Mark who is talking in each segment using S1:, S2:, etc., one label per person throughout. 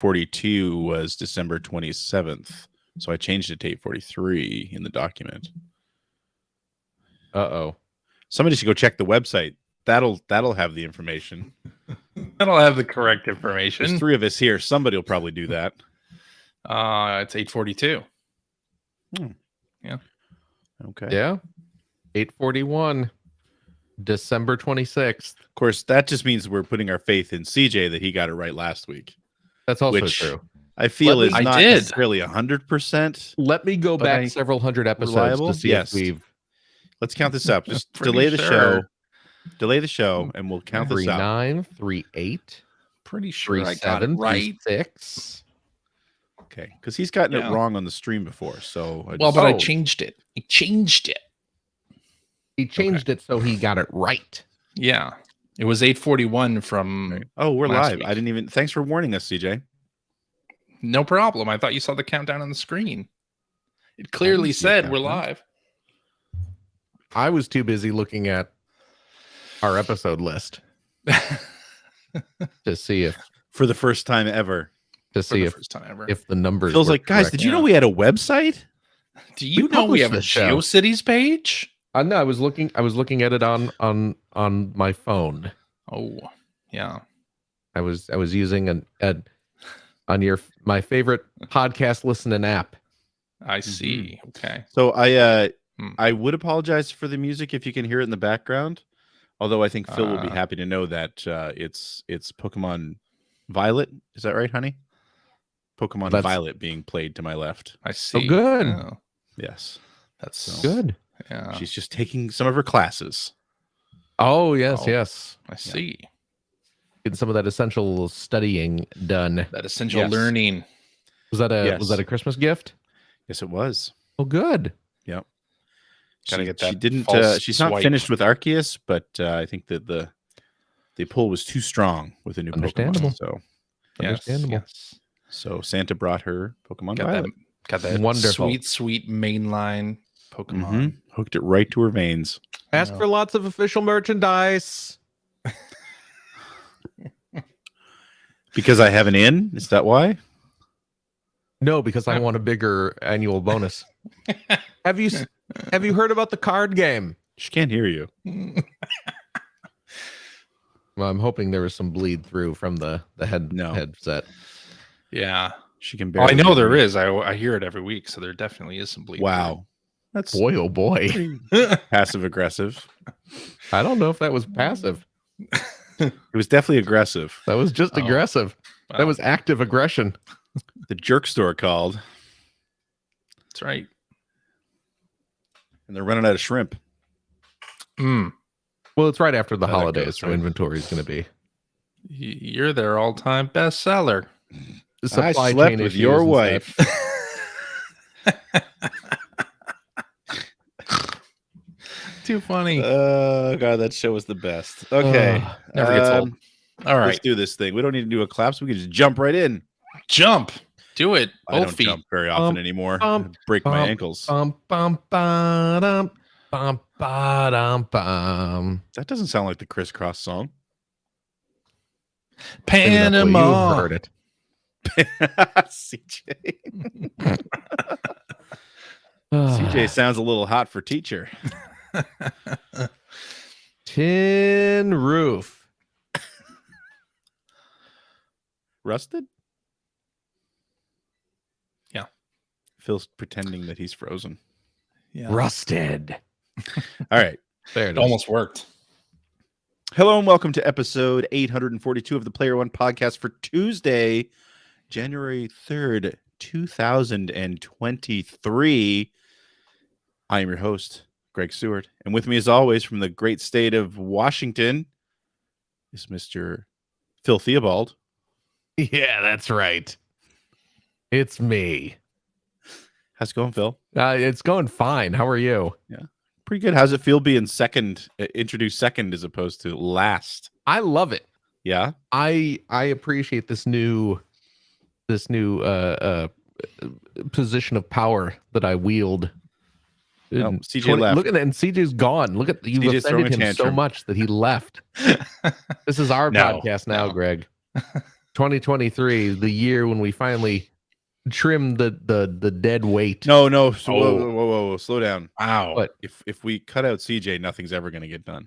S1: 8:42 was December 27th. So I changed it to 8:43 in the document.
S2: Uh-oh.
S1: Somebody should go check the website. That'll have the information.
S3: That'll have the correct information.
S1: There's 3 of us here. Somebody will probably do that.
S3: It's 8:42.
S1: Yeah. Okay.
S2: Yeah. 8:41. December 26th.
S1: Of course, that just means we're putting our faith in CJ that he got it right last week.
S2: That's also
S1: Which
S2: true.
S1: I feel is
S3: I
S1: not
S3: did.
S1: necessarily 100%.
S2: Let me go
S1: But
S2: back several hundred episodes
S1: reliable?
S2: to see
S1: Yes.
S2: if we've
S1: Let's count this up. Just
S3: Pretty
S1: delay the
S3: sure.
S1: show. Delay the show, and we'll count this up.
S2: 39, 38,
S3: Pretty sure I got it
S2: 37,
S3: right.
S2: 36.
S1: Okay, because he's gotten
S3: Yeah.
S1: it wrong on the stream before. So
S3: Well, but I
S2: Oh.
S3: changed it. I changed it.
S2: He changed it so he got it right.
S3: Yeah. It was 8:41 from
S1: we're
S3: last
S1: live.
S3: week.
S1: I didn't even. Thanks for warning us, CJ.
S3: No problem. I thought you saw the countdown on the screen. It clearly
S1: see a
S3: said we're
S1: countdown.
S3: live.
S2: I was too busy looking at our episode list to see if
S1: For the first time ever.
S2: to
S3: For
S2: see
S3: the
S2: if
S3: first time ever.
S2: the numbers.
S1: Feels
S2: were
S1: like, guys,
S2: correct.
S1: did you know
S3: Yeah.
S1: we had a website?
S3: Do you
S2: we
S3: know we
S2: published
S3: have a
S2: this show.
S3: GeoCities page?
S2: No, I was looking at it on my phone.
S3: Oh, yeah.
S2: I was using on my favorite podcast listening app.
S3: I see. Okay.
S1: So I
S3: Hmm.
S1: I would apologize for the music if you can hear it in the background. Although I think Phil will be
S3: Uh.
S1: happy to know that it's Pokemon Violet. Is that right, honey? Pokemon
S2: That's-
S1: Violet being played to my left.
S3: I see.
S2: good.
S3: Oh,
S1: Yes.
S3: that's
S2: Good.
S3: Yeah.
S1: She's just taking some of her classes.
S2: Oh yes,
S3: Oh.
S2: yes.
S3: I see.
S2: Getting some of that essential studying done.
S3: That essential
S1: Yes.
S3: learning.
S2: Was that a
S1: Yes.
S2: Christmas gift?
S1: Yes, it was.
S2: Oh, good.
S3: Gotta get that
S1: She didn't.
S3: false
S1: She's not
S3: swipe.
S1: finished with Arceus, but I think that the pull was too strong with a new
S2: Understandable.
S1: Pokemon. So,
S3: Yes,
S2: Understandable.
S3: yes.
S1: so Santa brought her Pokemon
S3: Got that,
S1: Violet.
S3: got that
S2: Wonderful.
S3: sweet mainline Pokemon.
S1: Mhm. Hooked it right to her veins.
S2: Ask
S3: No.
S2: for lots of official merchandise.
S1: Because I have an in. Is that why?
S2: No, because I want a bigger annual bonus. Have you heard about the card game?
S1: She can't hear you.
S2: Well, I'm hoping there was some bleed through from the headset.
S3: Yeah.
S1: She can
S3: Oh,
S1: barely.
S3: I know
S1: hear
S3: there
S1: me.
S3: is. I hear it every week, so there definitely is some bleed.
S1: Wow, that's
S2: Boy, oh boy.
S1: passive aggressive.
S2: I don't know if that was passive.
S1: It was definitely aggressive.
S2: That was just
S3: Oh.
S2: aggressive.
S3: Wow.
S2: That was active aggression.
S1: The jerk store called,
S3: That's right.
S1: and they're running out of shrimp.
S3: Mm.
S2: Well, it's right after the
S1: How that
S2: holidays,
S1: goes,
S2: so
S1: right?
S2: inventory is going to be.
S3: You're their all-time bestseller.
S2: The
S1: I
S2: supply
S1: slept
S2: chain
S1: with
S2: issues
S1: your
S2: and
S1: wife.
S2: such.
S3: Too funny.
S1: Oh god, that show was the best. Okay,
S3: Never gets old. All
S1: Let's
S3: right.
S1: do this thing. We don't need to do a claps. We can just jump right in.
S3: Jump. Do it.
S1: I
S3: Both
S1: don't
S3: feet.
S1: jump very often
S2: Bump,
S1: anymore.
S2: bump,
S1: Break my
S2: bump,
S1: ankles.
S2: Bum, bum, ba-dum, bum, ba-dum, bum.
S1: That doesn't sound like the Crisscross song.
S2: Maybe that's what
S3: Panama.
S2: you heard it.
S1: CJ. CJ sounds a little hot for teacher.
S2: Tin roof.
S1: Rusted?
S3: Yeah.
S1: Phil's pretending that he's frozen.
S3: Yeah.
S2: Rusted.
S1: All right.
S2: There it
S3: It
S2: is.
S3: almost worked.
S1: Hello and welcome to episode 842 of the Player One podcast for Tuesday, January 3rd, 2023. I am your host, Greg Seward. And with me, as always, from the great state of Washington is Mr. Phil Theobald.
S2: Yeah, that's right. It's me.
S1: How's it going, Phil?
S2: It's going fine. How are you?
S1: Pretty good. How's it feel being introduced second as opposed to last?
S2: I love it.
S1: Yeah.
S2: I appreciate this new position of power that I wield.
S1: No,
S2: In
S1: CJ left.
S2: Look at that, and CJ's gone. Look at you've
S1: CJ's throwing
S2: offended
S1: a
S2: him so
S1: tantrum.
S2: much that he left. This is our
S1: No,
S2: podcast now,
S3: no.
S2: Greg. 2023, the year when we finally trim the dead weight.
S1: No. So,
S3: Oh.
S1: whoa. Slow down.
S3: Wow.
S2: What?
S1: If we cut out CJ, nothing's ever going to get done.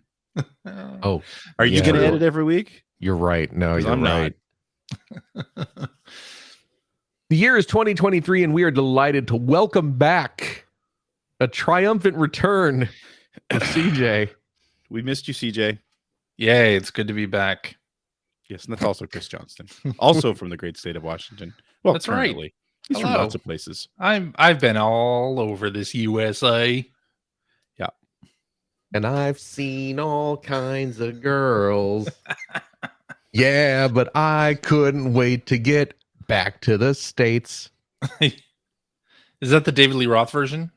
S2: Oh,
S1: Are you
S2: Yeah.
S1: going to edit every week?
S2: you're right. No,
S1: 'Cause
S2: you're
S1: I'm not.
S2: right. The year is 2023, and we are delighted to welcome back a triumphant return of CJ.
S1: We missed you, CJ.
S3: Yay, it's good to be back.
S1: Yes, and that's also Chris Johnston, also from the great state of Washington. Well,
S3: That's right.
S1: currently. He's from
S3: Hello.
S1: lots of places.
S3: I've been all over this USA.
S2: And I've seen all kinds of girls. Yeah, but I couldn't wait to get back to the States.
S3: Is that the David Lee Roth version?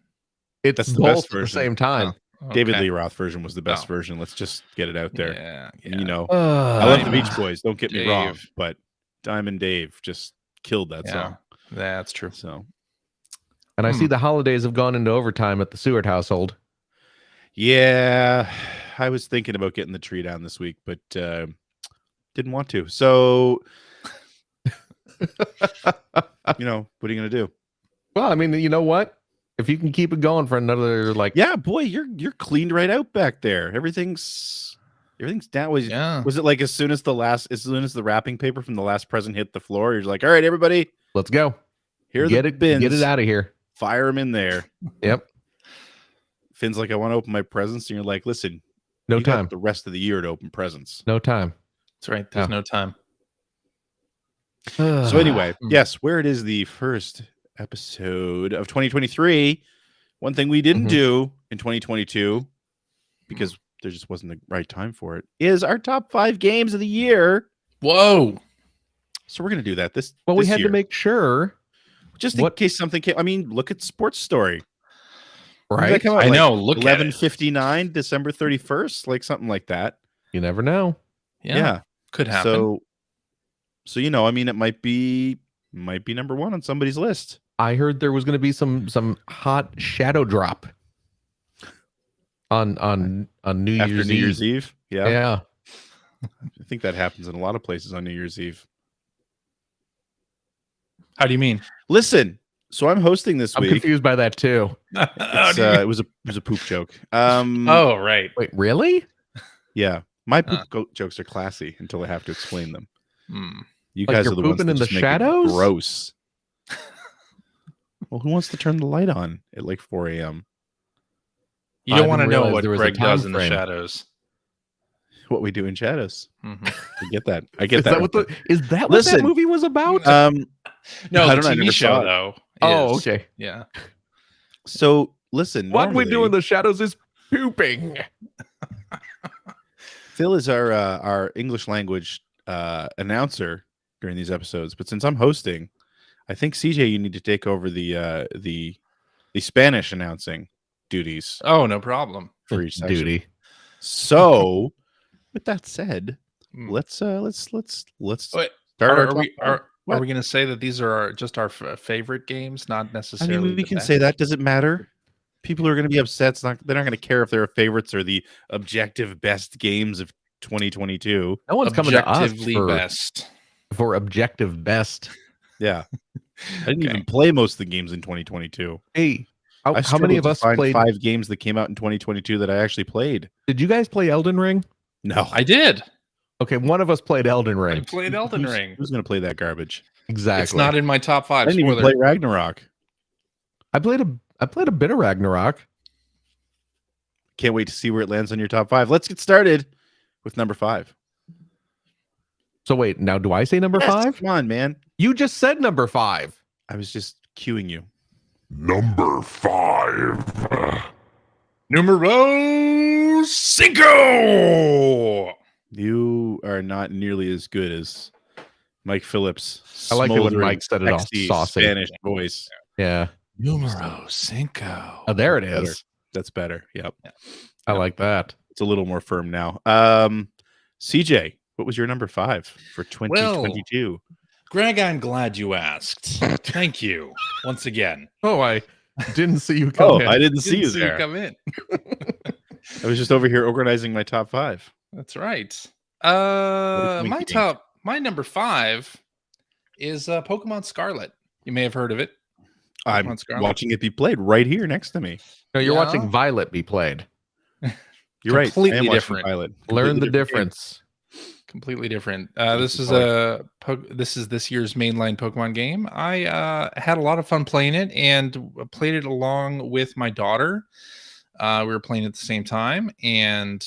S2: It's
S1: That's the
S2: both
S1: best
S2: at the
S1: version.
S2: same time.
S1: David
S3: Okay.
S1: Lee Roth version was the best
S3: Oh.
S1: version. Let's just get it out there.
S3: Yeah,
S1: And, you know,
S2: I
S1: I love the Beach Boys. Don't get me wrong,
S3: Dave.
S1: but Diamond Dave just killed that
S3: Yeah,
S1: song.
S3: that's true.
S1: So,
S2: And I see the holidays have gone into overtime at the Seward household.
S1: yeah, I was thinking about getting the tree down this week, but didn't want to. So, you know, what are you going to do?
S2: Well, I mean, you know what? If you can keep it going for another, like,
S1: Yeah, boy, you're cleaned right out back there. Everything's down.
S3: Yeah.
S1: Was it like as soon as the wrapping paper from the last present hit the floor, you're like, all right, everybody,
S2: let's go.
S1: here are
S2: Get
S1: the
S2: it,
S1: bins.
S2: get it out of here.
S1: Fire them in there.
S2: Yep.
S1: Finn's like, I want to open my presents, and you're like, listen,
S2: No
S1: you got
S2: time.
S1: the rest of the year to open presents.
S2: No time.
S3: That's right. There's
S2: Yeah.
S3: no time.
S1: So anyway,
S3: Mm.
S1: yes, where it is the first episode of 2023. One thing we didn't
S2: Mhm.
S1: do in 2022 because there just wasn't the right time for it is our top 5 games of the year.
S3: Whoa.
S1: So we're gonna do that this.
S2: Well, we
S1: this
S2: had
S1: year,
S2: to make sure,
S1: just in
S2: what-
S1: case something came. I mean, look at Sports Story. When did that
S2: right?
S1: come out?
S3: I
S1: Like
S3: know. Look at it.
S1: 11:59, December 31st, like something like that.
S2: You never know.
S3: Yeah. Could happen.
S1: So you know, I mean, it might be number 1 on somebody's list.
S2: I heard there was going to be some hot shadow drop on New
S1: After
S2: Year's
S1: New
S2: Eve.
S1: Year's Eve. Yeah.
S2: Yeah.
S1: I think that happens in a lot of places on New Year's Eve.
S3: How do you mean?
S1: Listen, so I'm hosting this
S2: I'm
S1: week.
S2: confused by that too.
S1: It's, it was a poop joke.
S3: Oh, right.
S2: Wait, really?
S1: Yeah, my poop jokes are classy until I have to explain them.
S3: Hmm.
S1: You
S2: Like
S1: guys
S2: you're
S1: are the ones
S2: pooping
S1: that
S2: in the
S1: just make it
S2: shadows?
S1: gross. Well, who wants to turn the light on at like 4 a.m.?
S3: You
S2: I
S3: don't want to
S2: didn't
S3: know
S2: realize
S3: what
S2: there was a
S3: Greg
S2: time
S3: does in the
S2: frame.
S3: shadows.
S1: What we do in shadows.
S3: Mhm.
S1: I get that. I get
S2: Is that what what
S1: Listen,
S2: that movie was about?
S3: No,
S1: I
S3: the
S1: don't know, I
S3: TV
S1: never
S3: show
S1: saw it.
S3: though.
S2: Oh,
S3: is-
S2: okay.
S3: Yeah.
S1: So listen,
S2: What we do
S1: normally,
S2: in the shadows is pooping.
S1: Phil is our English language announcer during these episodes, but since I'm hosting, I think CJ, you need to take over the Spanish announcing duties
S3: Oh, no problem.
S1: for each section.
S2: Duty.
S1: So, with that said,
S3: Mm.
S1: let's
S3: Wait,
S1: start our
S3: Are we
S1: top five. What?
S3: going to say that these are just our favorite games, not
S1: I
S3: necessarily?
S1: mean, we
S3: the
S1: can
S3: best?
S1: say that. Does it matter? People are going to be upset. They're not going to care if they're favorites or the objective best games of 2022.
S2: No one's coming to us
S3: Objectively
S2: for,
S3: best.
S2: for objective best.
S1: Yeah, I didn't
S3: Okay.
S1: even play most of the games in 2022.
S2: Hey,
S1: I
S2: how many
S1: struggled
S2: of
S1: to
S2: us
S1: find
S2: played?
S1: 5 games that came out in 2022 that I actually played?
S2: Did you guys play Elden Ring?
S1: No,
S3: I did.
S2: Okay, one of us played Elden
S3: I
S2: Ring.
S3: played Elden Ring.
S1: Who's going to play that garbage?
S2: Exactly.
S3: It's not in my top
S1: I
S3: 5.
S1: didn't even
S3: Spoiler.
S1: play Ragnarok.
S2: I played a bit of Ragnarok.
S1: Can't wait to see where it lands on your top 5. Let's get started with number 5.
S2: So wait, now do I say number
S1: Yes,
S2: 5?
S1: Come on, man.
S2: You just said number 5.
S1: I was just cueing you.
S4: Number 5.
S3: Numero 5.
S1: You are not nearly as good as Mike Phillips.
S2: I like it when
S1: smoldering,
S2: Mike said it all
S1: sexy
S2: saucy.
S1: Spanish voice.
S2: Yeah.
S3: Numero 5.
S2: Oh, there it
S1: Better.
S2: is.
S1: That's better. Yep.
S2: I like that.
S1: It's a little more firm now. CJ, what was your number 5 for 2022?
S3: Greg, I'm glad you asked. Thank you once again.
S2: Oh, I didn't see you come
S1: Oh,
S2: in.
S1: I didn't see you
S3: Didn't
S1: there.
S3: come in.
S1: I was just over here organizing my top 5.
S3: That's right.
S1: can we gain?
S3: My number 5 is Pokemon Scarlet. You may have heard of it.
S1: I'm
S3: Pokemon Scarlet.
S1: watching it be played right here next to me.
S2: No, you're
S3: Yeah.
S2: watching Violet be played.
S1: You're right. I
S3: Completely
S1: am watching
S3: different.
S1: Violet.
S2: Learn the
S1: Completely different game.
S2: difference.
S3: Completely different.
S1: Thank
S3: This
S1: you,
S3: is this is this year's mainline Pokemon game. I had a lot of fun playing it and played it along with my daughter. We were playing at the same time and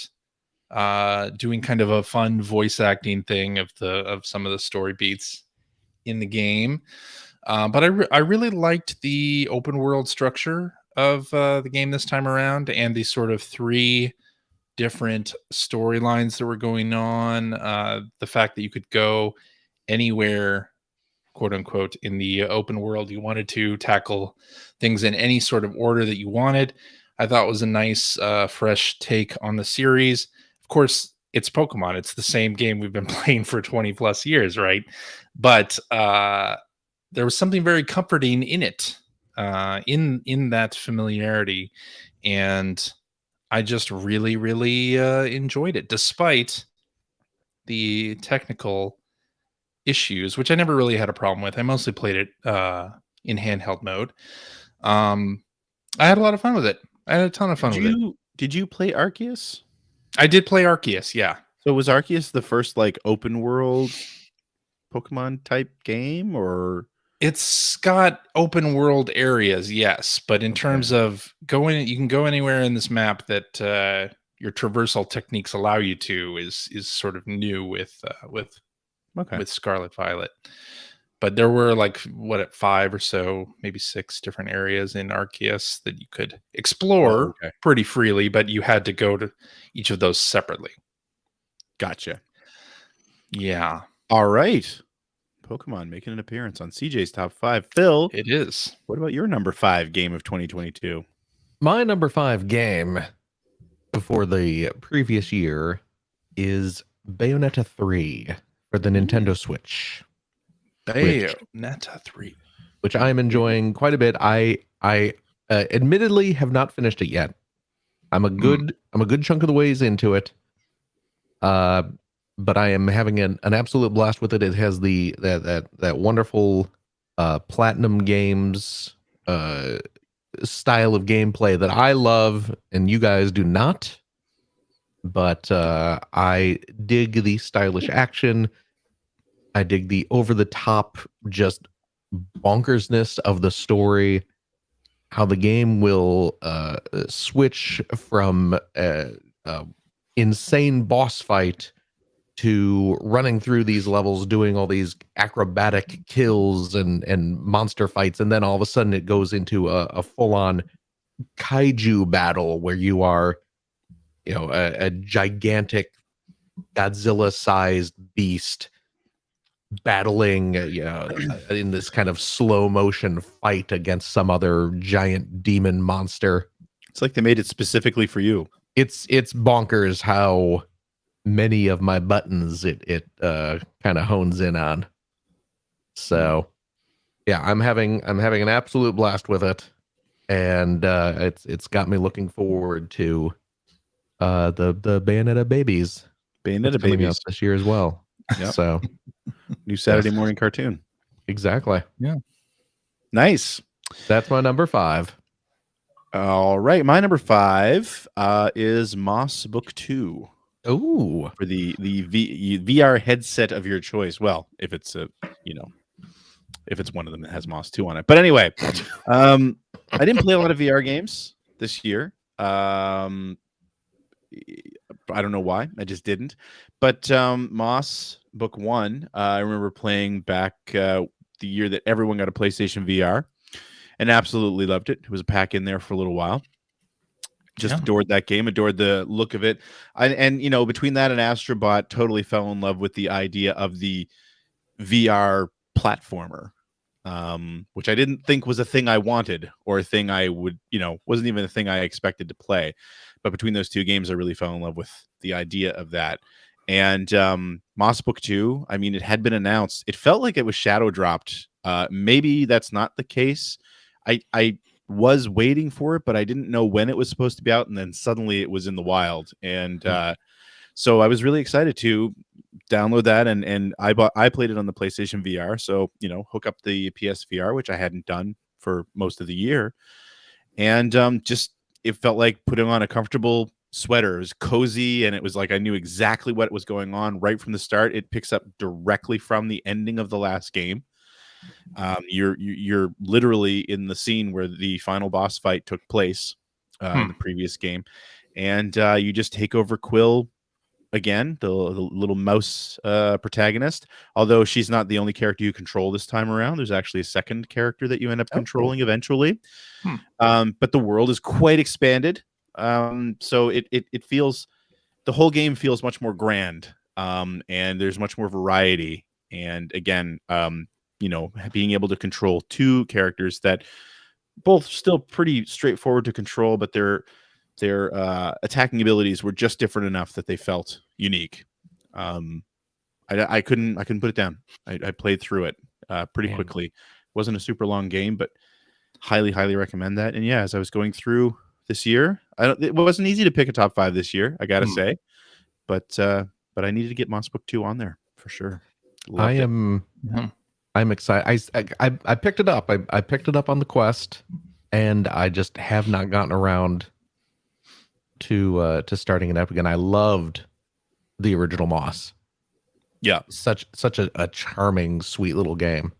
S3: doing kind of a fun voice acting thing of some of the story beats in the game. But I really liked the open world structure of the game this time around, and the sort of 3 different storylines that were going on. The fact that you could go anywhere, quote unquote, in the open world you wanted to, tackle things in any sort of order that you wanted, I thought was a nice, fresh take on the series. Of course, it's Pokemon. It's the same game we've been playing for 20 plus years, right? But there was something very comforting in it, in that familiarity, and I just really, really enjoyed it, despite the technical issues, which I never really had a problem with. I mostly played it in handheld mode. I had a lot of fun with it. I had a ton of fun with it.
S1: Did you play Arceus?
S3: I did play Arceus, yeah.
S1: So was Arceus the first like open world Pokemon type game, or
S3: It's got open world areas, yes, but in terms of going, you can go anywhere in this map that your traversal techniques allow you to is sort of new with
S1: okay?
S3: Scarlet Violet. But there were like 5 or so, maybe 6 different areas in Arceus that you could explore
S1: Oh, okay.
S3: pretty freely, but you had to go to each of those separately.
S1: Gotcha.
S3: Yeah,
S1: All right. Pokemon making an appearance on CJ's top 5. Phil,
S3: it is.
S1: what about your number 5 game of 2022?
S2: My number 5 game before the previous year is Bayonetta 3 for the Nintendo Switch,
S3: Bayonetta 3.
S2: which I'm enjoying quite a bit. I admittedly have not finished it yet. I'm a good chunk of the ways into it. But I am having an absolute blast with it. It has that wonderful Platinum Games style of gameplay that I love and you guys do not. But I dig the stylish action. I dig the over-the-top just bonkersness of the story. How the game will switch from insane boss fight to running through these levels, doing all these acrobatic kills and monster fights, and then all of a sudden it goes into a full-on kaiju battle where you are, a gigantic Godzilla-sized beast battling, in this kind of slow motion fight against some other giant demon monster.
S1: It's like they made it specifically for you.
S2: It's bonkers how many of my buttons it kind of hones in on. So yeah, I'm having an absolute blast with it, and it's got me looking forward to the Bayonetta babies
S1: Bayonetta
S2: coming
S1: babies.
S2: up this year as well.
S1: Yep.
S2: So
S1: New Saturday morning cartoon.
S2: exactly,
S1: Nice.
S2: that's my number 5.
S1: All right, my number 5 is Moss Book 2
S2: Ooh,
S1: for the VR headset of your choice. Well, if it's if it's one of them that has Moss 2 on it. But anyway, I didn't play a lot of VR games this year. I don't know why. I just didn't. But Moss Book 1, I remember playing back the year that everyone got a PlayStation VR and absolutely loved it. It was a pack in there for a little while. Just adored that game, adored the look of it. And between that and Astrobot, totally fell in love with the idea of the VR platformer, which I didn't think was a thing I wanted or a thing I would, wasn't even a thing I expected to play. But between those two games, I really fell in love with the idea of that. And Moss Book 2, I mean, it had been announced. It felt like it was shadow dropped. Maybe that's not the case. I was waiting for it, but I didn't know when it was supposed to be out. And then suddenly it was in the wild. And So I was really excited to download that, and I played it on the PlayStation VR. So hook up the PSVR, which I hadn't done for most of the year, and just it felt like putting on a comfortable sweater. It was cozy, and it was like I knew exactly what was going on right from the start. It picks up directly from the ending of the last game. You're literally in the scene where the final boss fight took place in the previous game, and you just take over Quill again, the little mouse protagonist. Although she's not the only character you control this time around, there's actually a second character that you end up controlling eventually. But the world is quite expanded, so it feels, the whole game feels much more grand, and there's much more variety. And again, being able to control two characters that both still pretty straightforward to control, but their attacking abilities were just different enough that they felt unique. I couldn't put it down. I played through it pretty quickly. It wasn't a super long game, but highly recommend that. And yeah, as I was going through this year, it wasn't easy to pick a top 5 this year, I gotta say, but I needed to get Moss Book 2 on there for sure.
S2: I'm excited. I picked it up. I picked it up on the Quest, and I just have not gotten around to starting it up again. I loved the original Moss.
S1: Yeah,
S2: such a charming, sweet little game.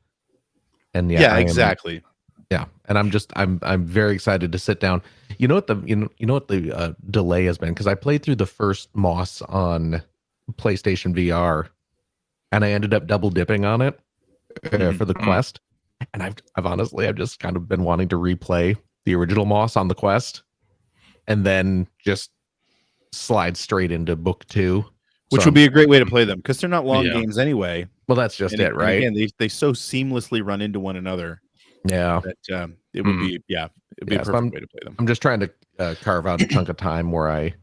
S2: And
S1: exactly.
S2: And I'm very excited to sit down. You know what the delay has been, because I played through the first Moss on PlayStation VR, and I ended up double dipping on it for the Quest. And I've honestly just kind of been wanting to replay the original Moss on the Quest, and then just slide straight into Book 2,
S1: which would be a great way to play them, because they're not long games anyway.
S2: Well, that's just it, right?
S1: And again, they so seamlessly run into one another.
S2: Yeah,
S1: that it would be it'd be a perfect way to play them.
S2: I'm just trying to carve out a chunk of time where I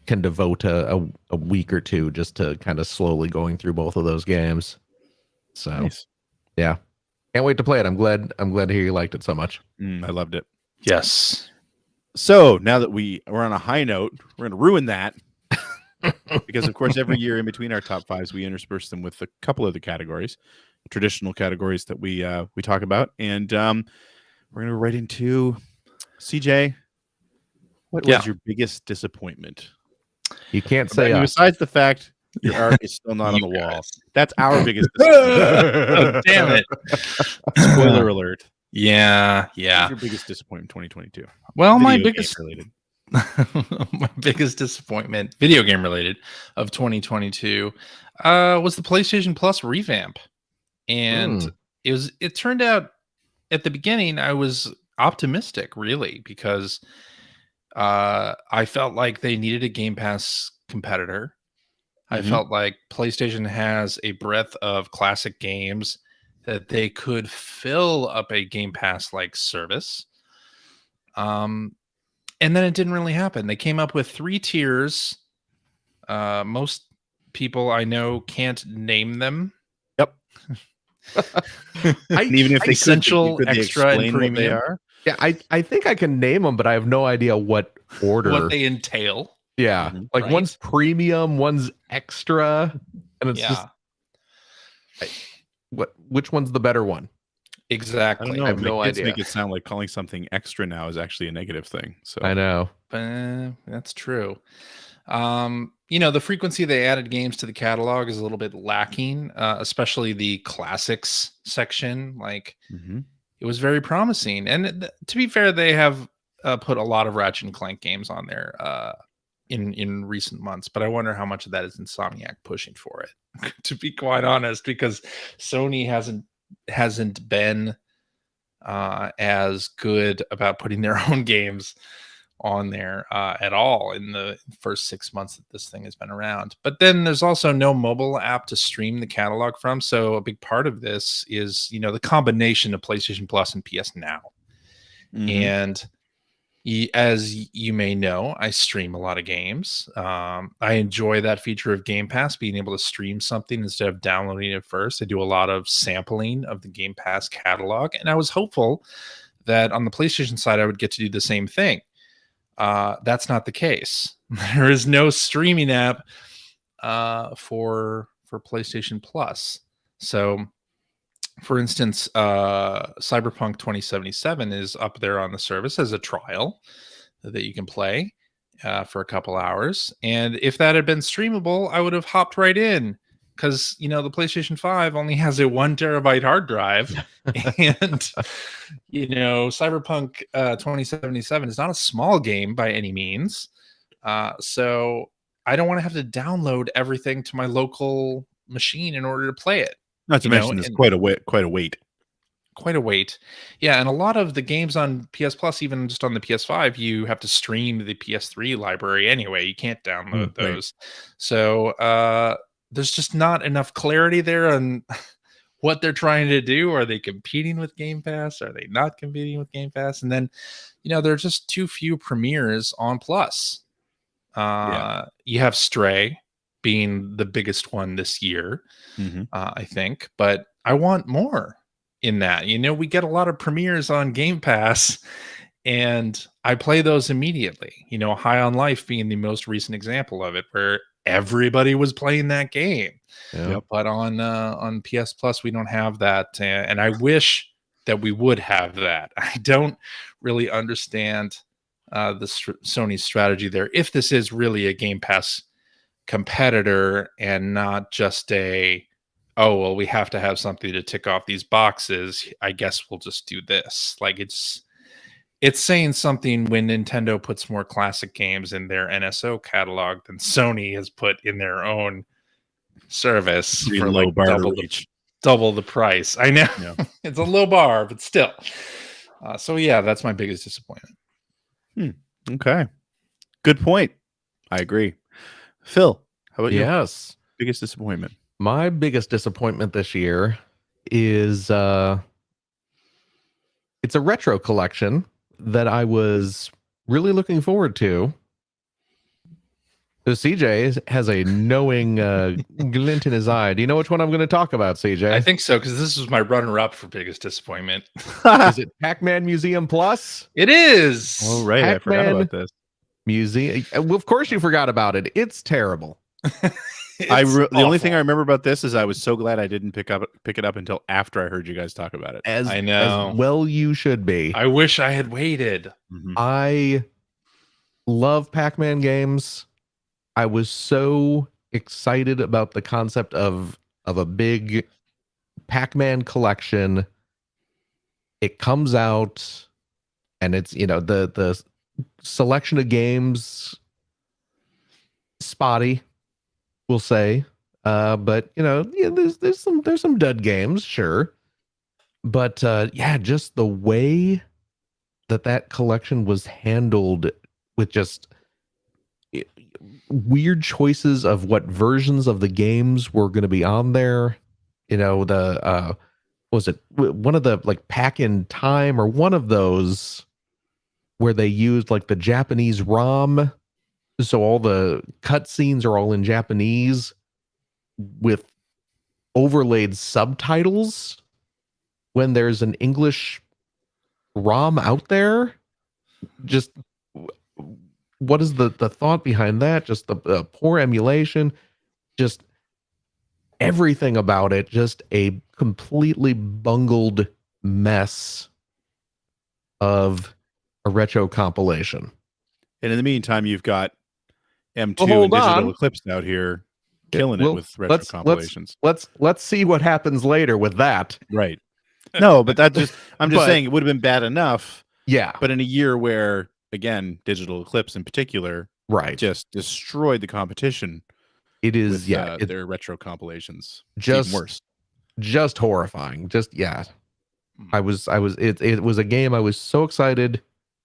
S2: can devote a week or two just to kind of slowly going through both of those games. So
S1: nice.
S2: Yeah, can't wait to play it. I'm glad to hear you liked it so much.
S1: I loved it.
S3: Yes.
S1: So now that we're on a high note, we're going to ruin that. Because of course, every year in between our top 5s, we intersperse them with a couple other categories, traditional categories that we talk about, and we're going to go right into CJ. What was your biggest disappointment?
S2: You can't say
S1: besides the fact your art is still not on the wall. That's our biggest disappointment.
S3: Oh, damn it!
S1: Spoiler alert.
S3: Yeah.
S1: What's your biggest disappointment 2022?
S3: Well, my
S1: Video
S3: biggest
S1: game related.
S3: my biggest disappointment, video game related, of 2022 was the PlayStation Plus revamp. And it turned out at the beginning I was optimistic, really, because I felt like they needed a Game Pass competitor. I felt like PlayStation has a breadth of classic games that they could fill up a Game Pass like service. And then it didn't really happen. They came up with 3 tiers. Most people I know can't name them.
S1: Yep. Even if they
S3: essential,
S1: could
S3: extra, and premium.
S1: What they are.
S2: Yeah, I think I can name them, but I have no idea what order.
S3: What they entail.
S2: Yeah, like
S3: right?
S2: One's premium, one's extra, and it's just which one's the better one?
S3: Exactly.
S1: I don't know.
S2: I have no idea.
S1: Make it sound like calling something extra now is actually a negative thing. So
S2: I know.
S3: That's true. The frequency they added games to the catalog is a little bit lacking, especially the classics section. Like it was very promising. And to be fair, they have put a lot of Ratchet and Clank games on there in recent months, but I wonder how much of that is Insomniac pushing for it, to be quite honest, because Sony hasn't been as good about putting their own games on there at all in the first 6 months that this thing has been around. But then there's also no mobile app to stream the catalog from, so a big part of this is the combination of PlayStation Plus and PS Now. And as you may know, I stream a lot of games. I enjoy that feature of Game Pass, being able to stream something instead of downloading it first. I do a lot of sampling of the Game Pass catalog, and I was hopeful that on the PlayStation side, I would get to do the same thing. That's not the case. there is no streaming app for PlayStation Plus. So, for instance, Cyberpunk 2077 is up there on the service as a trial that you can play for a couple hours. And if that had been streamable, I would have hopped right in, because the PlayStation 5 only has a 1 terabyte hard drive, and Cyberpunk 2077 is not a small game by any means. So I don't want to have to download everything to my local machine in order to play it.
S1: Not to mention, it's quite a wait.
S3: Quite a wait. Yeah, and a lot of the games on PS Plus, even just on the PS5, you have to stream the PS3 library anyway. You can't download those. Right. So there's just not enough clarity there on what they're trying to do. Are they competing with Game Pass? Are they not competing with Game Pass? And then, there are just too few premieres on Plus. You have Stray being the biggest one this year, I think, but I want more in that. We get a lot of premieres on Game Pass, and I play those immediately. High on Life being the most recent example of it, where everybody was playing that game.
S2: Yep.
S3: But on PS Plus, we don't have that, and I wish that we would have that. I don't really understand Sony's strategy there, if this is really a Game Pass competitor and not just we have to have something to tick off these boxes, I guess we'll just do this. Like, it's saying something when Nintendo puts more classic games in their NSO catalog than Sony has put in their own service for like double the price. I know. Yeah. It's a low bar, but still. So yeah, that's my biggest disappointment.
S1: Okay. Good point. I agree. Phil, how about you?
S2: Yes.
S1: Biggest disappointment.
S2: My biggest disappointment this year is it's a retro collection that I was really looking forward to. So CJ has a knowing glint in his eye. Do you know which one I'm going to talk about, CJ?
S3: I think so, because this was my runner-up for biggest disappointment.
S2: Is it Pac-Man Museum Plus?
S3: It is.
S1: Oh, right.
S2: Pac-Man
S1: I forgot about this.
S2: Museum. Well, of course you forgot about it. It's terrible.
S1: The only thing I remember about this is I was so glad I didn't pick it up until after I heard you guys talk about it.
S3: I know.
S2: As well you should be.
S3: I wish I had waited.
S2: I love Pac-Man games. I was so excited about the concept of a big Pac-Man collection. It comes out, and it's the selection of games spotty, we'll say, but there's some dud games, sure, but just the way that collection was handled, with just weird choices of what versions of the games were going to be on there. Was it one of the like Pack in Time, or one of those where they used like the Japanese ROM, so all the cutscenes are all in Japanese with overlaid subtitles when there's an English ROM out there. Just what is the thought behind that? Just the poor emulation, just everything about it, just a completely bungled mess of a retro compilation.
S1: And in the meantime, you've got M2 and Digital Eclipse out here killing it with retro compilations.
S2: Let's see what happens later with that.
S1: Right. No, but I'm just saying it would have been bad enough.
S2: Yeah.
S1: But in a year where, again, Digital Eclipse in particular, just destroyed the competition.
S2: It is,
S1: their retro compilations.
S2: Just
S1: even worse.
S2: Just horrifying. It was a game I was so excited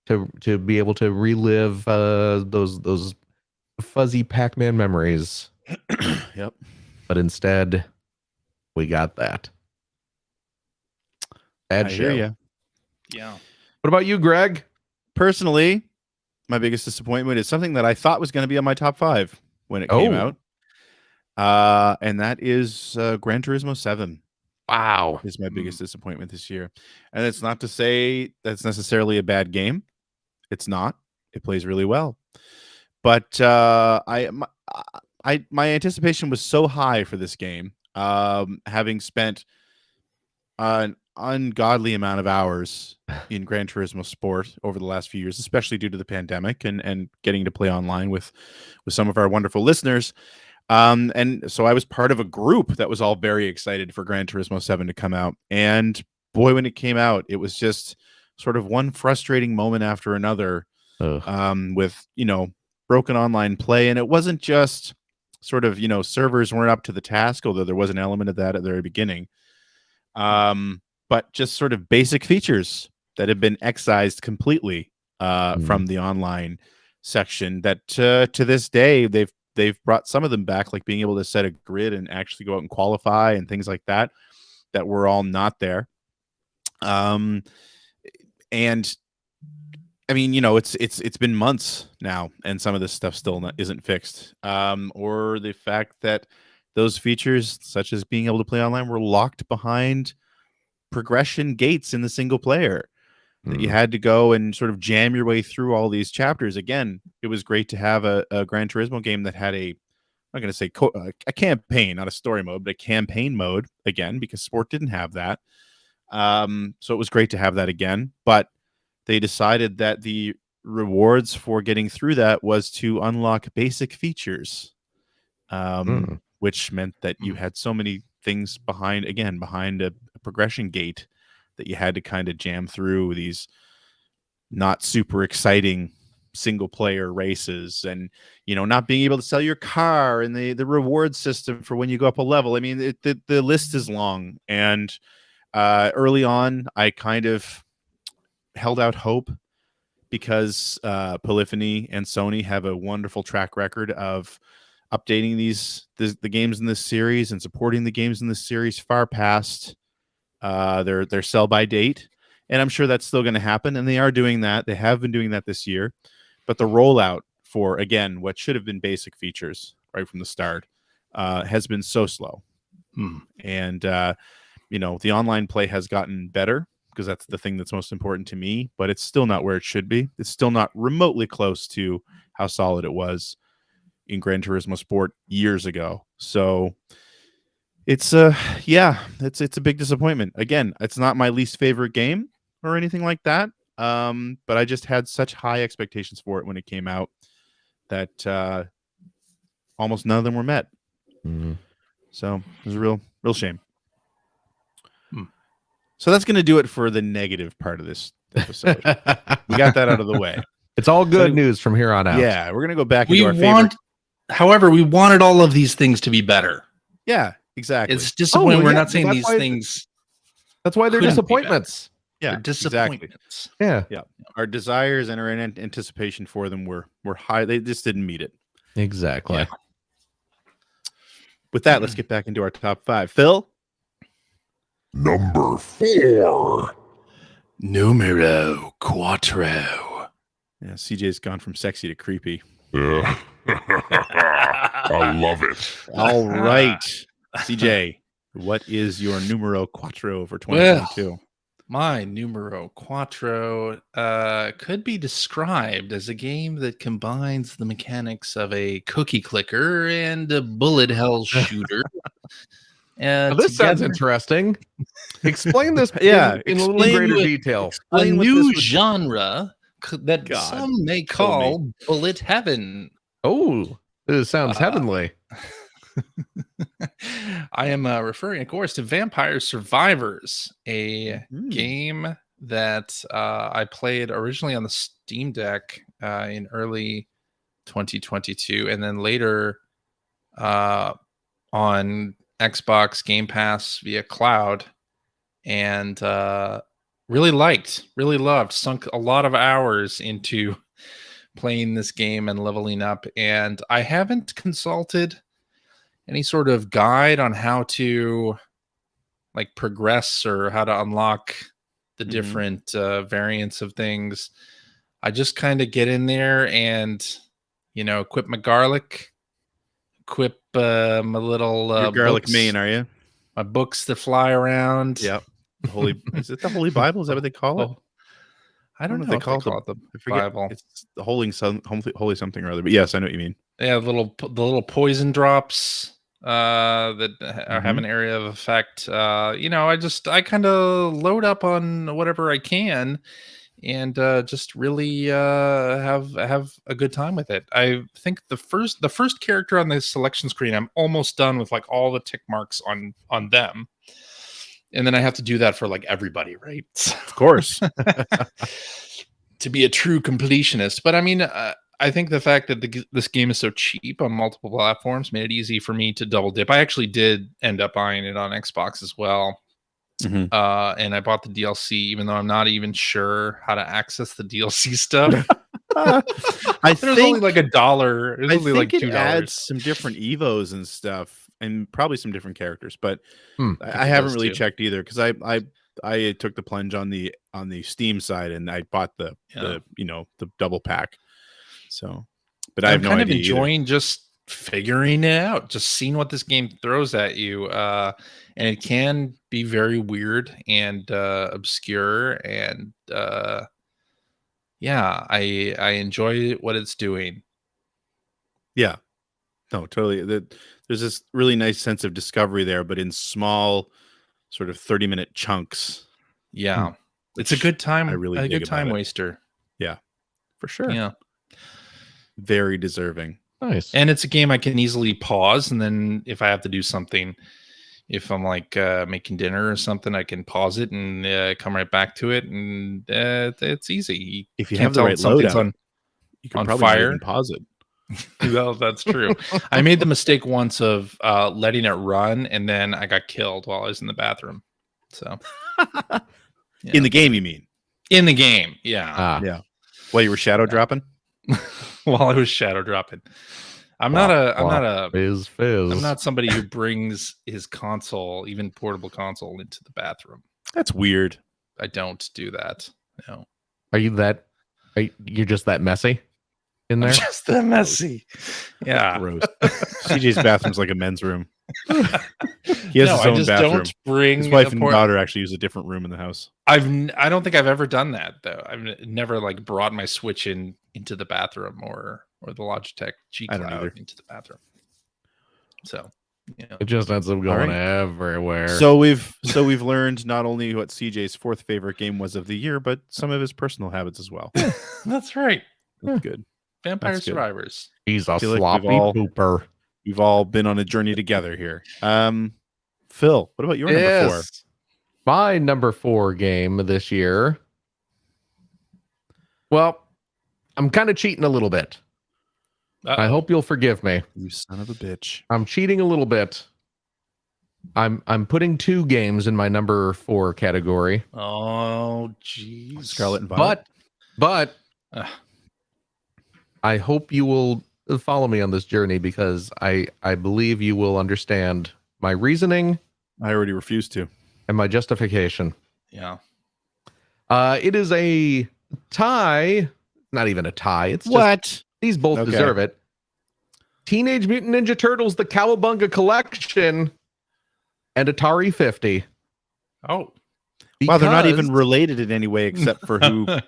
S2: to be able to relive those fuzzy Pac-Man memories.
S1: Yep.
S2: But instead, we got that. Bad show.
S1: Yeah.
S2: What about you, Greg?
S1: Personally, my biggest disappointment is something that I thought was going to be on my top 5 when it came out. And that is Gran Turismo 7.
S2: Wow.
S1: Is my biggest disappointment this year. And it's not to say that's necessarily a bad game. It's not. It plays really well. but my anticipation was so high for this game, having spent an ungodly amount of hours in Gran Turismo Sport over the last few years, especially due to the pandemic and getting to play online with some of our wonderful listeners. And so I was part of a group that was all very excited for Gran Turismo 7 to come out. And boy, when it came out, it was just sort of one frustrating moment after another, with, broken online play. And it wasn't just sort of, servers weren't up to the task, although there was an element of that at the very beginning. But just sort of basic features that have been excised completely from the online section that to this day they've brought some of them back, like being able to set a grid and actually go out and qualify and things like that were all not there. And I mean, it's been months now, and some of this stuff still isn't fixed. Or the fact that those features, such as being able to play online, were locked behind progression gates in the single player. That you had to go and sort of jam your way through all these chapters. Again, it was great to have a Gran Turismo game that had I'm not going to say a campaign, not a story mode, but a campaign mode, again, because Sport didn't have that. So it was great to have that again. But they decided that the rewards for getting through that was to unlock basic features, which meant that you had so many things behind a progression gate that you had to kind of jam through these not super exciting single player races, and not being able to sell your car, and the reward system for when you go up a level. I mean, the list is long, and early on I kind of held out hope because Polyphony and Sony have a wonderful track record of updating the games in this series and supporting the games in this series far past their sell by date. And I'm sure that's still going to happen, and they are doing that. They have been doing that this year, but the rollout for, again, what should have been basic features right from the start has been so slow. And the online play has gotten better, because that's the thing that's most important to me, but it's still not where it should be. It's still not remotely close to how solid it was in Gran Turismo Sport years ago. So it's a big disappointment. Again, it's not my least favorite game or anything like that. But I just had such high expectations for it when it came out that almost none of them were met. So it was a real shame. So that's going to do it for the negative part of this episode. We got that out of the way.
S2: It's all good news from here on out.
S1: Yeah, we're going to go back into our favorite.
S3: However, we wanted all of these things to be better.
S1: Yeah, exactly.
S3: It's disappointing. We're not saying these things.
S2: That's why they're disappointments.
S1: Yeah,
S3: they're disappointments.
S1: Exactly. Yeah. Our desires and our anticipation for them were high. They just didn't meet it.
S2: Exactly.
S1: Yeah. With that, let's get back into our top 5. Phil?
S4: Number 4.
S3: Numero quattro.
S1: Yeah, CJ's gone from sexy to creepy.
S4: Yeah. I love it.
S1: All right. CJ, what is your numero quattro for 2022?
S3: Well, my numero quattro could be described as a game that combines the mechanics of a cookie clicker and a bullet hell shooter.
S2: Now, this sounds interesting. Explain this in a little greater detail.
S3: A new genre that some may call bullet heaven.
S2: Oh, this sounds heavenly.
S3: I am referring, of course, to Vampire Survivors, a game that I played originally on the Steam Deck in early 2022, and then later on Xbox Game Pass via cloud, and really loved, sunk a lot of hours into playing this game and leveling up. And I haven't consulted any sort of guide on how to progress or how to unlock the different variants of things. I just kind of get in there and equip my garlic, equip my little
S1: You're garlic
S3: books,
S1: main, are you?
S3: my books that fly around.
S1: Yep. Is it the Holy Bible? Is that what they call it?
S3: I don't know
S1: they
S3: if
S1: call
S3: they call
S1: it
S3: it the
S1: I forget.
S3: Bible.
S1: It's the holy something or other. But yes, I know what you mean.
S3: Yeah, the little poison drops that have an area of effect. I kind of load up on whatever I can and just really have a good time with it. I think the first character on the selection screen, I'm almost done with like all the tick marks on them. And then I have to do that for like everybody, right?
S1: Of course.
S3: To be a true completionist. But I mean, I think the fact that this game is so cheap on multiple platforms made it easy for me to double dip. I actually did end up buying it on Xbox as well.
S1: Mhm.
S3: And I bought the DLC, even though I'm not even sure how to access the DLC stuff.
S1: I
S3: There's
S1: think
S3: only like $1. It was
S1: I
S3: only like
S1: think
S3: $2.
S1: it adds some different evos and stuff, and probably some different characters. But
S2: Hmm.
S1: I
S3: it
S1: haven't
S3: does
S1: really
S3: too.
S1: checked either because I took the plunge on the Steam side and I bought the double pack. So, but I have
S3: I'm
S1: no
S3: kind of
S1: idea either.
S3: enjoying just figuring it out, just seeing what this game throws at you. And it can be very weird and obscure. And yeah, I enjoy what it's doing.
S1: Yeah, no, totally. There's this really nice sense of discovery there, but in small, sort of 30-minute chunks.
S3: Yeah, it's a
S1: which
S3: good time.
S1: I really
S3: a
S1: dig
S3: good
S1: about
S3: time
S1: it.
S3: waster.
S1: For sure.
S3: Yeah,
S1: Very deserving.
S2: Nice.
S3: and it's a game I can easily pause, and then if I have to do something, if I'm like making dinner or something, I can pause it and come right back to it, and it's easy.
S1: If you
S3: can't
S1: have the
S3: tell
S1: right
S3: something's
S1: loadout, you can
S3: on
S1: probably not
S3: fire.
S1: even pause it.
S3: Well, that's true. I made the mistake once of letting it run, and then I got killed while I was in the bathroom. So yeah.
S1: In the game, you mean?
S3: in the game, yeah.
S2: Ah,
S1: Yeah. While you were shadow dropping?
S3: While I was shadow dropping. I'm not
S2: fizz.
S3: I'm not somebody who brings his console, even portable console, into the bathroom.
S1: That's weird.
S3: I don't do that. No.
S2: Are you that? You're just that messy in
S3: I'm
S2: there?
S3: just that messy. Yeah.
S1: Gross. CJ's bathroom's like a men's room. He has
S3: No,
S1: his
S3: I
S1: own
S3: just
S1: bathroom.
S3: don't bring
S1: His wife
S3: a
S1: and
S3: port-
S1: daughter actually use a different room in the house.
S3: I don't think I've ever done that though. I've never like brought my Switch into the bathroom or the Logitech G
S1: I don't either.
S3: Cloud into the bathroom. So,
S2: It just ends up going everywhere.
S1: So we've learned not only what CJ's fourth favorite game was of the year, but some of his personal habits as well.
S3: that's right.
S1: That's good.
S3: Vampire
S1: That's good.
S3: Survivors.
S2: He's a
S1: feel like
S2: sloppy pooper.
S1: We've all been on a journey together here. Phil, what about your number 4?
S2: My number 4 game this year. Well, I'm kind of cheating a little bit. I hope you'll forgive me.
S1: You son of a bitch.
S2: I'm cheating a little bit. I'm putting 2 games in my number 4 category.
S3: Oh, jeez.
S1: Scarlet and Violet.
S2: But
S3: Ugh.
S2: I hope you will follow me on this journey because I believe you will understand my reasoning
S1: I already refused to.
S2: and my justification.
S3: Yeah.
S2: It is a tie, not even a tie. It's just these both
S1: Okay.
S2: deserve it. Teenage Mutant Ninja Turtles: The Cowabunga Collection and Atari 50.
S3: Oh.
S1: Wow, they're not even
S2: Because-
S1: related in any way except for who.
S3: Yeah,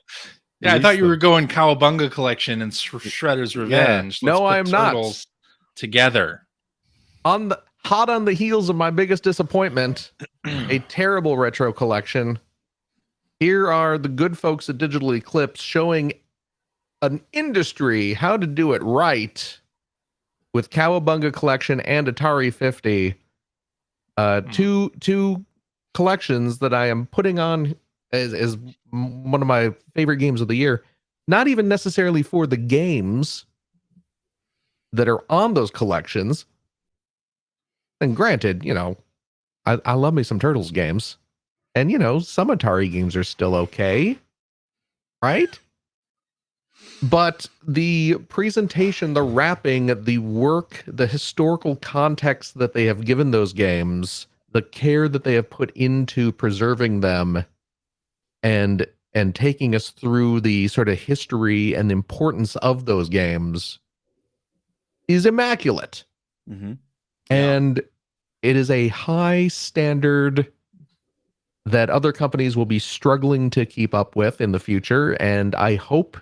S3: I
S1: released
S3: thought you
S1: them.
S3: were going Cowabunga Collection and Shredder's Revenge.
S2: No,
S3: Let's put
S2: I'm not.
S3: Turtles together.
S2: hot on the heels of my biggest disappointment, a terrible retro collection. Here are the good folks at Digital Eclipse showing an industry how to do it right with Cowabunga Collection and Atari 50. Two collections that I am putting on as one of my favorite games of the year. Not even necessarily for the games that are on those collections. And granted, I love me some Turtles games. And, some Atari games are still okay. Right? But the presentation, the wrapping, the work, the historical context that they have given those games, the care that they have put into preserving them and taking us through the sort of history and importance of those games is immaculate.
S1: Mm-hmm.
S2: And it is a high standard that other companies will be struggling to keep up with in the future, and I hope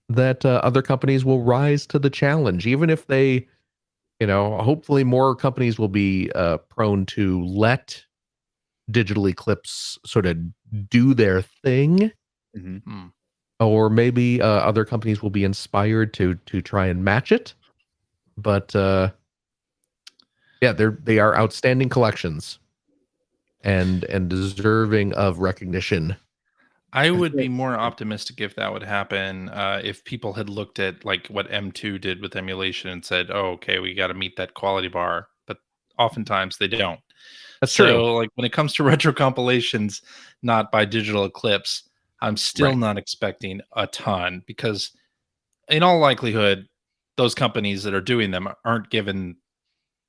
S2: that other companies will rise to the challenge, even if they, hopefully more companies will be prone to let Digital Eclipse sort of do their thing,
S1: Mm-hmm.
S2: or maybe other companies will be inspired to try and match it. But yeah, they are outstanding collections and deserving of recognition.
S3: I would be more optimistic if that would happen. If people had looked at like what M2 did with emulation and said, "Oh, okay, we got to meet that quality bar," but oftentimes they don't.
S2: That's
S3: So,
S2: true.
S3: like when it comes to retro compilations, not by Digital Eclipse, I'm still
S2: Right.
S3: not expecting a ton because, in all likelihood, those companies that are doing them aren't given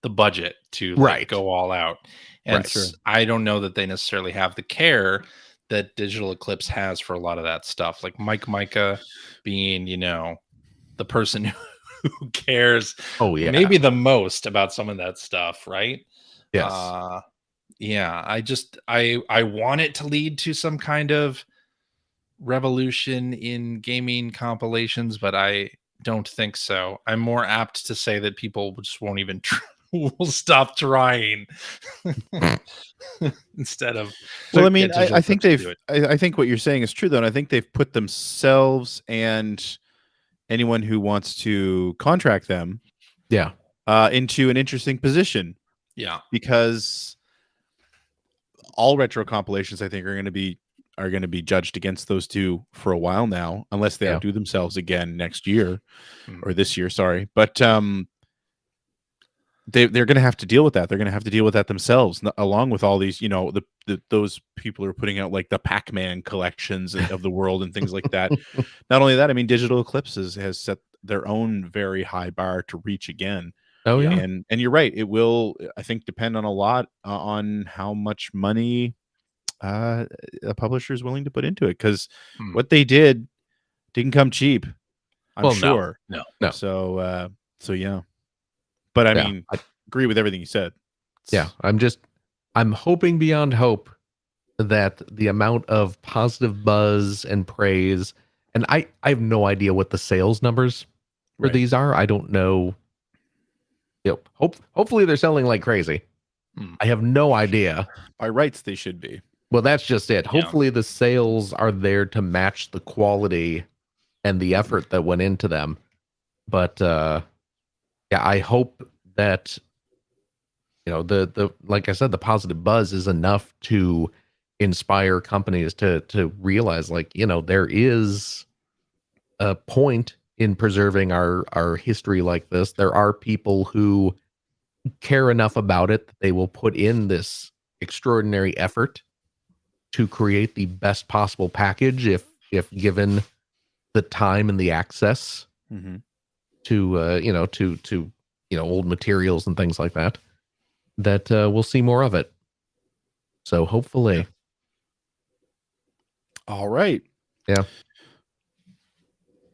S3: the budget to like
S2: Right.
S3: go all out, and
S2: Right.
S3: I don't know that they necessarily have the care that Digital Eclipse has for a lot of that stuff. Like Mike Micah being, the person who cares
S2: Oh yeah.
S3: maybe the most about some of that stuff, right?
S2: Yes.
S3: Yeah, I want it to lead to some kind of revolution in gaming compilations, but I don't think so. I'm more apt to say that people just won't even will stop trying instead of
S1: Well, I mean,
S3: get Digital
S1: I think
S3: Eclipse to do it.
S1: I think what you're saying is true, though. And I think they've put themselves and anyone who wants to contract them
S2: Yeah.
S1: into an interesting position,
S3: Yeah.
S1: because all retro compilations, I think, are going to be judged against those two for a while now, unless they
S2: Yeah.
S1: outdo themselves again next year
S3: Mm.
S1: or this year. Sorry, but they're going to have to deal with that. They're going to have to deal with that themselves, along with all these, those people who are putting out like the Pac-Man collections of the world and things like that. Not only that, I mean, Digital Eclipse has set their own very high bar to reach again.
S2: Oh yeah.
S1: And you're right. It will, I think, depend on a lot on how much money a publisher is willing to put into it, because
S3: Hmm.
S1: what they did didn't come cheap. I'm
S2: Well, no.
S1: sure.
S3: No.
S1: So yeah. But I
S2: Yeah,
S1: mean, I agree with everything you said.
S2: Yeah, I'm hoping beyond hope that the amount of positive buzz and praise, and I have no idea what the sales numbers for
S1: Right.
S2: these are. I don't know. Hopefully they're selling like crazy.
S3: Hmm.
S2: I have no idea.
S1: By rights, they should be.
S2: Well, that's just it.
S3: Yeah.
S2: Hopefully the sales are there to match the quality and the effort that went into them. But yeah, I hope that the like I said, the positive buzz is enough to inspire companies to realize, like, there is a point in preserving our history like this. There are people who care enough about it that they will put in this extraordinary effort to create the best possible package if given the time and the access
S1: Mm-hmm.
S2: to old materials and things like that. That we'll see more of it. So hopefully.
S1: All right.
S2: Yeah.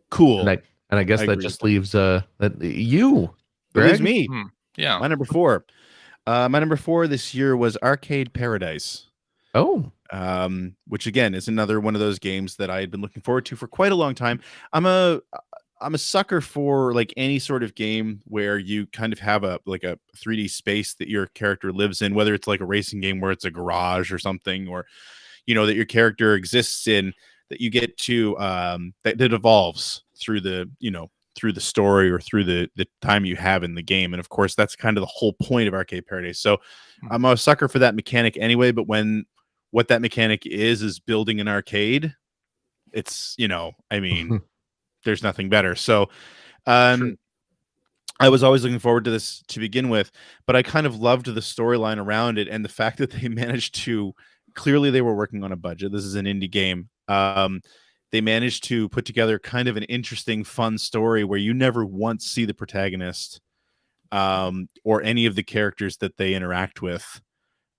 S1: Cool.
S2: And I guess
S1: I
S2: that
S1: agree
S2: just
S1: with
S2: leaves you,
S1: That leaves
S2: Greg?
S1: me.
S3: Yeah.
S1: My number 4. My number 4 this year was Arcade Paradise.
S2: Oh,
S1: Which again is another one of those games that I had been looking forward to for quite a long time. I'm a sucker for like any sort of game where you kind of have a 3D space that your character lives in, whether it's like a racing game where it's a garage or something, or that your character exists in, that you get to that evolves through the through the story or through the time you have in the game. And of course that's kind of the whole point of Arcade Paradise. So I'm a sucker for that mechanic anyway, but when what that mechanic is building an arcade, it's I mean there's nothing better. So I was always looking forward to this to begin with, but I kind of loved the storyline around it and the fact that they managed to, clearly they were working on a budget. This is an indie game. They managed to put together kind of an interesting, fun story where you never once see the protagonist or any of the characters that they interact with.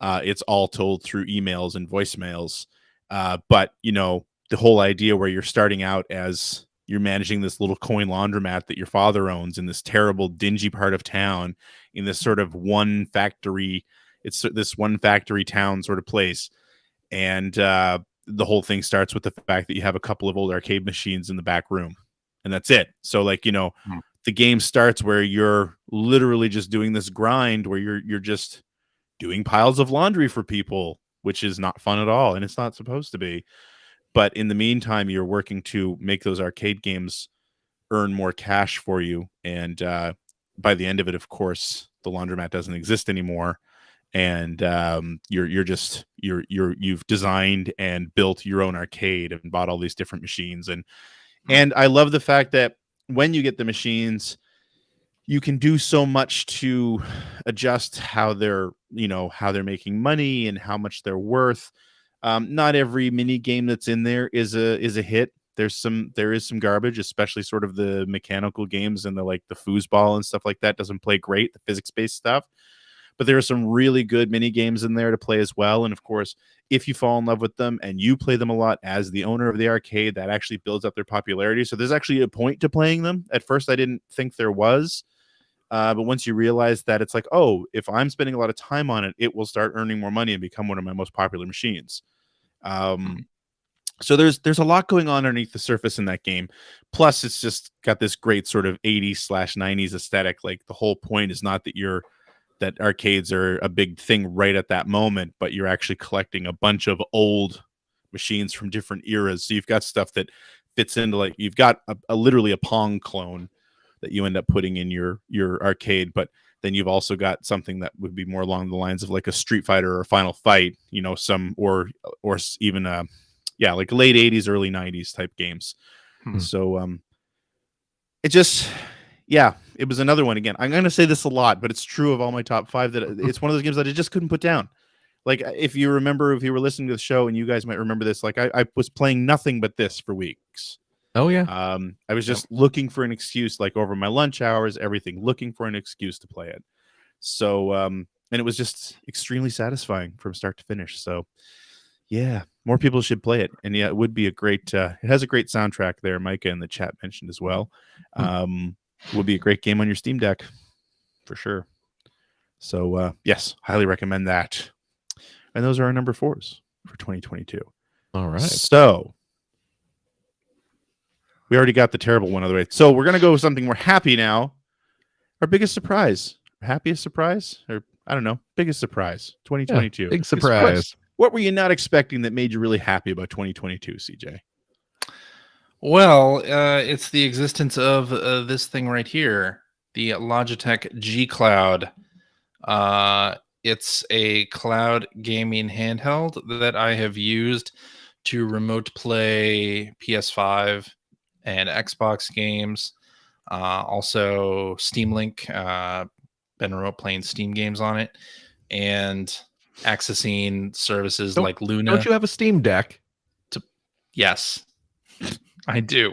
S1: It's all told through emails and voicemails. But the whole idea where you're starting out as you're managing this little coin laundromat that your father owns in this terrible, dingy part of town, in this sort of one factory. It's this one factory town sort of place. And the whole thing starts with the fact that you have a couple of old arcade machines in the back room, and that's it. So like, the game starts where you're literally just doing this grind where you're just doing piles of laundry for people, which is not fun at all, and it's not supposed to be. But in the meantime, you're working to make those arcade games earn more cash for you. And by the end of it, of course, the laundromat doesn't exist anymore. And you've designed and built your own arcade and bought all these different machines. And I love the fact that when you get the machines, you can do so much to adjust how they're making money and how much they're worth. Not every mini game that's in there is a hit. There is some garbage, especially sort of the mechanical games and the foosball and stuff like that doesn't play great, the physics-based stuff. But there are some really good mini games in there to play as well. And of course, if you fall in love with them and you play them a lot as the owner of the arcade, that actually builds up their popularity. So there's actually a point to playing them. At first, I didn't think there was. But once you realize that, it's like, oh, if I'm spending a lot of time on it, it will start earning more money and become one of my most popular machines. So there's a lot going on underneath the surface in that game. Plus, it's just got this great sort of 80s/90s aesthetic. Like, the whole point is not that arcades are a big thing right at that moment, but you're actually collecting a bunch of old machines from different eras. So you've got stuff that fits into, you've got literally a Pong clone that you end up putting in your arcade, but then you've also got something that would be more along the lines of like a Street Fighter or Final Fight, or even like late 80s, early 90s type games. So it just, it was another one. Again, I'm going to say this a lot, but it's true of all my top 5 that it's one of those games that I just couldn't put down. Like, if you were listening to the show, and you guys might remember this, like I was playing nothing but this for weeks.
S2: Oh yeah.
S1: I was just looking for an excuse, like over my lunch hours, everything, looking for an excuse to play it. So, and it was just extremely satisfying from start to finish. So yeah, more people should play it. And yeah, it would be a great, it has a great soundtrack there. Micah in the chat mentioned as well. Would be a great game on your Steam Deck for sure. So yes, highly recommend that. And those are our number 4s for 2022.
S2: All right.
S1: So we already got the terrible one out of the way. So we're going to go with something we're happy now. Our biggest surprise, happiest surprise, or I don't know, biggest surprise, 2022.
S2: Yeah, big surprise.
S1: What were you not expecting that made you really happy about 2022, CJ?
S3: Well, it's the existence of this thing right here, the Logitech G Cloud. It's a cloud gaming handheld that I have used to remote play PS5 and Xbox games. Also Steam Link, been remote playing Steam games on it, and accessing services like Luna.
S2: Don't you have a Steam Deck?
S3: Yes, I do.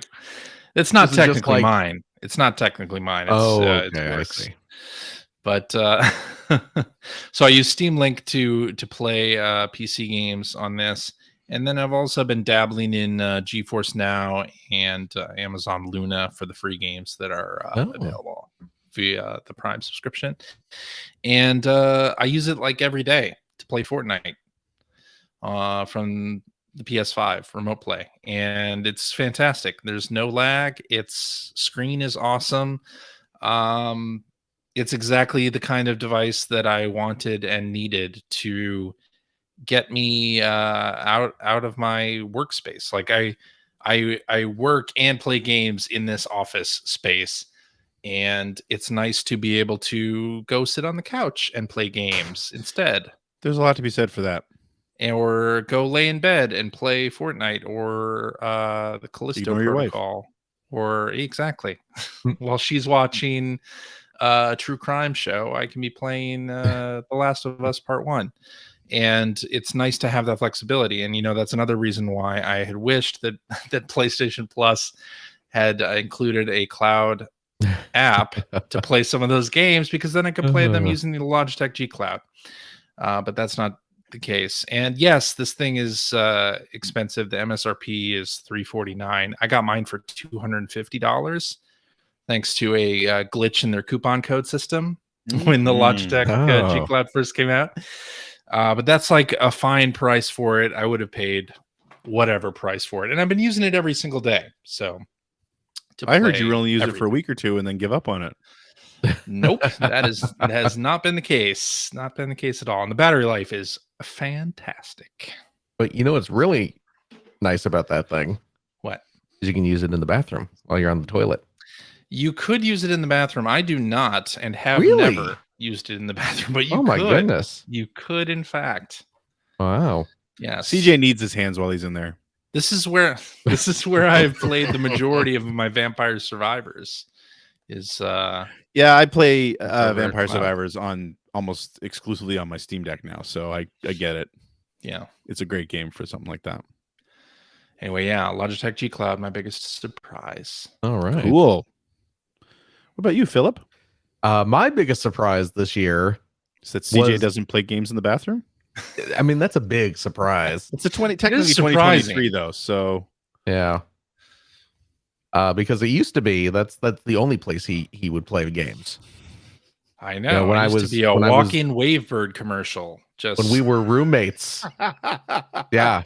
S3: It's not technically mine. It's not technically mine. It's,
S2: okay, I see.
S3: But so I use Steam Link to play PC games on this. And then I've also been dabbling in GeForce Now and Amazon Luna for the free games that are available via the Prime subscription. And I use it like every day to play Fortnite from the PS5 remote play. And it's fantastic. There's no lag. Its screen is awesome. It's exactly the kind of device that I wanted and needed to get me out of my workspace. Like I work and play games in this office space, and it's nice to be able to go sit on the couch and play games instead.
S1: There's a lot to be said for that.
S3: Or go lay in bed and play Fortnite or the Callisto Protocol. Or exactly. While she's watching a true crime show, I can be playing The Last of Us Part 1. And it's nice to have that flexibility. And, that's another reason why I had wished that PlayStation Plus had included a cloud app to play some of those games, because then I could play them using the Logitech G Cloud. But that's not the case. And yes, this thing is expensive. The MSRP is $349. I got mine for $250 thanks to a glitch in their coupon code system when the Logitech G Cloud first came out. But that's like a fine price for it. I would have paid whatever price for it, and I've been using it every single day. So
S1: I heard you
S3: play
S1: only use it for a
S3: everything.
S1: week or two and then give up on it.
S3: Nope, that has not been the case. Not been the case at all. And the battery life is fantastic.
S2: But you know what's really nice about that thing?
S3: What?
S2: Is you can use it in the bathroom while you're on the toilet.
S3: You could use it in the bathroom. I do not, and have
S2: Really?
S3: never used it in the bathroom. But you
S2: Oh my
S3: could.
S2: goodness.
S3: You could, in fact.
S2: Wow.
S3: Yes.
S1: CJ needs his hands while he's in there.
S3: This is where I've played the majority of my Vampire Survivors. Is
S1: Yeah, I play
S3: over
S1: Vampire
S3: cloud.
S1: Survivors on almost exclusively on my Steam Deck now, so I get it.
S3: yeah.
S1: It's a great game for something like that.
S3: Anyway, yeah, Logitech G Cloud, my biggest surprise.
S2: All right.
S1: Cool. What about you, Philip?
S2: My biggest surprise this year,
S1: Is that CJ
S2: Was-
S1: doesn't play games in the bathroom?
S2: I mean, that's a big surprise.
S1: It's technically
S3: surprising.
S1: 2023 though, so
S2: Yeah. Because it used to be that's the only place he would play games.
S3: I know.
S2: when
S3: it
S2: I
S3: used
S2: was-
S3: to be a
S2: when I was-
S3: walk-in Wavebird commercial. Just
S2: When we were roommates. Yeah.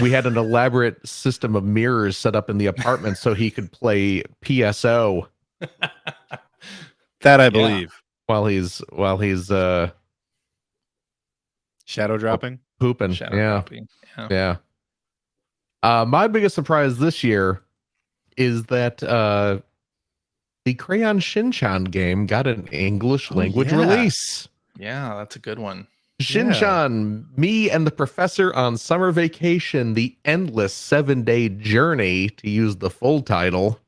S2: We had an elaborate system of mirrors set up in the apartment so he could play PSO
S1: that I believe.
S2: while he's
S1: Shadow dropping.
S2: pooping.
S3: shadow
S2: Yeah.
S3: dropping. Yeah.
S2: Yeah. My biggest surprise this year is that the Crayon Shinchan game got an English
S1: Oh,
S2: language
S1: yeah.
S2: release.
S3: Yeah, that's a good one.
S2: Shinchan, me and the professor on summer vacation, the endless 7-day journey, to use the full title.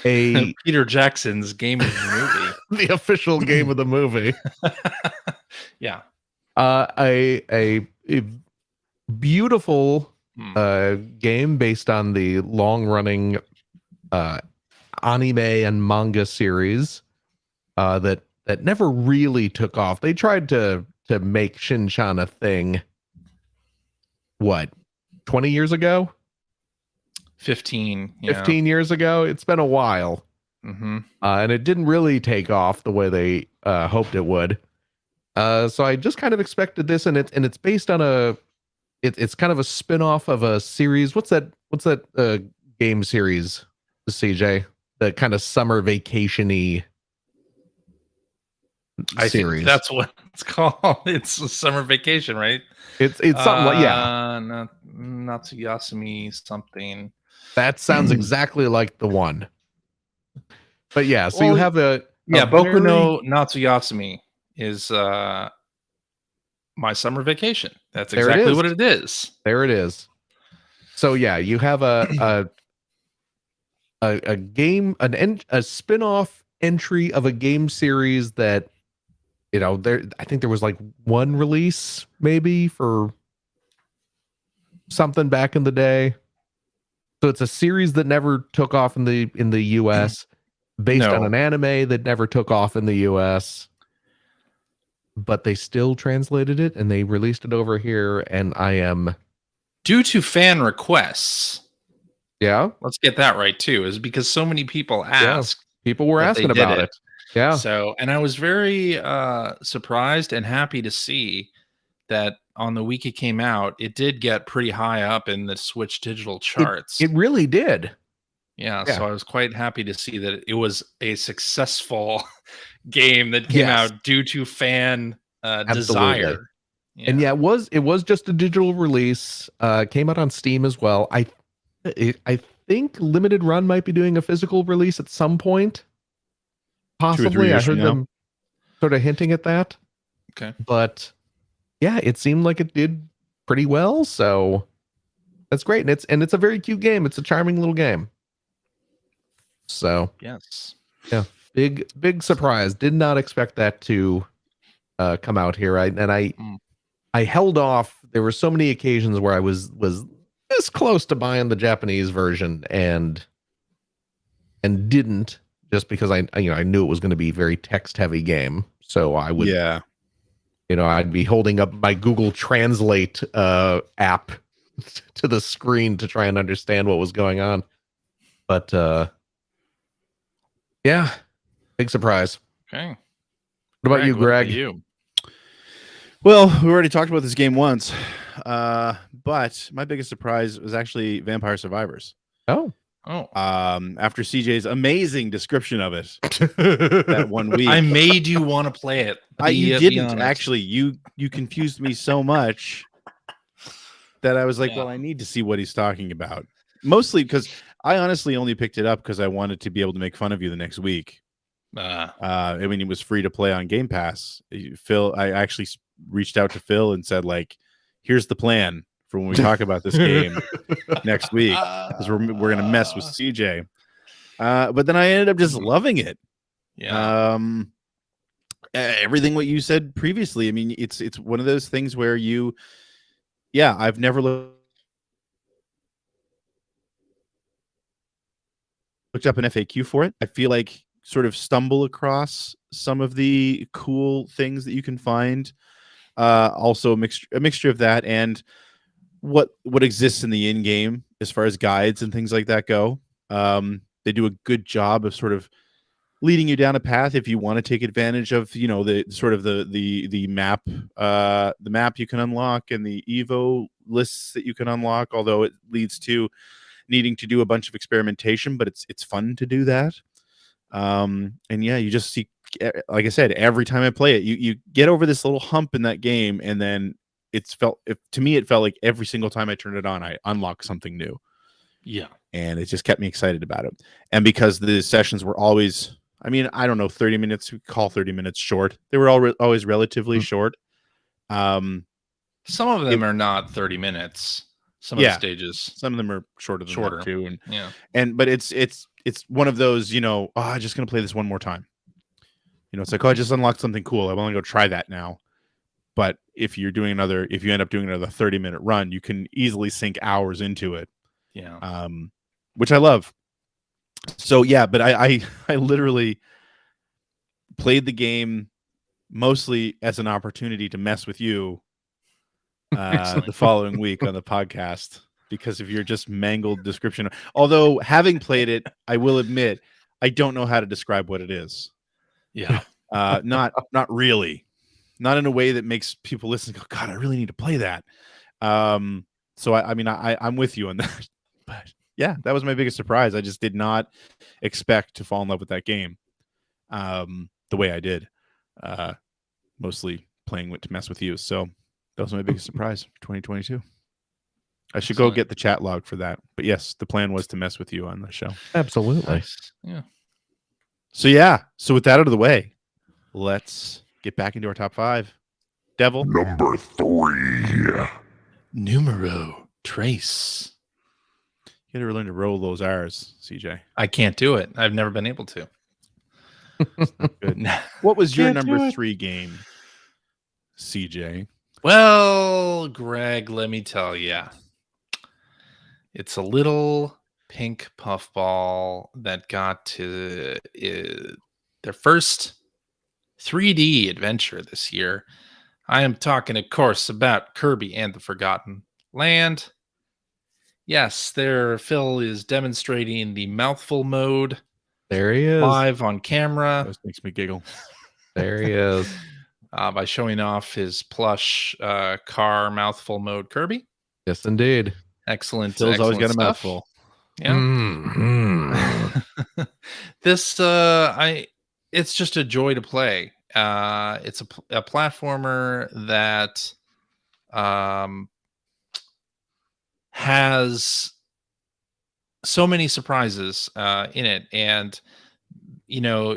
S2: A
S3: Peter Jackson's game of the
S2: the official game of the movie.
S3: movie. Yeah.
S2: A beautiful
S3: Hmm.
S2: game based on the long running anime and manga series that never really took off. They tried to make Shinchan a thing. What, 20 years ago?
S3: 15. Yeah.
S2: 15 years ago? It's been a while.
S3: Mm-hmm.
S2: And it didn't really take off the way they hoped it would. So I just kind of expected this, and it's based on it's kind of a spin-off of a series. What's that game series, CJ? The kind of summer vacation-y
S3: I
S2: series.
S3: think that's what it's called. It's a summer vacation, right?
S2: It's something like, yeah.
S3: Natsuyasumi something.
S2: That sounds exactly like the one. But yeah, so you
S3: Well,
S2: have
S3: Yeah,
S2: very-
S3: Boku no Natsuyasumi is my summer vacation. That's
S2: There it
S3: exactly
S2: is.
S3: what it is.
S2: There it is. So yeah, you have a game, a spin-off entry of a game series that, you know, I think there was like one release maybe for something back in the day. So it's a series that never took off in the US, based
S3: No.
S2: on an anime that never took off in the US. But they still translated it and they released it over here, and I am
S3: Due to fan requests,
S2: yeah,
S3: let's get that right too, is because so many people asked.
S2: people were
S3: that they
S2: asking
S3: did
S2: about it. Yeah.
S3: So, and I was very surprised and happy to see that on the week it came out, it did get pretty high up in the Switch digital charts.
S2: It really did.
S3: Yeah,
S2: Yeah.
S3: so I was quite happy to see that it was a successful game that came
S2: Yes.
S3: out due to fan
S2: Absolutely.
S3: desire.
S2: And yeah, it was just a digital release. Came out on Steam as well. I think Limited Run might be doing a physical release at some point.
S1: 2 or 3
S2: Possibly. I
S1: years from
S2: heard
S1: now.
S2: them sort of hinting at that.
S3: Okay.
S2: But yeah, it seemed like it did pretty well. So that's great. And it's a very cute game. It's a charming little game. So
S3: Yes.
S2: big surprise. Did not expect that to come out here. I held off. There were so many occasions where I was this close to buying the Japanese version and didn't, just because I knew it was going to be a very text heavy game. So I would,
S1: Yeah.
S2: I'd be holding up my Google Translate app to the screen to try and understand what was going on. But yeah, big surprise.
S3: Okay.
S2: What about you,
S3: What about
S2: Greg?
S3: you?
S1: Well, we already talked about this game once, but my biggest surprise was actually Vampire Survivors.
S2: Oh,
S1: After CJ's amazing description of it that 1 week,
S3: I made you want to play it.
S1: you
S3: Be
S1: didn't
S3: honest.
S1: actually. You confused me so much that I was like,
S3: Yeah.
S1: well, I need to see what he's talking about. Mostly because I honestly only picked it up because I wanted to be able to make fun of you the next week. I mean, it was free to play on Game Pass. Phil, I actually reached out to Phil and said, like, here's the plan for when we talk about this game next week, because we're gonna mess with CJ. But then I ended up just loving it.
S3: Yeah.
S1: Everything what you said previously. I mean, it's one of those things where I've never looked up an FAQ for it. I feel like sort of stumble across some of the cool things that you can find. Also a mixture of that and what exists in the in-game as far as guides and things like that go. They do a good job of sort of leading you down a path if you want to take advantage of, the sort of the map, the map you can unlock and the Evo lists that you can unlock, although it leads to needing to do a bunch of experimentation, but it's fun to do that. And yeah, you just see, like I said, every time I play it, you get over this little hump in that game, and then to me it felt like every single time I turned it on, I unlocked something new.
S3: Yeah.
S1: And it just kept me excited about it. And because the sessions were always, I mean, I don't know, 30 minutes, we call 30 minutes short. They were always relatively short.
S3: Some of them are not 30 minutes. Some of the stages.
S1: Some of them are shorter than that too. But it's one of those, I'm just gonna play this one more time. It's like, I just unlocked something cool. I want to go try that now. But if you end up doing another 30-minute run, you can easily sink hours into it.
S3: Yeah.
S1: Which I love. So yeah, but I literally played the game mostly as an opportunity to mess with you the following week on the podcast because of your just mangled description. Although having played it, I will admit I don't know how to describe what it is.
S3: Yeah.
S1: Not really. Not in a way that makes people listen and go, God, I really need to play that. So I'm with you on that. But yeah, that was my biggest surprise. I just did not expect to fall in love with that game the way I did. Mostly playing to mess with you. So that was my biggest surprise for 2022. I should go get the chat log for that. But yes, the plan was to mess with you on the show.
S2: absolutely.
S3: Nice. Yeah.
S1: So with that out of the way, let's get back into our top 5. Devil.
S4: Number 3.
S3: Numero Trace.
S1: You gotta learn to roll those R's, CJ.
S3: I can't do it. I've never been able to.
S1: Good. What was your number 3 game, CJ?
S3: Well, Greg, let me tell you. It's a little pink puffball that got to their first 3D adventure this year. I am talking, of course, about Kirby and the Forgotten Land. Yes, Phil is demonstrating the mouthful mode.
S2: There he is.
S3: Live on camera.
S1: That makes me giggle.
S2: There he is.
S3: By showing off his plush car mouthful mode Kirby.
S2: Yes, indeed.
S3: Excellent.
S1: Phil's always got a
S3: stuff.
S1: mouthful.
S3: Yeah.
S2: Mm-hmm.
S3: This it's just a joy to play. It's a platformer that has so many surprises in it, and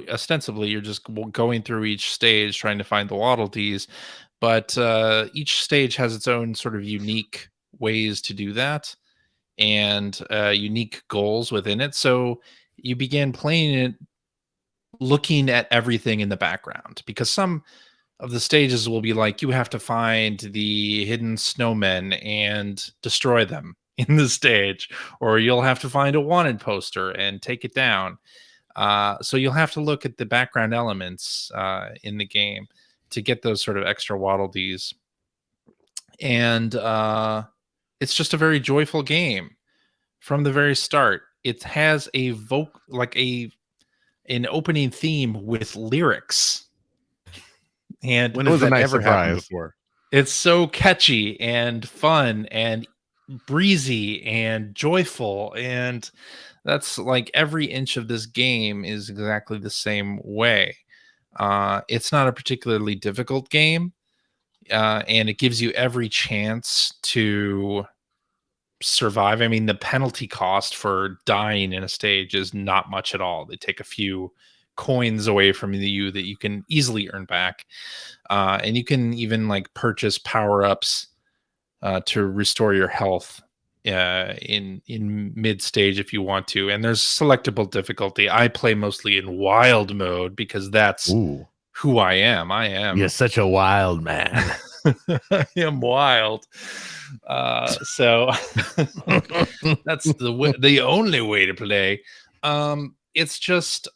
S3: ostensibly you're just going through each stage trying to find the Waddle Dees, but each stage has its own sort of unique ways to do that and unique goals within it. So you begin playing it looking at everything in the background, because some of the stages will be like, you have to find the hidden snowmen and destroy them in the stage, or you'll have to find a wanted poster and take it down. So you'll have to look at the background elements in the game to get those sort of extra Waddle Dees. And it's just a very joyful game from the very start. It has an opening theme with lyrics. And
S1: When
S2: It
S1: has
S2: was a
S1: that
S2: nice
S1: ever happened
S2: surprise.
S1: before?
S3: it's so catchy and fun and breezy and joyful, and that's like every inch of this game is exactly the same way. It's not a particularly difficult game, and it gives you every chance to survive. I mean, the penalty cost for dying in a stage is not much at all. They take a few coins away from you that you can easily earn back, and you can even like purchase power ups to restore your health in mid stage if you want to. And there's selectable difficulty. I play mostly in wild mode because that's
S2: Ooh,
S3: who I am. I am
S2: you're such a wild man.
S3: I am wild. So that's the only way to play. It's just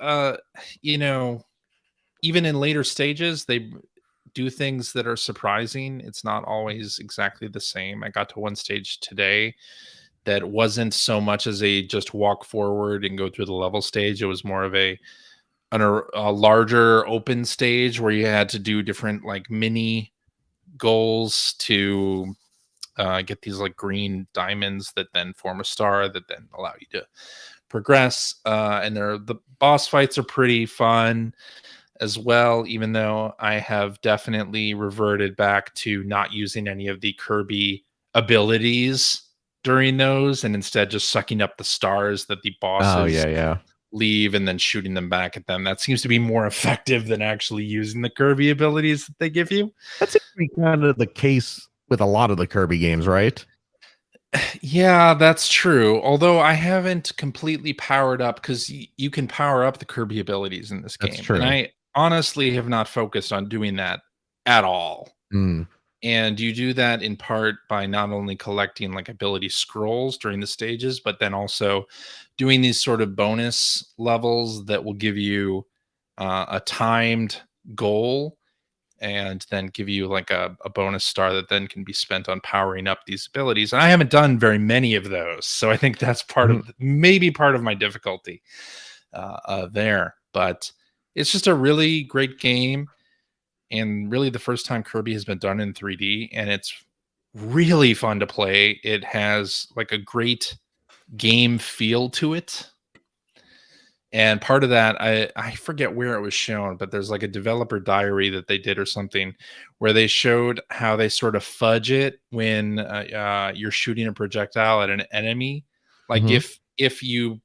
S3: you know, even in later stages, they do things that are surprising. It's not always exactly the same. I got to one stage today that wasn't so much as a just walk forward and go through the level stage. It was more of a larger open stage where you had to do different like mini goals to get these like green diamonds that then form a star that then allow you to progress. And the boss fights are pretty fun as well, even though I have definitely reverted back to not using any of the Kirby abilities during those and instead just sucking up the stars that the bosses
S2: Oh yeah.
S3: leave and then shooting them back at them. That seems to be more effective than actually using the Kirby abilities that they give you.
S2: That seems to be kind of the case with a lot of the Kirby games, right?
S3: Yeah, that's true. Although I haven't completely powered up because you can power up the Kirby abilities in this game.
S2: That's true.
S3: And I honestly have not focused on doing that at all.
S2: Mm.
S3: And you do that in part by not only collecting like ability scrolls during the stages, but then also doing these sort of bonus levels that will give you a timed goal and then give you like a bonus star that then can be spent on powering up these abilities. And I haven't done very many of those. So I think that's part of maybe part of my difficulty there. But it's just a really great game. And really the first time Kirby has been done in 3D, and it's really fun to play. It has like a great game feel to it. And part of that, I forget where it was shown, but there's like a developer diary that they did or something where they showed how they sort of fudge it when you're shooting a projectile at an enemy. Like
S2: Mhm.
S3: if you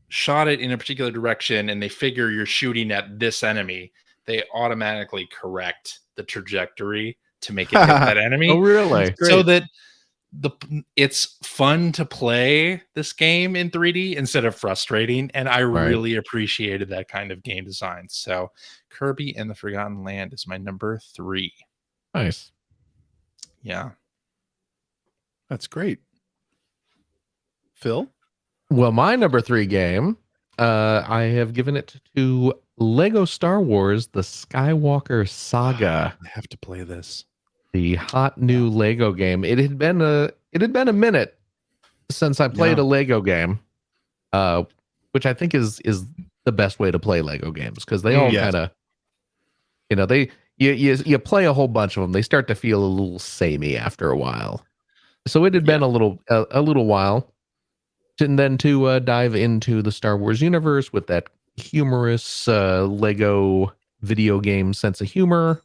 S3: shot it in a particular direction and they figure you're shooting at this enemy, they automatically correct the trajectory to make it hit that enemy.
S2: Oh, really?
S3: So that it's fun to play this game in 3D instead of frustrating, and I
S2: Right.
S3: really appreciated that kind of game design. So Kirby and the Forgotten Land is my number 3.
S2: Nice.
S3: Yeah.
S1: That's great. Phil?
S2: Well, my number 3 game, I have given it to Lego Star Wars: The Skywalker Saga.
S1: I have to play this.
S2: The hot new Lego game. It had been a minute since I played a Lego game, which I think is the best way to play Lego games because they all
S1: Yes.
S2: kind of, they you play a whole bunch of them. They start to feel a little samey after a while. So it had been a little while, and then to dive into the Star Wars universe with that humorous Lego video game sense of humor.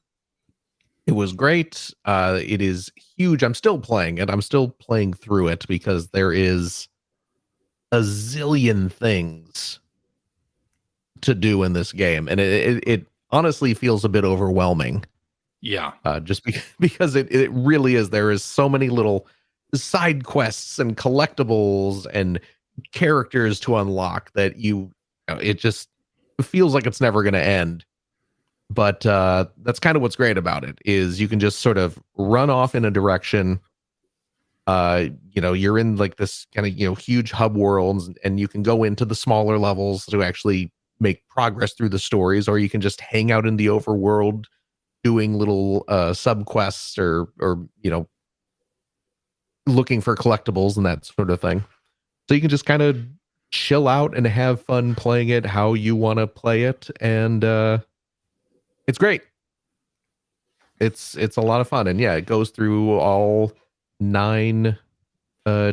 S2: It was great. It is huge. I'm still playing it. I'm still playing through it because there is a zillion things to do in this game, and it honestly feels a bit overwhelming.
S3: Yeah.
S2: Just because it really is. There is so many little side quests and collectibles and characters to unlock that it just feels like it's never going to end. But that's kind of what's great about it is you can just sort of run off in a direction. You're in like this kind of, huge hub worlds, and you can go into the smaller levels to actually make progress through the stories, or you can just hang out in the overworld doing little sub quests or looking for collectibles and that sort of thing. So you can just kind of chill out and have fun playing it how you want to play it. And it's great. It's a lot of fun, and yeah, it goes through all 9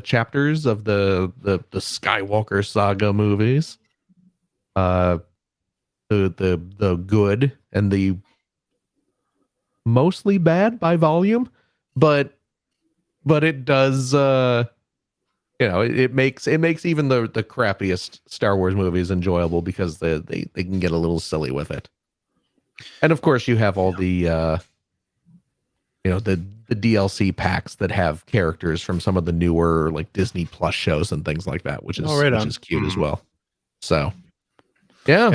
S2: chapters of the Skywalker saga movies. The good and the mostly bad by volume, but it does it makes even the crappiest Star Wars movies enjoyable because they can get a little silly with it. And of course you have all the the DLC packs that have characters from some of the newer like Disney Plus shows and things like that, which is which is cute as well. So yeah.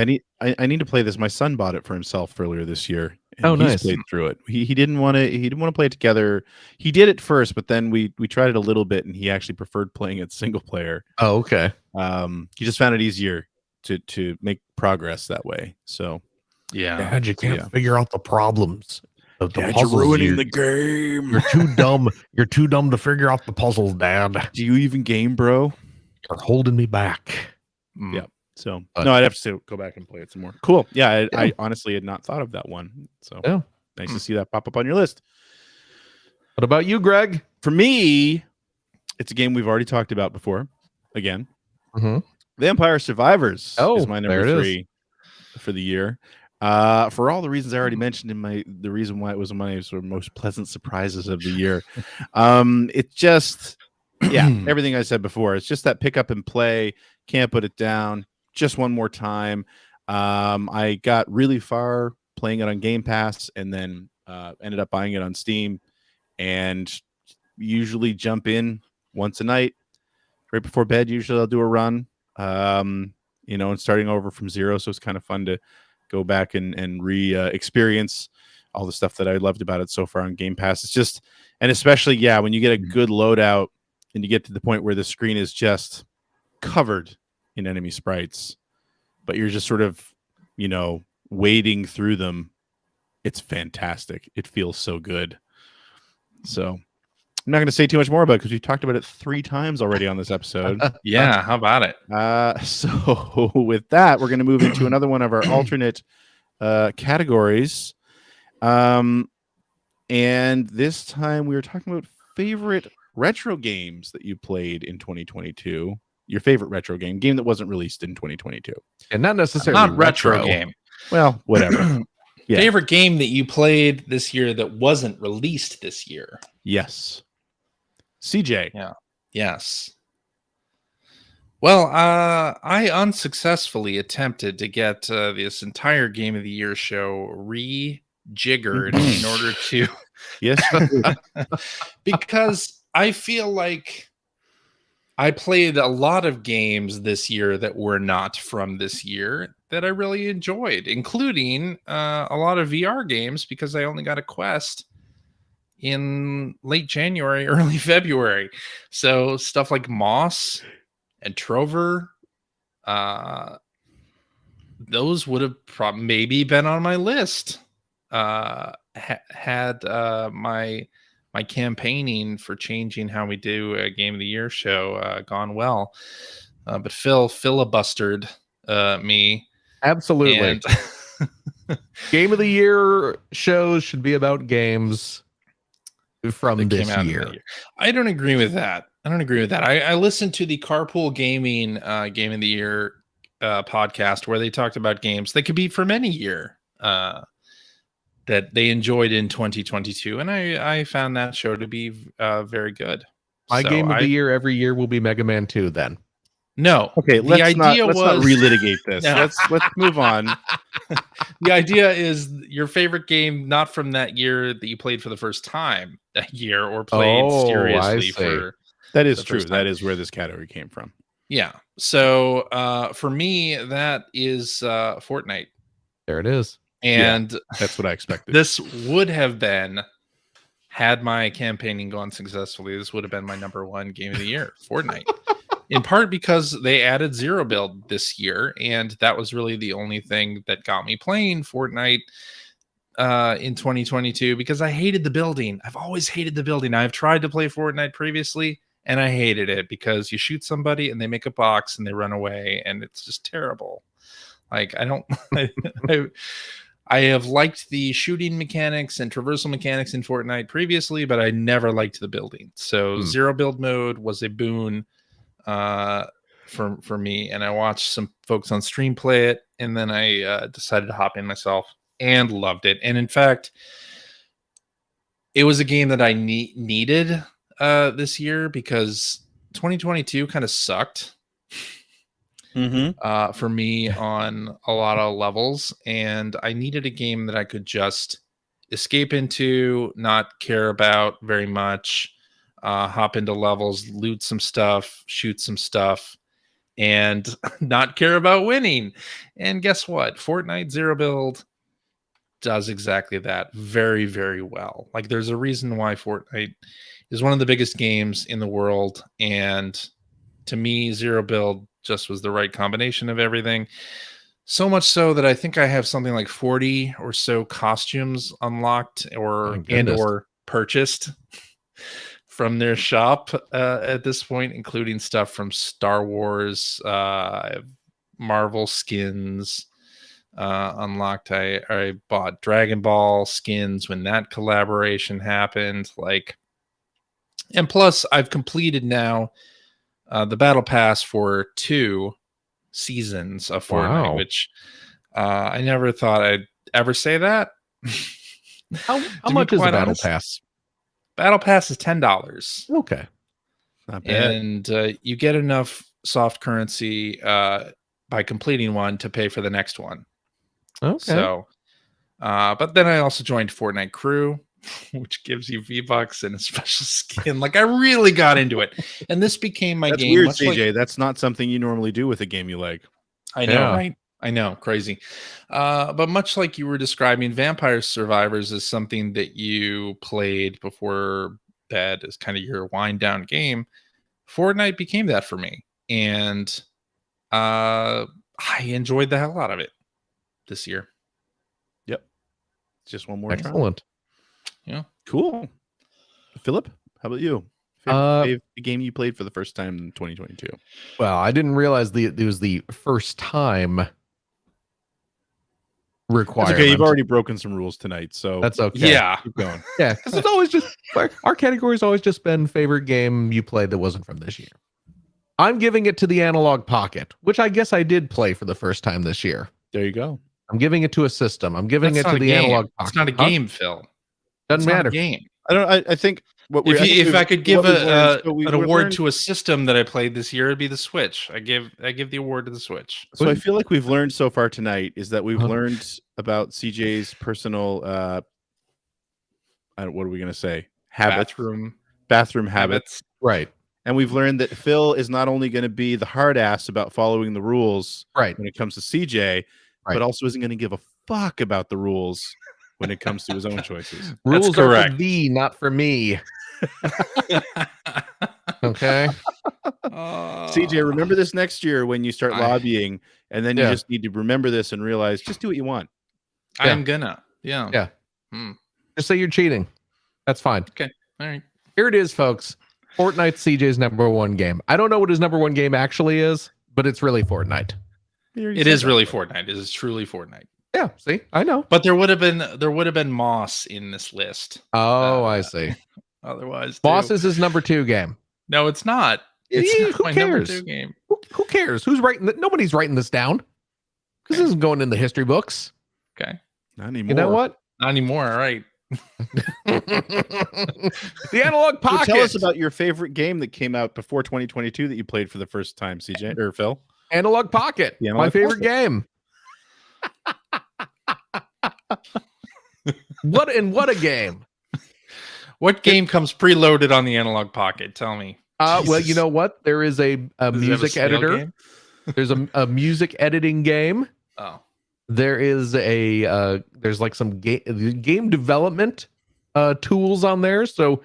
S1: I need to play this. My son bought it for himself earlier this year. And
S2: Oh,
S1: he's
S2: nice.
S1: played through it. He didn't want to play it together. He did it first, but then we tried it a little bit, and he actually preferred playing it single player.
S2: Oh, okay.
S1: He just found it easier to make progress that way. So
S3: Yeah.
S2: Dad, you can't
S1: Yeah.
S2: figure out the problems. The
S1: Dad,
S2: puzzles.
S1: you're ruining the game.
S2: You're too dumb. You're too dumb to figure out the puzzles, Dad.
S1: Do you even game, bro?
S2: You're holding me back.
S3: Mm.
S1: Yeah. So
S2: But-
S1: no, I'd have to go back and play it some more. Cool. Yeah, I
S2: Yeah.
S1: honestly had not thought of that one. So
S2: Yeah.
S1: nice to see that pop up on your list.
S2: What about you, Greg?
S1: For me, it's a game we've already talked about before. Again,
S2: Mm-hmm.
S1: Vampire Survivors
S2: Oh,
S1: is my
S2: there
S1: number
S2: it is.
S1: 3 for the year. For all the reasons I already mentioned the reason why it was one of my sort of most pleasant surprises of the year. It's just, yeah, everything I said before. It's just that pick up and play, can't put it down. Just one more time. I got really far playing it on Game Pass, and then ended up buying it on Steam, and usually jump in once a night right before bed. Usually I'll do a run, and starting over from zero. So it's kind of fun to go back and experience all the stuff that I loved about it so far on Game Pass. It's just, and especially, yeah, when you get a good loadout and you get to the point where the screen is just covered in enemy sprites, but you're just sort of, wading through them. It's fantastic. It feels so good. So I'm not going to say too much more about it because we've talked about it 3 times already on this episode.
S3: Yeah. How about it?
S1: So with that, we're going to move into another one of our alternate categories. And this time we were talking about favorite retro games that you played in 2022. Your favorite retro game that wasn't released in 2022.
S2: And not necessarily
S3: Not retro game.
S1: Well, whatever. Yeah.
S3: Favorite game that you played this year that wasn't released this year?
S1: Yes. CJ.
S3: Yeah. Yes. Well, I unsuccessfully attempted to get this entire Game of the Year show rejiggered in order to,
S1: Yes.
S3: because I feel like I played a lot of games this year that were not from this year that I really enjoyed, including a lot of VR games, because I only got a Quest in late January, early February. So stuff like Moss and Trover, those would have maybe been on my list had my campaigning for changing how we do a Game of the Year show gone well. But Phil filibustered me.
S2: Absolutely.
S3: And
S2: Game of the Year shows should be about games from
S3: that
S2: this
S3: came out in
S2: year.
S3: the year. I don't agree with that. I listened to the Carpool Gaming Game of the Year podcast where they talked about games that could be from any year that they enjoyed in 2022, and I found that show to be very good.
S2: My
S3: So
S2: game of the year every year will be Mega Man 2 then.
S3: No.
S1: Okay,
S3: The
S1: let's
S3: idea
S1: not
S3: was-
S1: relitigate this.
S3: No.
S1: Let's move on.
S3: The idea is your favorite game not from that year that you played for the first time that year or played
S2: Oh, I
S3: seriously
S2: see.
S3: for
S1: That is
S3: The
S1: true.
S3: first time.
S1: That is where this category came from.
S3: yeah. So for me that is Fortnite.
S2: There it is.
S3: And
S1: That's what I expected.
S3: this would have been, had my campaigning gone successfully, this would have been my number 1 game of the year, Fortnite. In part because they added Zero Build this year, and that was really the only thing that got me playing Fortnite in 2022, because I hated the building. I've always hated the building. I've tried to play Fortnite previously, and I hated it because you shoot somebody and they make a box and they run away, and it's just terrible. Like, I don't... I have liked the shooting mechanics and traversal mechanics in Fortnite previously, but I never liked the building. So zero build mode was a boon for me, and I watched some folks on stream play it, and then I decided to hop in myself and loved it. And in fact, it was a game that I needed this year because 2022 kind of sucked for me on a lot of levels, and I needed a game that I could just escape into, not care about very much, hop into levels, loot some stuff, shoot some stuff, and not care about winning. And guess what? Fortnite Zero Build does exactly that very, very well. Like, there's a reason why Fortnite is one of the biggest games in the world, and to me, Zero Build just was the right combination of everything. So much so that I think I have something like 40 or so costumes unlocked or purchased from their shop at this point, including stuff from Star Wars, Marvel skins unlocked. I bought Dragon Ball skins when that collaboration happened. Like, and plus I've completed now the battle pass for 2 seasons of Fortnite, which I never thought I'd ever say that.
S2: How much is a battle pass?
S3: Battle pass is $10.
S2: Okay.
S1: Not bad.
S3: And you get enough soft currency by completing one to pay for the next one.
S2: Okay.
S3: So, but then I also joined Fortnite Crew, which gives you V-Bucks and a special skin. Like, I really got into it, and this became my
S1: That's
S3: game.
S1: weird, CJ. That's not something you normally do with a game you like.
S3: I know, right? I know, crazy. But much like you were describing, Vampire Survivors is something that you played before bed as kind of your wind down game. Fortnite became that for me, and I enjoyed the hell out of it this year.
S1: Yep. Just one more
S2: Excellent.
S1: Time. Yeah. Cool. Philip, how about you? Favorite game you played for the first time in 2022?
S2: Well, I didn't realize it was the first time requirement.
S1: That's okay. You've already broken some rules tonight, so
S2: that's okay.
S3: Yeah.
S1: Keep going.
S2: Yeah, because it's always just our category's always just been favorite game you played that wasn't from this year. I'm giving it to the Analog Pocket, which I guess I did play for the first time this year.
S1: There you go.
S2: I'm giving it to a system. I'm giving it to the Analog Pocket.
S3: It's not a game, Phil.
S2: Doesn't matter.
S3: Game.
S1: I think what
S3: if I could give an award to a system that I played this year, it'd be the Switch. I give the award to the Switch.
S1: So I feel like we've learned so far tonight is that we've learned about CJ's personal what are we gonna say? Bathroom habits.
S2: Right.
S1: And we've learned that Phil is not only going to be the hard ass about following the rules
S2: when
S1: it comes to CJ, but also isn't going to give a fuck about the rules when it comes to his own choices.
S2: Rules are for thee, not for me. Okay.
S1: CJ, remember this next year when you start lobbying, and then you just need to remember this and realize just do what you want.
S3: I'm gonna.
S2: Yeah. Just say you're cheating. That's fine.
S3: Okay. All right.
S2: Here it is, folks. Fortnite's CJ's #1 game. I don't know what his #1 game actually is, but it's really Fortnite.
S3: It is really Fortnite. It is truly Fortnite.
S2: Yeah, see, I know.
S3: But there would have been Moss in this list.
S2: Oh, I see.
S3: Otherwise,
S2: Moss is his #2 game.
S3: No, it's not. It's
S2: who
S3: my
S2: cares?
S3: #2 game.
S2: Who cares? Who's writing? Nobody's writing this down because this isn't going in the history books.
S3: Okay,
S1: not anymore.
S2: You know what?
S3: Not anymore. All right.
S2: The Analog Pocket.
S1: So tell us about your favorite game that came out before 2022 that you played for the first time, CJ or Phil.
S2: Analog Pocket. My favorite game. What a game.
S3: What game comes preloaded on the Analog Pocket? Tell me.
S2: Well, you know what? There is a music editor. Game? There's a music editing game.
S3: Oh.
S2: There is there's like some game development tools on there. So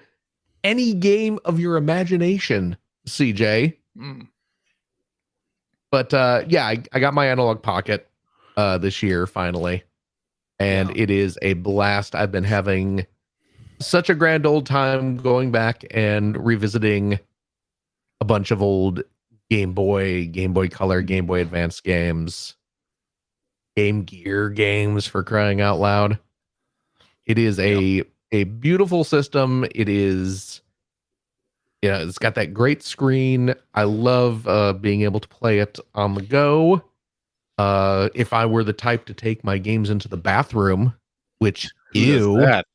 S2: any game of your imagination, CJ. But I got my Analog Pocket this year finally, and it is a blast. I've been having such a grand old time going back and revisiting a bunch of old Game Boy Color, Game Boy Advance games. Game Gear games, for crying out loud. It is a beautiful system. It is, it's got that great screen. I love being able to play it on the go. If I were the type to take my games into the bathroom, which
S1: Who does
S2: ew,
S1: that?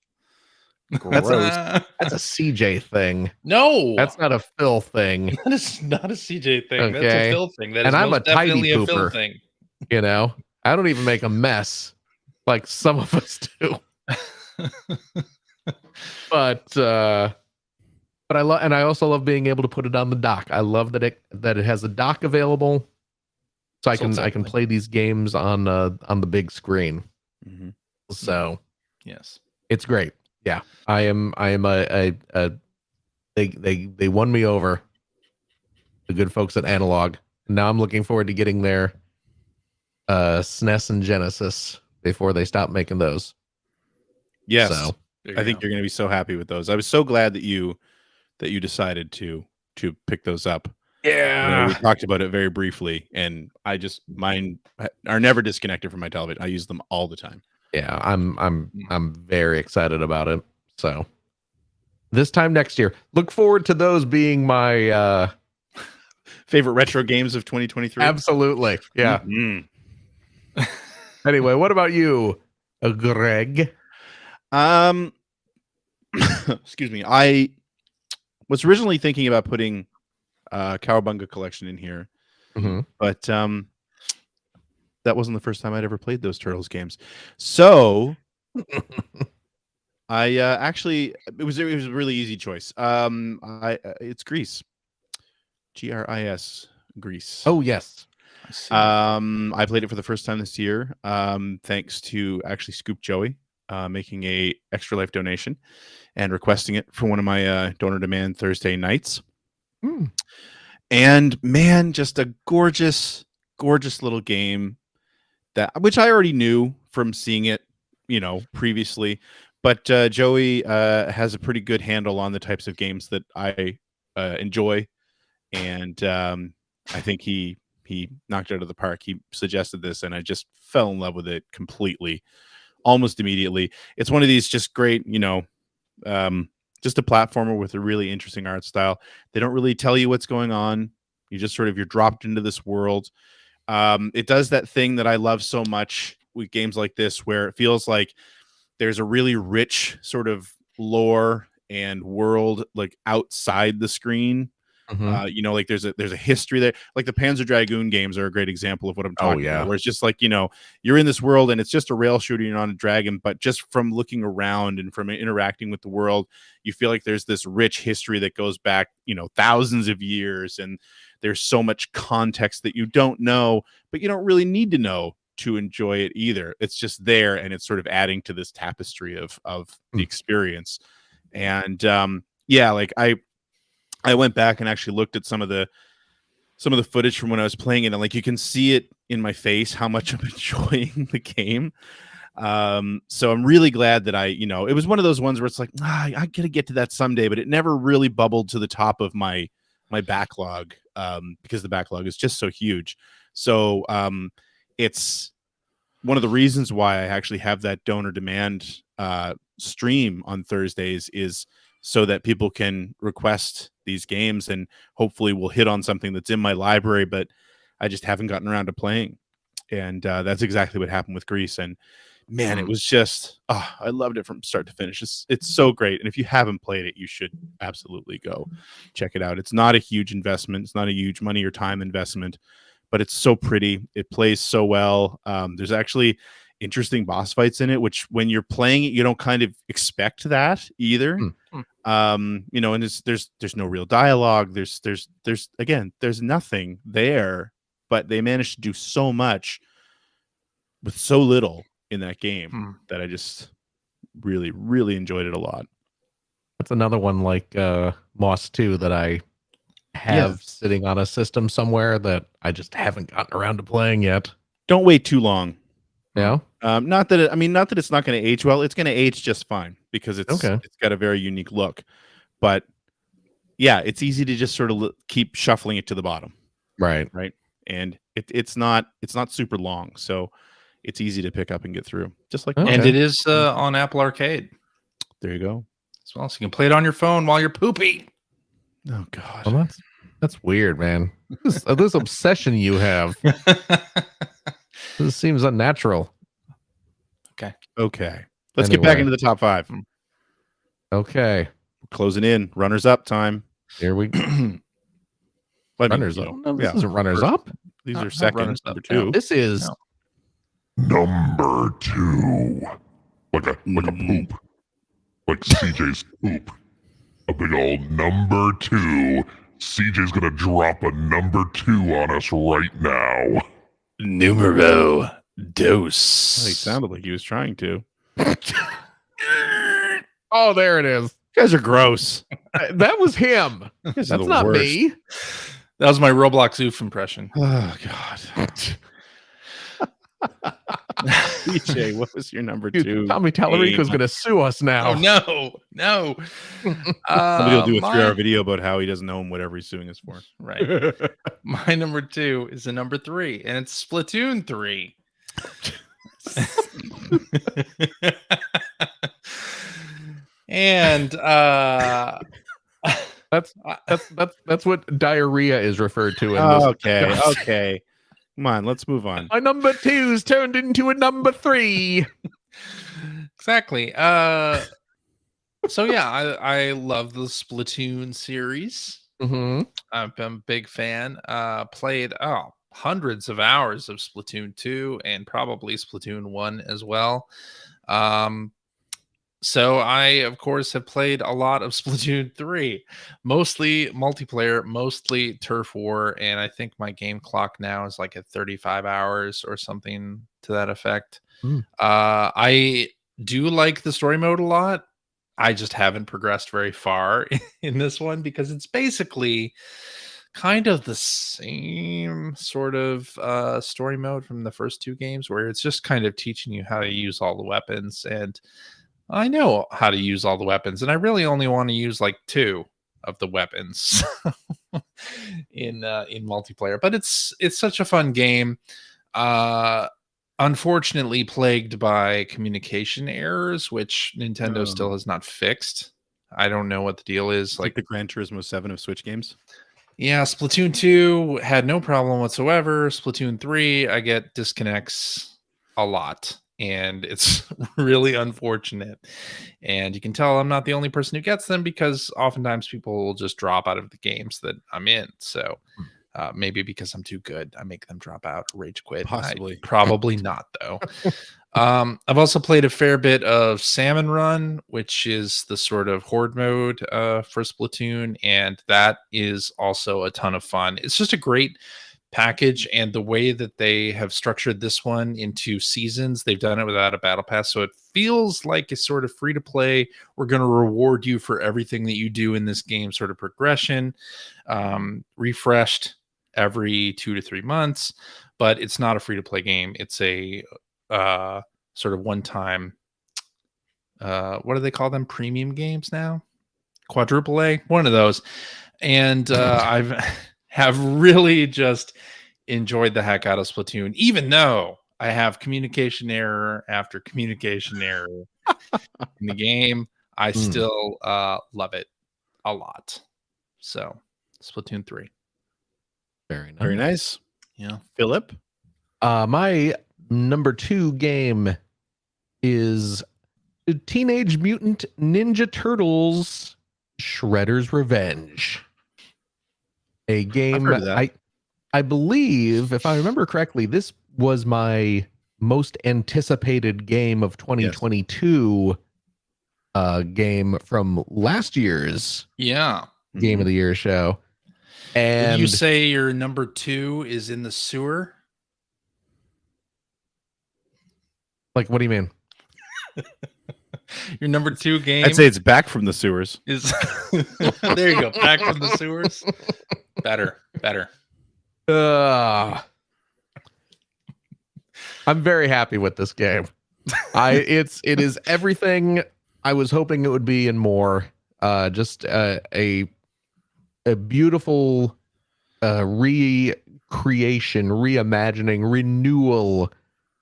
S2: that's a CJ thing.
S3: No,
S2: That's not a Phil thing.
S3: that is not a CJ thing. That's
S2: Okay.
S3: a Phil thing. That
S2: And
S3: is
S2: I'm
S3: most
S2: a tidy
S3: definitely a Phil
S2: pooper.
S3: thing.
S2: I don't even make a mess like some of us do. But I love, and I also love being able to put it on the dock. I love that it has a dock available, so I can play these games on the big screen.
S1: Mm-hmm.
S2: So
S3: Yes,
S2: it's great. Yeah, I am they won me over, the good folks at Analog. Now I'm looking forward to getting their SNES and Genesis before they stop making those.
S1: Yes,
S2: So
S1: I think you're going to be so happy with those. I was so glad that you decided to pick those up. We talked about it very briefly, and mine are never disconnected from my television. I use them all the time.
S2: Yeah, I'm very excited about it. So this time next year, look forward to those being my
S1: favorite retro games of 2023.
S2: Absolutely. Yeah.
S1: Mm-hmm.
S2: Anyway, what about you, Greg?
S1: Excuse me. I was originally thinking about putting Cowabunga Collection in here, but that wasn't the first time I'd ever played those Turtles games. So I actually it was a really easy choice. It's Grease, Gris, Grease.
S2: Oh yes.
S1: I played it for the first time this year, thanks to actually Scoop Joey making a Extra Life donation and requesting it for one of my Donor Demand Thursday nights. And man, just a gorgeous little game which I already knew from seeing it, previously. But Joey has a pretty good handle on the types of games that I enjoy, and I think he knocked it out of the park. He suggested this, and I just fell in love with it completely, almost immediately. It's one of these just great, just a platformer with a really interesting art style. They don't really tell you what's going on. You just you're dropped into this world. It does that thing that I love so much with games like this, where it feels like there's a really rich sort of lore and world like outside the screen. Like there's a history there. Like the Panzer Dragoon games are a great example of what I'm talking about, where it's just like, you're in this world and it's just a rail shooter, you're on a dragon, but just from looking around and from interacting with the world, you feel like there's this rich history that goes back, thousands of years, and there's so much context that you don't know, but you don't really need to know to enjoy it either. It's just there, and it's sort of adding to this tapestry of the experience. And like I went back and actually looked at some of the footage from when I was playing it, and like you can see it in my face how much I'm enjoying the game. So I'm really glad that it was one of those ones where it's like, I gotta get to that someday, but it never really bubbled to the top of my backlog, because the backlog is just so huge. So it's one of the reasons why I actually have that Donor Demand stream on Thursdays, is so that people can request these games, and hopefully we'll hit on something that's in my library, but I just haven't gotten around to playing. And that's exactly what happened with Grease. And man, it was just, I loved it from start to finish. It's so great. And if you haven't played it, you should absolutely go check it out. It's not a huge investment. It's not a huge money or time investment, but it's so pretty. It plays so well. There's actually interesting boss fights in it, which when you're playing it, you don't kind of expect that either. And there's no real dialogue. There's nothing there, but they managed to do so much with so little in that game that I just really, really enjoyed it a lot.
S2: That's another one like Moss 2 that I have sitting on a system somewhere that I just haven't gotten around to playing yet.
S1: Don't wait too long.
S2: Yeah.
S1: Not that it's not going to age well. It's going to age just fine, because it's got a very unique look. But yeah, it's easy to just sort of keep shuffling it to the bottom.
S2: Right.
S1: And it's not super long. So it's easy to pick up and get through. Just like
S2: Okay.
S3: And it is on Apple Arcade
S1: there you go.
S3: as well. So you can play it on your phone while you're pooping.
S1: Oh God.
S2: Well, that's weird, man. This obsession you have. This seems unnatural.
S1: Okay. Let's get back
S2: Anyway.
S1: into the top 5.
S2: Okay,
S1: Closing in. Runners up time.
S2: here we go.
S1: I mean,
S2: Runners
S1: you
S2: up.
S1: know,
S2: No, this
S1: yeah,
S2: isn't runners
S1: first-
S2: up.
S1: These
S3: Not
S1: are seconds.
S3: runners up,
S1: Number
S3: no.
S1: 2.
S2: This is
S3: No.
S4: Number 2. Like a poop. Like CJ's poop. A big old number 2. CJ's gonna drop a number 2 on us right now.
S3: Numero
S1: He
S3: dos.
S1: sounded like he was trying to.
S2: Oh, there it is.
S1: You guys are gross.
S2: That was him.
S1: You guys are
S2: That's
S1: the
S2: not
S1: worst.
S2: me.
S3: That was my Roblox Oof impression.
S1: Oh God. DJ, what was your number 2?
S2: Tommy Tallarico's
S1: game?
S2: going to sue us now.
S3: Oh no.
S1: Somebody will do a
S3: My-
S1: 3-hour video about how he doesn't know whatever he's suing us for.
S3: Right. My number 2 is a number 3, and it's Splatoon 3. And
S2: That's what diarrhea is referred to in this.
S1: Okay, okay. Come on, let's move on.
S2: My number 2's turned into a number 3.
S3: exactly. So yeah, I love the Splatoon series.
S2: Mm-hmm.
S3: I've been a big fan. Played hundreds of hours of Splatoon 2 and probably Splatoon 1 as well. So I, of course, have played a lot of Splatoon 3, mostly multiplayer, mostly turf war, and I think my game clock now is like at 35 hours or something to that effect. I do like the story mode a lot. I just haven't progressed very far in this one because it's basically kind of the same sort of story mode from the first 2 games, where it's just kind of teaching you how to use all the weapons, and I know how to use all the weapons, and I really only want to use like 2 of the weapons in multiplayer. But it's such a fun game. Unfortunately plagued by communication errors, which Nintendo still has not fixed. I don't know what the deal is.
S1: Like the Gran Turismo 7 of Switch games.
S3: Yeah, Splatoon 2 had no problem whatsoever. Splatoon 3, I get disconnects a lot, and it's really unfortunate. And you can tell I'm not the only person who gets them, because oftentimes people will just drop out of the games that I'm in. So maybe because I'm too good, I make them drop out, rage quit.
S1: Possibly.
S3: Probably not, though. I've also played a fair bit of Salmon Run, which is the sort of horde mode for Splatoon, and that is also a ton of fun. It's just a great package, and the way that they have structured this one into seasons, they've done it without a battle pass, so it feels like a sort of free to play, we're going to reward you for everything that you do in this game sort of progression, refreshed every 2 to 3 months. But it's not a free to play game. It's a sort of one time what do they call them, premium games now, quadruple A, one of those. And I've have really just enjoyed the heck out of Splatoon, even though I have communication error after communication error in the game. I still love it a lot. So Splatoon 3.
S2: Very nice.
S1: Very nice.
S3: Yeah.
S1: Philip?
S2: My number 2 game is Teenage Mutant Ninja Turtles Shredder's Revenge. A game
S1: heard of that.
S2: I believe, if I remember correctly, this was my most anticipated game of 2022 game from last year's
S3: Yeah.
S2: Game of the Year show. And
S3: Did you say your number 2 is in the sewer?
S2: like, what do you mean?
S3: Your number 2 game
S1: I'd say it's back from the sewers.
S3: is there you go, back from the sewers. Better.
S2: I'm very happy with this game. It is everything I was hoping it would be and more. Just a beautiful recreation, reimagining, renewal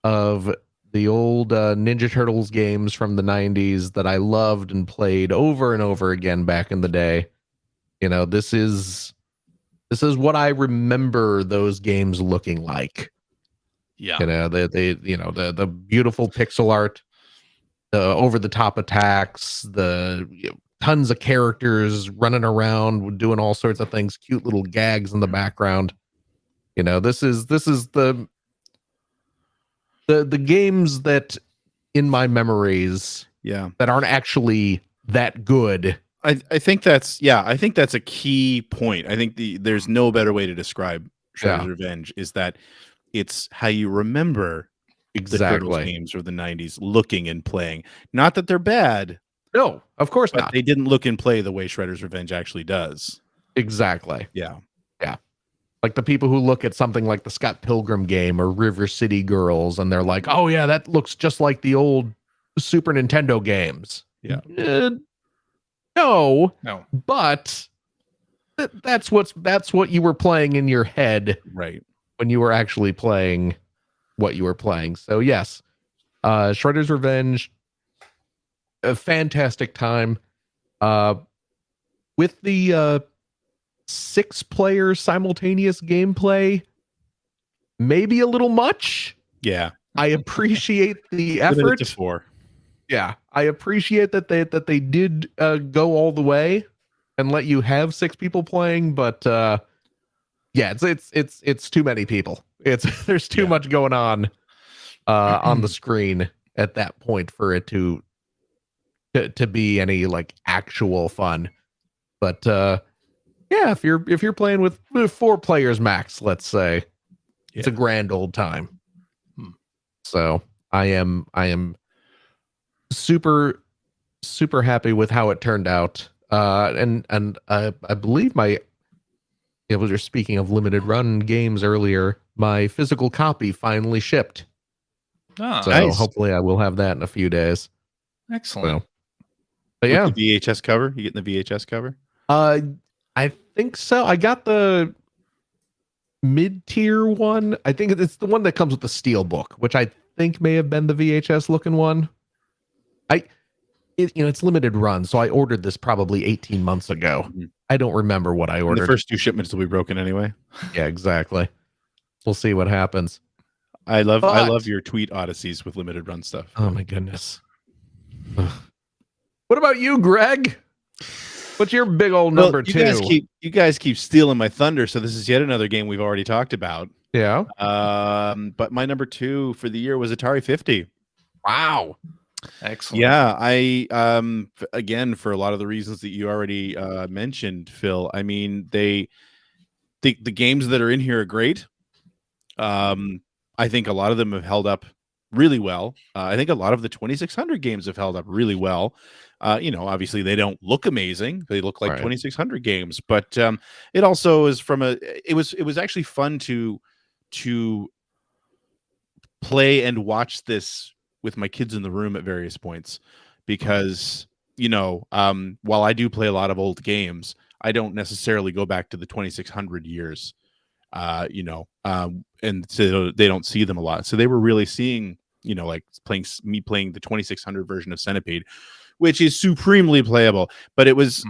S2: of the old Ninja Turtles games from the 90s that I loved and played over and over again back in the day. You know, this is what I remember those games looking like.
S3: Yeah.
S2: You know, the beautiful pixel art, the over the top attacks, the tons of characters running around doing all sorts of things, cute little gags in the background. You know, this is the games that in my memories
S1: Yeah.
S2: that aren't actually that good.
S1: I think that's a key point. I think there's no better way to describe Shredder's Revenge is that it's how you remember the Turtles
S2: Exactly.
S1: games or the 90s looking and playing. Not that they're bad,
S2: No, of course
S1: but
S2: not.
S1: they didn't look and play the way Shredder's Revenge actually does.
S2: Exactly.
S1: Yeah.
S2: Like the people who look at something like the Scott Pilgrim game or River City Girls and they're like, "Oh yeah, that looks just like the old Super Nintendo games."
S1: Yeah.
S2: No,
S3: No.
S2: but that's what you were playing in your head
S1: Right.
S2: when you were actually playing what you were playing. So yes, Shredder's Revenge, a fantastic time. With the 6-player simultaneous gameplay, maybe a little much.
S1: Yeah.
S2: I appreciate the
S1: Limit it
S2: effort.
S1: to 4.
S2: Yeah, I appreciate that they did go all the way and let you have 6 people playing, but yeah, it's too many people. There's too much going on the screen at that point for it to be any like actual fun. But yeah, if you're playing with 4 players max, let's say, it's a grand old time. So I am super happy with how it turned out. And I believe we were speaking of limited run games earlier. My physical copy finally shipped.
S3: Ah,
S2: So
S1: Nice.
S2: hopefully I will have that in a few days.
S3: excellent.
S2: So, but yeah,
S1: With the VHS cover? You getting the VHS cover?
S2: I think so. I got the mid-tier one. I think it's the one that comes with the steel book, which I think may have been the VHS looking one. It's limited run, so I ordered this probably 18 months ago.
S1: Mhm.
S2: I don't remember what I
S1: And
S2: ordered.
S1: the first 2 shipments will be broken anyway.
S2: Yeah, exactly. We'll see what happens.
S1: I love
S2: But-
S1: your tweet odysseys with limited run stuff.
S2: Oh my goodness. What about you, Greg? What's your big old number
S1: you
S2: 2?
S1: You guys keep stealing my thunder, so this is yet another game we've already talked about.
S2: Yeah.
S1: But my number 2 for the year was Atari 50.
S2: Wow.
S3: Excellent.
S1: Yeah, I again, for a lot of the reasons that you already mentioned, Phil. I mean, the games that are in here are great. I think a lot of them have held up really well. I think a lot of the 2600 games have held up really well. Obviously they don't look amazing. They look like
S2: Right.
S1: 2600 games, but it also is it was actually fun to play and watch this with my kids in the room at various points because while I do play a lot of old games, I don't necessarily go back to the 2600 years. And so they don't see them a lot. So they were really seeing, like playing the 2600 version of Centipede, which is supremely playable. But it was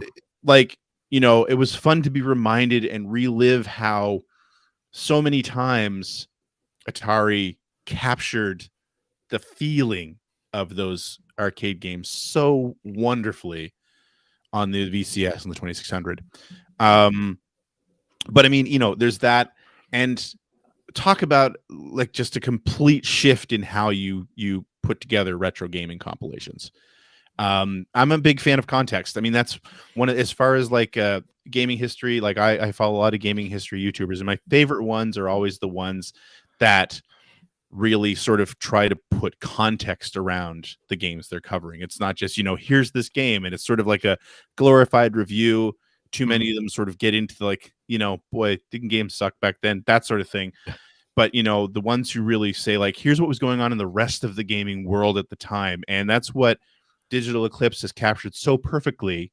S1: like, it was fun to be reminded and relive how so many times Atari captured the feeling of those arcade games so wonderfully on the VCS and the 2600. But I mean, there's that, and talk about like just a complete shift in how you put together retro gaming compilations. I'm a big fan of context. I mean, that's as far as like gaming history, like I follow a lot of gaming history YouTubers, and my favorite ones are always the ones that really sort of try to put context around the games they're covering. It's not just, here's this game, and it's sort of like a glorified review. Too many of them sort of get into like, boy, didn't games suck back then, that sort of thing. But, the ones who really say like, here's what was going on in the rest of the gaming world at the time. And that's what Digital Eclipse has captured so perfectly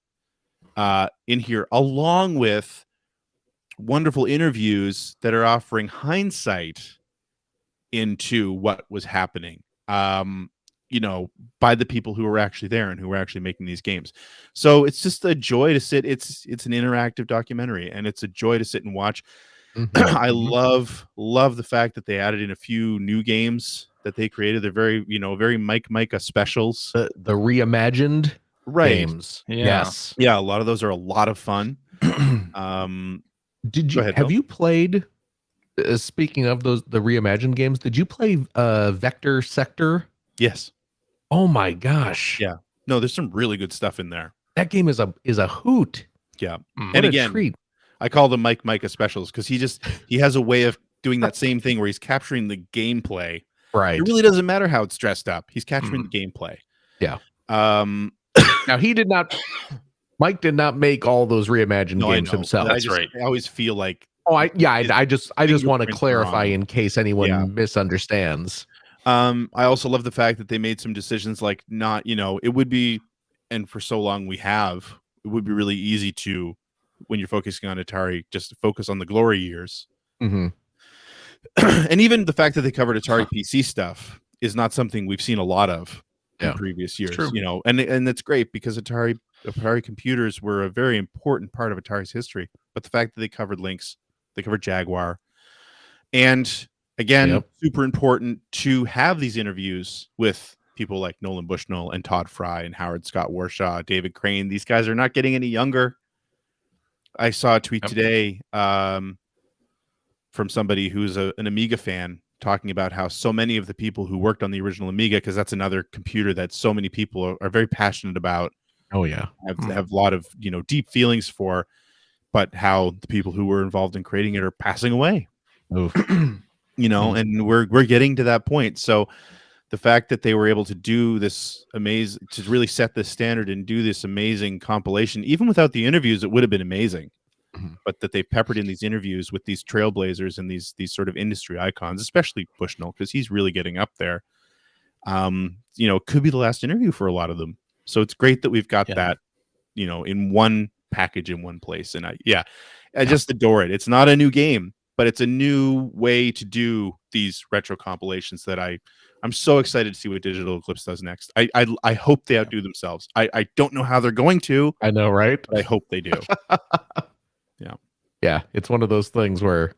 S1: in here, along with wonderful interviews that are offering hindsight into what was happening. By the people who were actually there and who were actually making these games. So it's just a joy to sit. It's an interactive documentary, and it's a joy to sit and watch. I love the fact that they added in a few new games that they created. They're very Micah specials.
S2: The reimagined games.
S3: Yeah.
S2: Yes.
S1: Yeah, a lot of those are a lot of fun.
S2: Did
S1: Go
S2: you
S1: ahead,
S2: have
S1: Bill.
S2: you played? Speaking of the reimagined games, did you play Vector Sector?
S1: Yes.
S2: Oh my gosh!
S1: Yeah. No, there's some really good stuff in there.
S2: That game is a hoot.
S1: Yeah.
S3: Mm.
S2: What
S1: And
S2: a
S1: again,
S2: treat.
S1: I call them Micah specials because he has a way of doing that same thing where he's capturing the gameplay.
S2: Right.
S1: It really doesn't matter how it's dressed up. He's capturing the gameplay.
S2: Yeah.
S1: Now
S2: he did not. Mike did not make all those reimagined
S1: No, I
S2: games
S1: know.
S2: himself.
S3: That's right.
S1: I always feel like
S2: I just want to
S1: fingerprints are
S2: clarify
S1: on.
S2: in case anyone
S1: Yeah.
S2: misunderstands.
S1: I also love the fact that they made some decisions like not, it would be, and for so long it would be really easy to, when you're focusing on Atari, just focus on the glory years.
S2: Mm-hmm.
S1: And even the fact that they covered Atari PC stuff is not something we've seen a lot of in
S2: Yeah.
S1: previous years,
S3: True.
S1: and that's great because Atari computers were a very important part of Atari's history. But the fact that they covered Lynx, they covered Jaguar, and again,
S2: Yep.
S1: super important to have these interviews with people like Nolan Bushnell and Todd Fry and Howard Scott Warshaw, David Crane. These guys are not getting any younger. I saw a tweet
S3: Yep.
S1: today from somebody who's an Amiga fan talking about how so many of the people who worked on the original Amiga, because that's another computer that so many people are very passionate about,
S2: Oh yeah.
S1: have a lot of deep feelings for, but how the people who were involved in creating it are passing away.
S2: Oof.
S1: And we're getting to that point. So the fact that they were able to do this to really set this standard and do this amazing compilation, even without the interviews, it would have been amazing.
S2: Mhm.
S1: But that they've peppered in these interviews with these trailblazers and these sort of industry icons, especially Bushnell, because he's really getting up there. Could be the last interview for a lot of them. So it's great that we've got that, in one package in one place. And I just adore it. It's not a new game, but it's a new way to do these retro compilations that I'm so excited to see what Digital Eclipse does next. I hope they outdo themselves. I don't know how they're going to,
S2: I know, right?
S1: but I hope they do.
S2: Yeah, it's one of those things where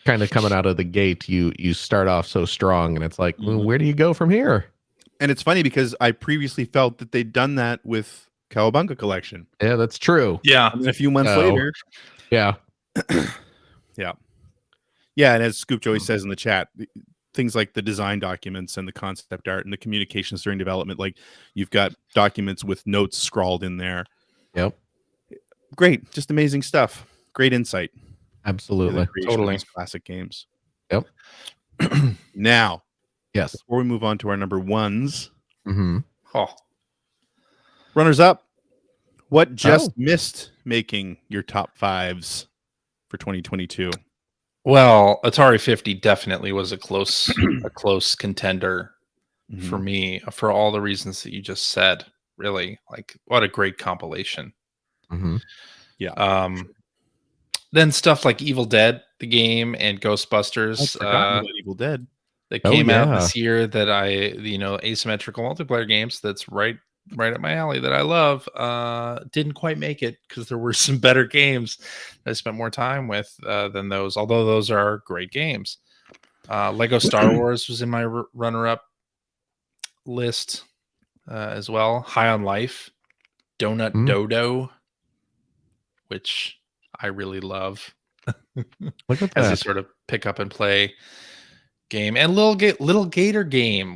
S2: kind of coming out of the gate, you start off so strong, and it's like, well, where do you go from here?
S1: And it's funny because I previously felt that they'd done that with Cowabunga Collection.
S2: Yeah, that's true.
S3: Yeah.
S1: And then a few months
S2: No.
S1: later,
S2: Yeah.
S1: yeah, and as Scoop Joey says in the chat, things like the design documents and the concept art and the communications during development, like you've got documents with notes scrawled in there.
S2: Yep.
S1: Great, just amazing stuff. Great insight. into the
S2: Absolutely.
S1: creation of
S3: Totally.
S1: these classic games.
S2: Yep.
S1: Now,
S2: Yes.
S1: before we move on to our number ones,
S2: Mm-hmm.
S3: Oh,
S1: runners up, what just missed making your top fives for 2022?
S3: well, Atari 50 definitely was a close contender for me for all the reasons that you just said. Really, like what a great compilation.
S2: Mm-hmm.
S3: Then stuff like Evil Dead, the game, and
S1: I'd
S3: Ghostbusters
S1: forgotten about Evil Dead.
S3: that
S2: Oh,
S3: came out
S2: yeah.
S3: this year that asymmetrical multiplayer games that's right up my alley that I love didn't quite make it because there were some better games that I spent more time with than those, although those are great games. Lego Star Wars was in my runner-up list as well. High on Life, Donut Dodo, which I really love
S2: Look at
S3: as a
S2: that.
S3: sort of pick up and play game, and Little Gator game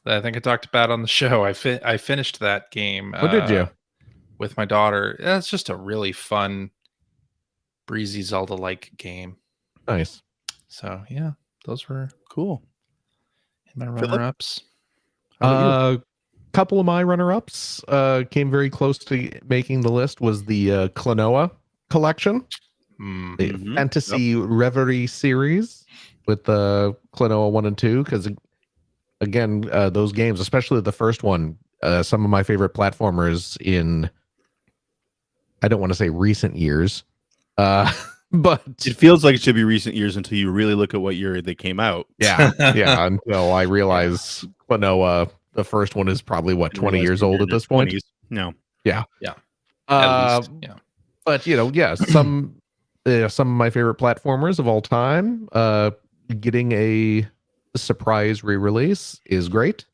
S3: that I think I talked about on the show. I finished that game.
S2: What did you?
S3: With my daughter? It's just a really fun, breezy Zelda-like game.
S2: Nice.
S3: So yeah, those were
S1: Cool.
S3: in my
S1: Philip?
S3: runner-ups.
S2: Couple of my runner-ups came very close to making the list. Was the Klonoa collection,
S3: Mm.
S2: the
S1: Mhm.
S2: Fantasy Reverie series with the Klonoa 1 and 2, because again, those games, especially the first one, some of my favorite platformers in, I don't want to say recent years, But
S1: It feels like it should be recent years until you really look at what year they came out.
S2: yeah, until I realize, well, no, the first one is probably what,
S1: And
S2: 20
S1: realize
S2: years
S1: they're
S2: old
S1: in
S2: at
S1: their
S2: this point.
S1: 20s. No.
S3: At
S2: Uh,
S3: least, yeah.
S2: but some of my favorite platformers of all time, getting a surprise re-release is great.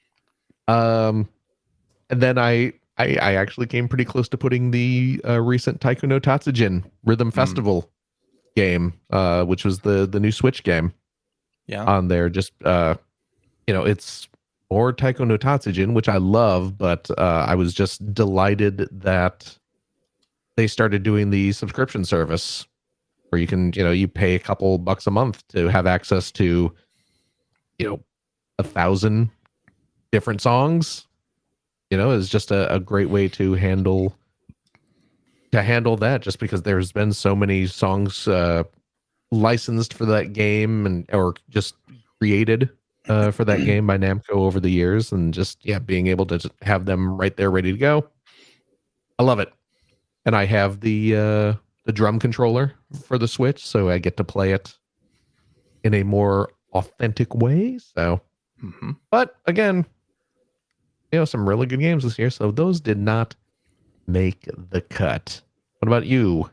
S2: And then I actually came pretty close to putting the recent Taiko no Tatsujin Rhythm Festival game, which was the new Switch game, on there. Just it's more Taiko no Tatsujin, which I love, but I was just delighted that they started doing the subscription service where you can, you pay a couple bucks a month to have access to, 1,000 different songs. Is just a great way to handle that, just because there's been so many songs licensed for that game or just created for that game by Namco over the years, and just being able to have them right there ready to go. I love it. And I have the drum controller for the Switch, so I get to play it in a more authentic way. So, but again, some really good games this year. So those did not make the cut. What about you,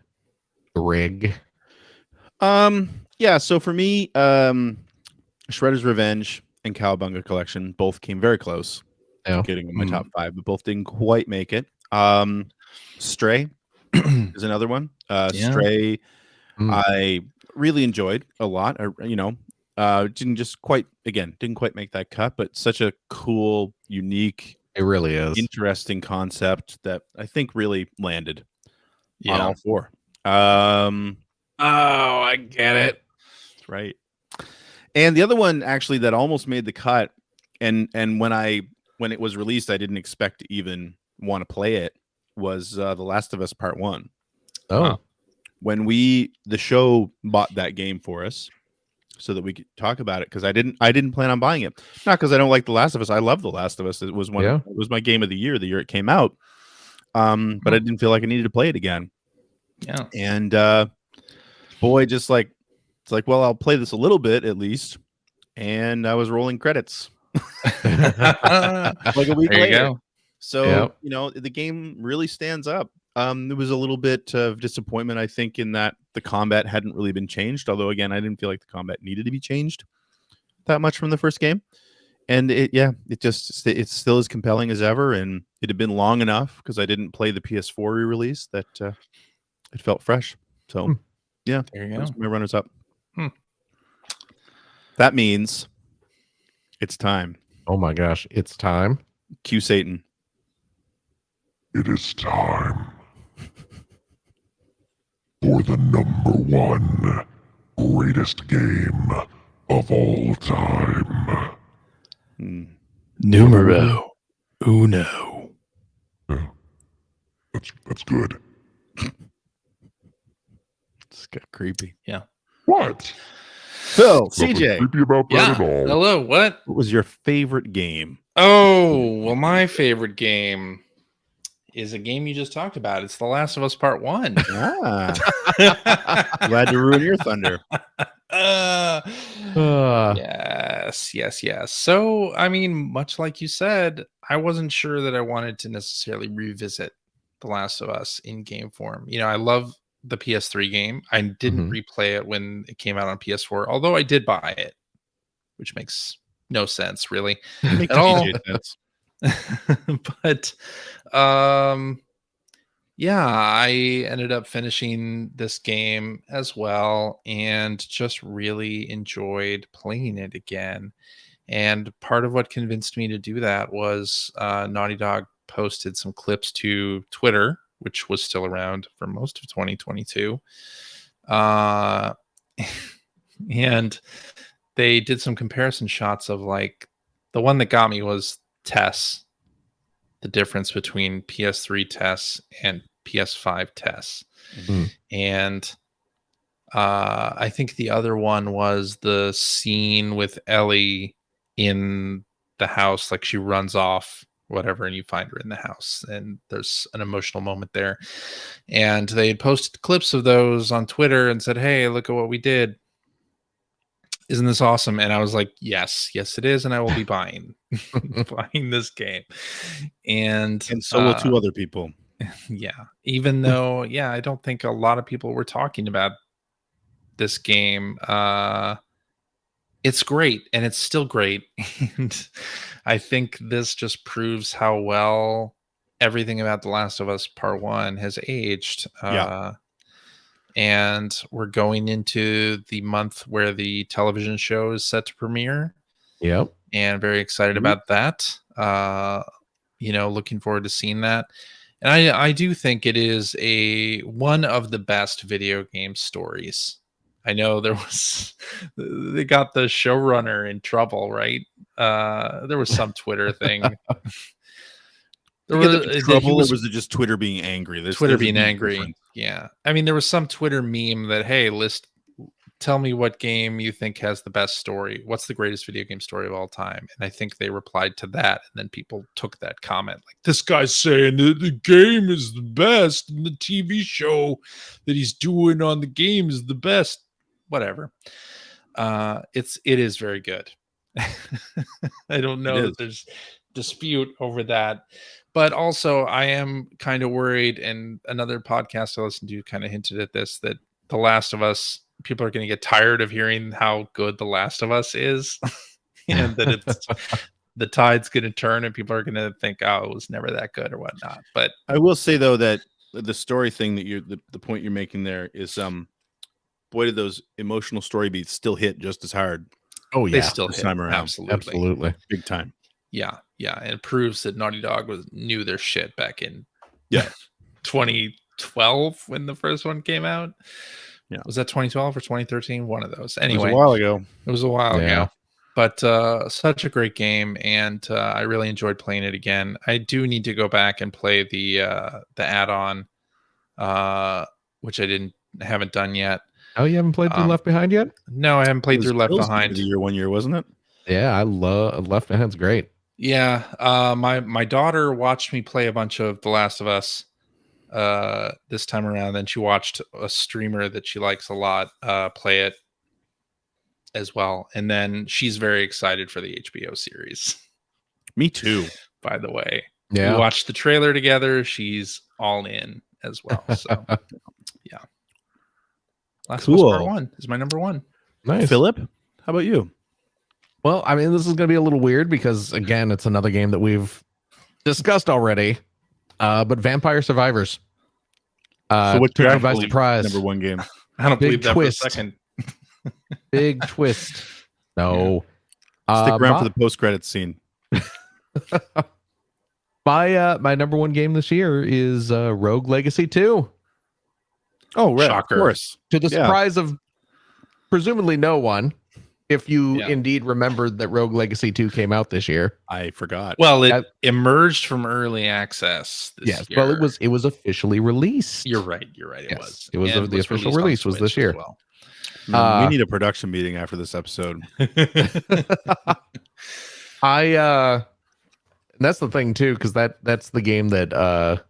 S2: Greg?
S1: Yeah. So for me, Shredder's Revenge and Cowabunga Collection both came very close to getting in my top 5, but both didn't quite make it. Stray is another one. Stray, I really enjoyed a lot. Didn't quite make that cut, but such a cool, unique,
S2: it really is
S1: interesting concept that I think really landed on all 4.
S2: I get it.
S1: That's right. And the other one actually that almost made the cut, and when it was released, I didn't expect to even want to play it, was The Last of Us Part 1.
S2: Oh.
S1: When the show bought that game for us so that we could talk about it, because I didn't plan on buying it. Not because I don't like The Last of Us. I love The Last of Us. It was it was my game of the year it came out. But I didn't feel like I needed to play it again.
S3: Yeah.
S1: And boy, just like it's like, well, I'll play this a little bit at least. And I was rolling credits. Like a week
S3: There you
S1: later.
S3: go.
S1: So, the game really stands up. There was a little bit of disappointment, I think, in that the combat hadn't really been changed. Although, again, I didn't feel like the combat needed to be changed that much from the first game. And it still as compelling as ever. And it had been long enough, because I didn't play the PS4 re-release, that it felt fresh. So, yeah,
S3: There you go.
S1: those are my runners up. That means it's time.
S2: Oh my gosh, it's time.
S1: Cue Satan.
S4: It is time for the #1 greatest game of all time.
S3: Numero uno.
S4: Yeah, that's good.
S1: It's got creepy.
S4: What?
S1: Phil,
S4: Nothing
S1: CJ,
S4: creepy about that
S3: Yeah.
S4: at all.
S3: Hello. What?
S1: what was your favorite game?
S3: Oh, well, my favorite game is a game you just talked about. It's The Last of Us Part 1.
S1: Glad to ruin your thunder.
S3: Yes. So, I mean, much like you said, I wasn't sure that I wanted to necessarily revisit The Last of Us in game form. I love the PS3 game. I didn't replay it when it came out on PS4, although I did buy it, which makes no sense really
S1: Makes
S3: at all.
S1: TJ sense.
S3: But I ended up finishing this game as well, and just really enjoyed playing it again. And part of what convinced me to do that was Naughty Dog posted some clips to Twitter, which was still around for most of 2022. And they did some comparison shots of, like, the one that got me was Tess, the difference between PS3 Tess and PS5 Tess. And I think the other one was the scene with Ellie in the house, like she runs off whatever, and you find her in the house, and there's an emotional moment there. And they had posted clips of those on Twitter and said, "Hey, look at what we did. Isn't this awesome?" And I was like, yes, it is, and I will be buying this game. And
S1: so will two other people.
S3: yeah, even though, I don't think a lot of people were talking about this game. It's great, and it's still great. And I think this just proves how well everything about The Last of Us Part 1 has aged. And we're going into the month where the television show is set to premiere.
S2: Yep.
S3: And very excited about that. Looking forward to seeing that. And I do think it is one of the best video game stories. I know they got the showrunner in trouble, right? There was some Twitter thing.
S1: Trouble, or was it just Twitter being angry?
S3: Twitter being angry. Difference. Yeah. I mean, there was some Twitter meme that, hey, tell me what game you think has the best story. What's the greatest video game story of all time? And I think they replied to that. And then people took that comment like, this guy's saying that the game is the best and the TV show that he's doing on the game is the best. Whatever. It is very good. I don't know that there's dispute over that. But also, I am kind of worried, and another podcast I listened to kind of hinted at this, that The Last of Us, people are going to get tired of hearing how good The Last of Us is, and that the tide's going to turn, and people are going to think, oh, it was never that good or whatnot. But
S1: I will say, though, that the story thing that the point you're making there is, boy, did those emotional story beats still hit just as hard.
S2: Oh, yeah.
S3: They still hit.
S1: Time around.
S2: Absolutely.
S1: Big time.
S3: Yeah. And it proves that Naughty Dog knew their shit back in 2012 when the first one came out. Yeah. Was that 2012 or 2013? One of those. Anyway.
S1: It was a while ago.
S3: It was a while ago. But such a great game, and I really enjoyed playing it again. I do need to go back and play the add-on, which I haven't done yet.
S2: Oh, you haven't played through Left Behind yet?
S3: No, I haven't played through Left Behind.
S1: The year 1 year, wasn't it?
S2: Yeah, I love Left Behind's great.
S3: Yeah, my daughter watched me play a bunch of The Last of Us this time around. Then she watched a streamer that she likes a lot play it as well, and then she's very excited for the HBO series.
S1: Me too.
S3: By the way,
S2: we
S3: watched the trailer together. She's all in as well. So yeah, Last of Us Part 1 is my number one.
S2: Nice.
S1: Philip, how about you?
S2: Well, I mean, this is going to be a little weird because, again, it's another game that we've discussed already. But Vampire Survivors.
S1: So what took you
S2: by surprise?
S1: Number one game.
S3: I don't believe that
S2: twist.
S3: for a second.
S2: Big twist. No.
S1: Stick around for the post-credits scene.
S2: My number one game this year is Rogue Legacy 2.
S1: Oh, right.
S3: Shocker.
S1: Of course.
S2: To the surprise of presumably no one. If you indeed remembered that Rogue Legacy 2 came out this year.
S1: I forgot.
S3: Well, it emerged from early access this year.
S2: Well, it was officially released.
S3: You're right. It was.
S2: It was the official release was this year.
S3: Well.
S1: We need a production meeting after this episode.
S2: And that's the thing too, because that's the game that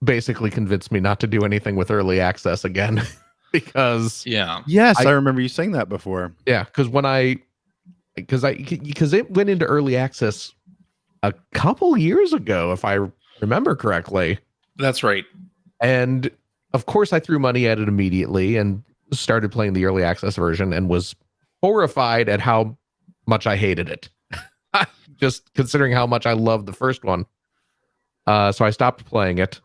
S2: basically convinced me not to do anything with early access again. Because
S1: yes, I remember you saying that before.
S2: Yeah, because it went into early access a couple years ago, if I remember correctly.
S3: That's right.
S2: And of course, I threw money at it immediately and started playing the early access version and was horrified at how much I hated it. Just considering how much I loved the first one. So I stopped playing it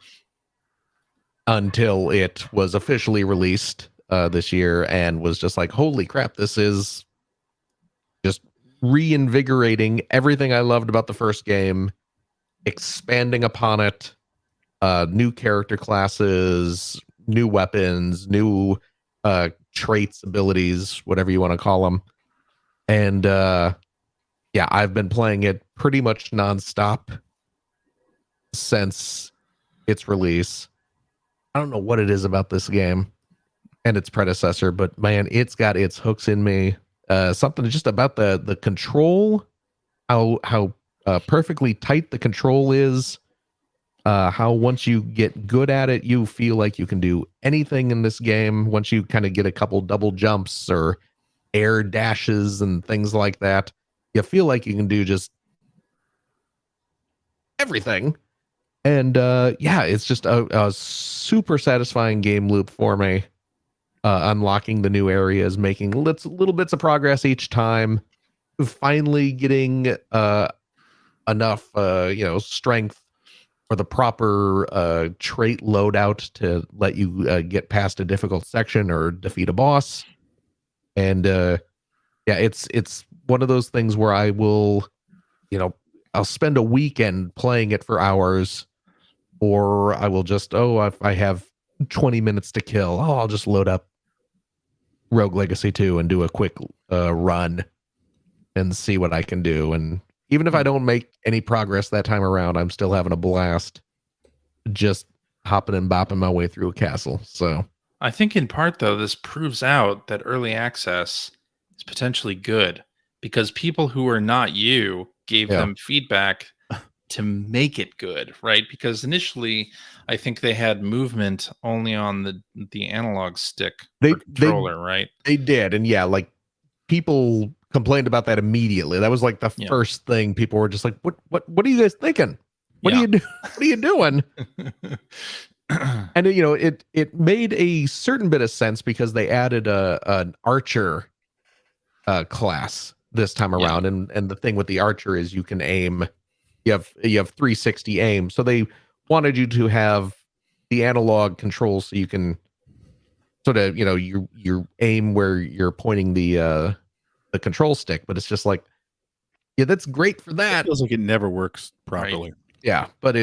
S2: until it was officially released this year and was just like, holy crap, this is just reinvigorating everything I loved about the first game, expanding upon it, new character classes, new weapons, new traits, abilities, whatever you want to call them. And I've been playing it pretty much nonstop since its release. I don't know what it is about this game and its predecessor, but man, it's got its hooks in me. Something just about the control, how perfectly tight the control is. How once you get good at it, you feel like you can do anything in this game. Once you kind of get a couple double jumps or air dashes and things like that, you feel like you can do just everything. And yeah, it's just a super satisfying game loop for me. Unlocking the new areas, making little bits of progress each time, finally getting enough strength or the proper trait loadout to let you get past a difficult section or defeat a boss. And yeah, it's one of those things where I will, I'll spend a weekend playing it for hours, or I will just, if I have 20 minutes to kill, I'll just load up Rogue Legacy 2 and do a quick run and see what I can do. And even if I don't make any progress that time around, I'm still having a blast just hopping and bopping my way through a castle. So
S3: I think in part, though, this proves out that early access is potentially good because people who are not you gave them feedback to make it good, right? Because initially, I think they had movement only on the analog stick controller, right?
S2: They did. And yeah, like people complained about that immediately. That was like the first thing people were just like, what are you guys thinking? What are you doing? And it made a certain bit of sense because they added an archer class this time around, and the thing with the archer is you can aim. You have 360 aim, so they wanted you to have the analog controls so you can sort of you aim where you're pointing the control stick, but it's just like, yeah, that's great for that.
S1: It feels like it never works properly.
S3: Right.
S2: Yeah, but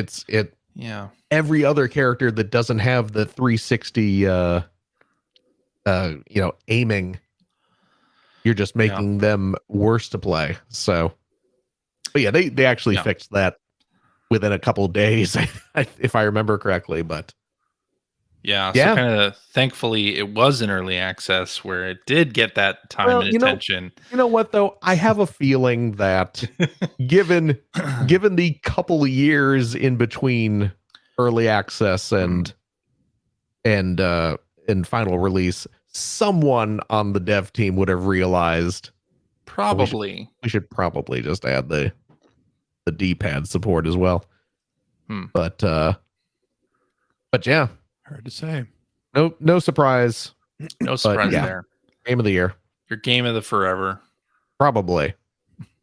S2: every other character that doesn't have the 360 aiming, you're just making them worse to play. So but yeah, they actually fixed that within a couple of days, if I remember correctly. But
S3: so kind of thankfully it was in early access where it did get that time and attention.
S2: You know what though? I have a feeling that given the couple of years in between early access and final release, someone on the dev team would have realized
S3: probably
S2: we should probably just add the D-pad support as well. But yeah,
S1: hard to say.
S2: No surprise.
S3: No surprise there.
S2: Game of the year.
S3: Your game of the forever.
S2: Probably.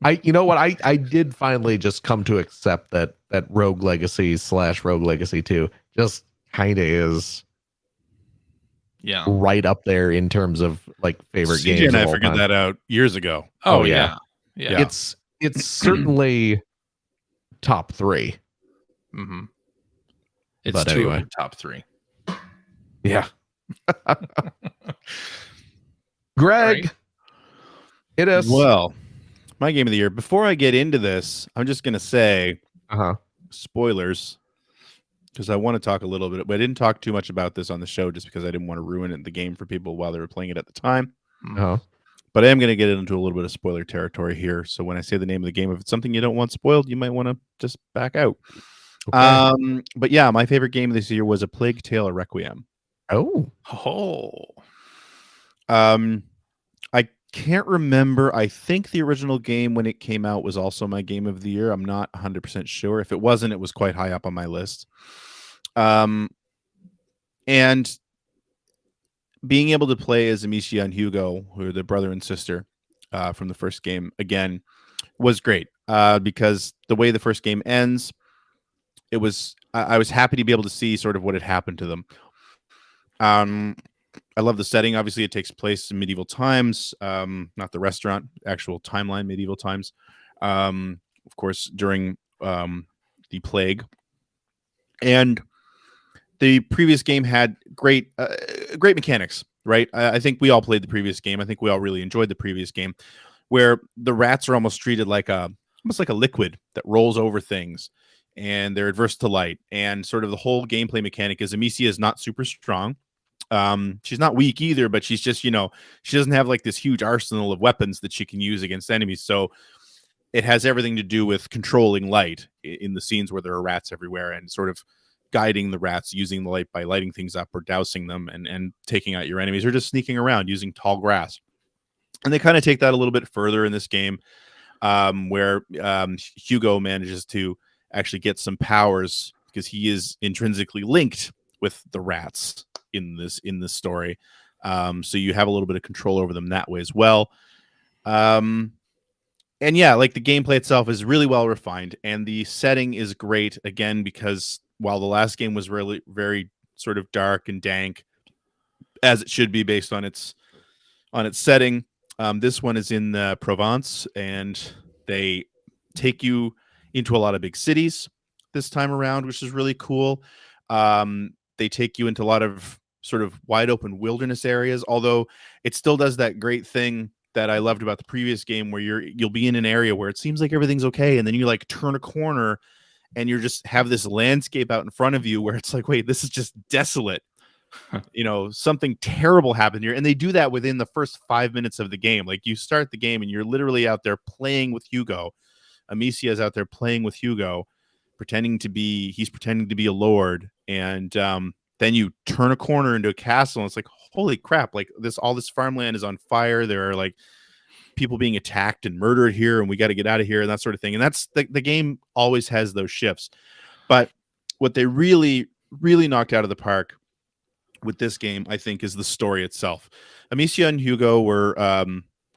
S2: I did finally just come to accept that Rogue Legacy / Rogue Legacy 2 just kind of is right up there in terms of like favorite
S1: CJ
S2: games.
S1: And I figured that out years ago.
S3: Oh yeah.
S2: It's certainly top 3.
S3: Mm-hmm. It's
S2: but
S3: 2
S2: anyway.
S3: of the top 3.
S2: Yeah. Greg, hit us.
S1: Well, my game of the year. Before I get into this, I'm just going to say spoilers because I want to talk a little bit, but I didn't talk too much about this on the show just because I didn't want to ruin the game for people while they were playing it at the time. But I am going to get into a little bit of spoiler territory here. So when I say the name of the game, if it's something you don't want spoiled, you might want to just back out. Okay. But yeah, my favorite game this year was A Plague Tale: Requiem. I can't remember. I think the original game when it came out was also my game of the year. I'm not 100% sure. If it wasn't, it was quite high up on my list. And being able to play as Amicia and Hugo, who are the brother and sister from the first game, again, was great because the way the first game ends, it was I was happy to be able to see sort of what had happened to them. I love the setting. Obviously, it takes place in medieval times, not the restaurant, actual timeline, medieval times. Of course, during the plague. And the previous game had great mechanics, right? I think we all played the previous game. I think we all really enjoyed the previous game, where the rats are almost treated like almost like a liquid that rolls over things, and they're adverse to light. And sort of the whole gameplay mechanic is Amicia is not super strong. She's not weak either, but she's just, she doesn't have like this huge arsenal of weapons that she can use against enemies. So it has everything to do with controlling light in the scenes where there are rats everywhere, and sort of guiding the rats using the light by lighting things up or dousing them and taking out your enemies, or just sneaking around using tall grass. And they kind of take that a little bit further in this game, where Hugo manages to actually get some powers because he is intrinsically linked with the rats in this story. So you have a little bit of control over them that way as well. And yeah, like the gameplay itself is really well refined, and the setting is great again, because while the last game was really very sort of dark and dank, as it should be based on its setting, this one is in Provence, and they take you into a lot of big cities this time around, which is really cool. They take you into a lot of sort of wide open wilderness areas, although it still does that great thing that I loved about the previous game, where you'll be in an area where it seems like everything's okay, and then you like turn a corner and you just have this landscape out in front of you where it's like, wait, this is just desolate. You know, something terrible happened here. And they do that within the first 5 minutes of the game. Like, you start the game and you're literally out there playing with Hugo. Amicia is out there playing with Hugo, pretending to be a lord. And then you turn a corner into a castle, and it's like, holy crap, like all this farmland is on fire. There are like people being attacked and murdered here, and we got to get out of here, and that sort of thing. And that's the game always has those shifts. But what they really, really knocked out of the park with this game, I think, is the story itself. Amicia and Hugo were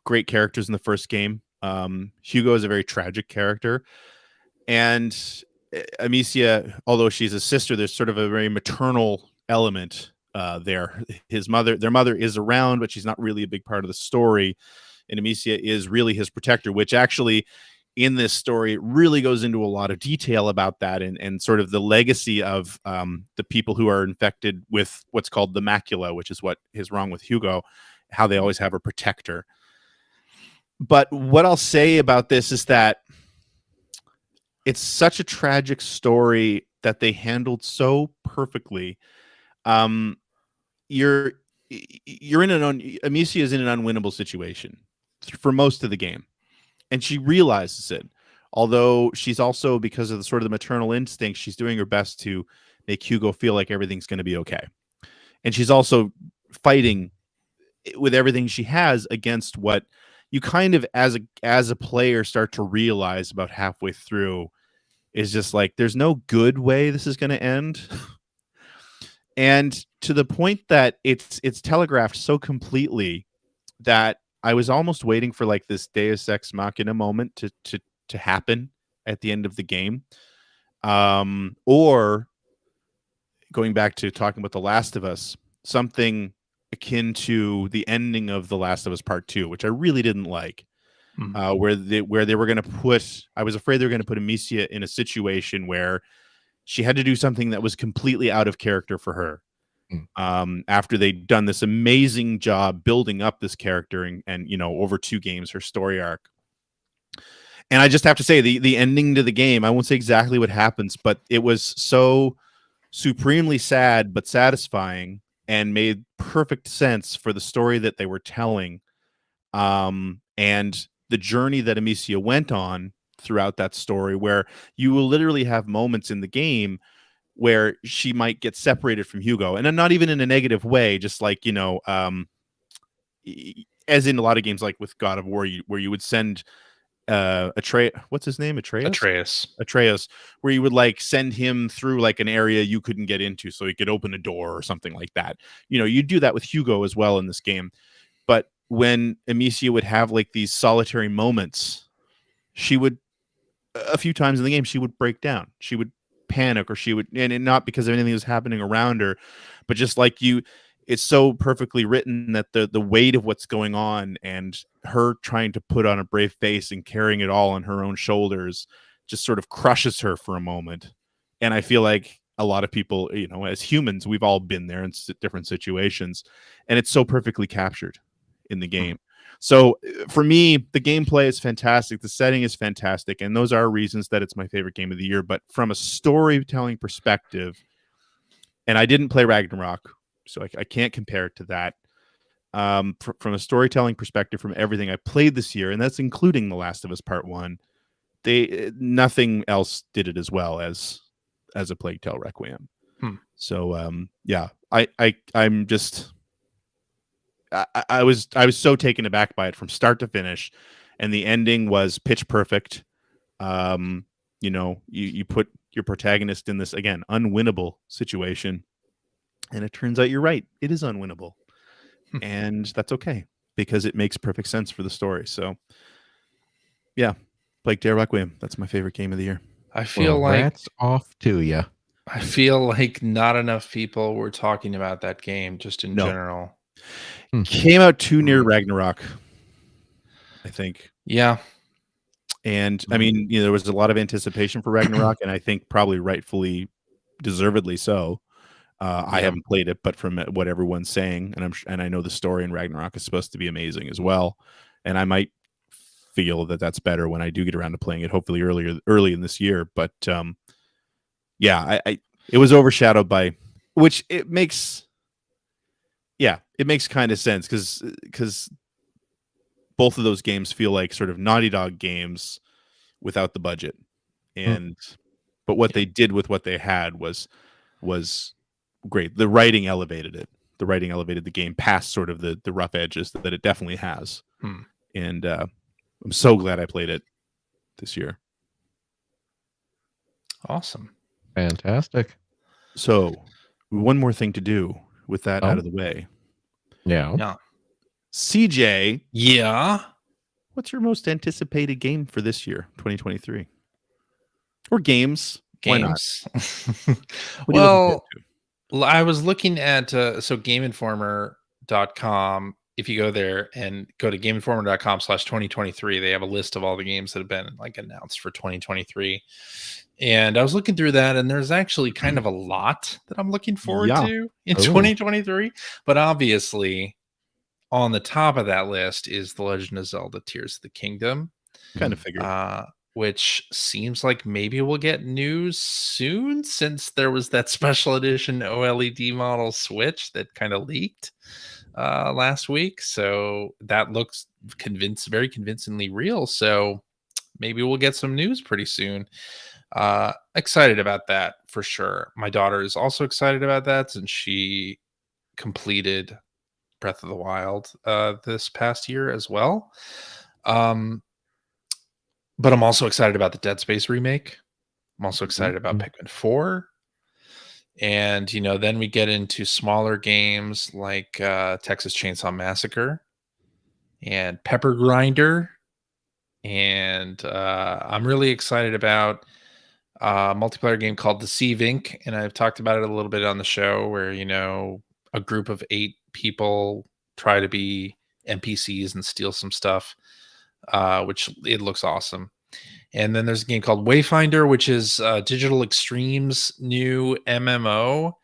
S1: great characters in the first game. Hugo is a very tragic character, and Amicia, although she's a sister, there's sort of a very maternal element there. Their mother is around, but she's not really a big part of the story. And Amicia is really his protector, which actually in this story really goes into a lot of detail about that, and sort of the legacy of the people who are infected with what's called the macula, which is what is wrong with Hugo, how they always have a protector. But what I'll say about this is that it's such a tragic story that they handled so perfectly. You're in Amicia is in an unwinnable situation for most of the game, and she realizes it. Although she's also, because of the sort of the maternal instinct, she's doing her best to make Hugo feel like everything's going to be okay. And she's also fighting with everything she has against what you kind of, as a player, start to realize about halfway through is just like, there's no good way this is going to end. And to the point that it's telegraphed so completely that I was almost waiting for like this Deus Ex Machina moment to happen at the end of the game. Or going back to talking about The Last of Us, something akin to the ending of The Last of Us Part 2, which I really didn't like. Where they were going to put, I was afraid they were going to put Amicia in a situation where she had to do something that was completely out of character for her. After they'd done this amazing job building up this character and you know, over 2 games, her story arc. And I just have to say, the ending to the game, I won't say exactly what happens, but it was so supremely sad but satisfying and made perfect sense for the story that they were telling. And the journey that Amicia went on throughout that story, where you will literally have moments in the game where she might get separated from Hugo, and not even in a negative way, just like, you know, as in a lot of games like with God of War, where you would send what's his name? Atreus, where you would like send him through like an area you couldn't get into so he could open a door or something like that. You know, you do that with Hugo as well in this game. But when Amicia would have like these solitary moments, she would, a few times in the game, she would break down. She would panic, or she would, and not because of anything that was happening around her, but just like it's so perfectly written that the weight of what's going on and her trying to put on a brave face and carrying it all on her own shoulders just sort of crushes her for a moment. And I feel like a lot of people, you know, as humans, we've all been there in different situations, and it's so perfectly captured in the game. So for me, the gameplay is fantastic. The setting is fantastic. And those are reasons that it's my favorite game of the year. But from a storytelling perspective, and I didn't play Ragnarok, so I can't compare it to that. From a storytelling perspective, from everything I played this year, and that's including The Last of Us Part 1, nothing else did it as well as A Plague Tale Requiem. So yeah, I'm just I was so taken aback by it from start to finish, and the ending was pitch perfect. You know, you put your protagonist in this, again, unwinnable situation, and it turns out you're right, it is unwinnable. And that's okay, because it makes perfect sense for the story. So yeah, Plague Tale Requiem, that's my favorite game of the year.
S3: I feel like
S2: rats off to you.
S3: I feel like not enough people were talking about that game just in general.
S1: Came out too near Ragnarok, I think.
S3: Yeah.
S1: And I mean, you know, there was a lot of anticipation for Ragnarok, and I think probably rightfully, deservedly so. I haven't played it, but from what everyone's saying, and I know the story in Ragnarok is supposed to be amazing as well. And I might feel that that's better when I do get around to playing it, hopefully early in this year. But yeah, it was overshadowed by, which it makes kind of sense, because both of those games feel like sort of Naughty Dog games without the budget, but what they did with what they had was great. The writing elevated it. The writing elevated the game past sort of the rough edges that it definitely has. And I'm so glad I played it this year.
S3: Awesome.
S2: Fantastic.
S1: So one more thing to do with that out of the way.
S2: Yeah.
S1: CJ,
S3: Yeah.
S1: what's your most anticipated game for this year, 2023? Or games? Why not?
S3: Games.
S1: What are you looking forward
S3: Well, I was looking at so GameInformer.com. If you go there and go to GameInformer.com/2023, they have a list of all the games that have been like announced for 2023. And I was looking through that, and there's actually kind of a lot that I'm looking forward to in 2023. But obviously, on the top of that list is The Legend of Zelda: Tears of the Kingdom.
S1: Kind of figured.
S3: Which seems like maybe we'll get news soon, since there was that special edition OLED model Switch that kind of leaked last week. So that looks very convincingly real. So maybe we'll get some news pretty soon. Excited about that for sure. My daughter is also excited about that, since she completed Breath of the Wild this past year as well. But I'm also excited about the Dead Space remake. I'm also excited about Pikmin 4. And, you know, then we get into smaller games like Texas Chainsaw Massacre and Pepper Grinder. And I'm really excited about a multiplayer game called Deceive Inc. And I've talked about it a little bit on the show, where, you know, a group of 8 people try to be NPCs and steal some stuff. Which it looks awesome. And then there's a game called Wayfinder, which is Digital Extremes' new MMO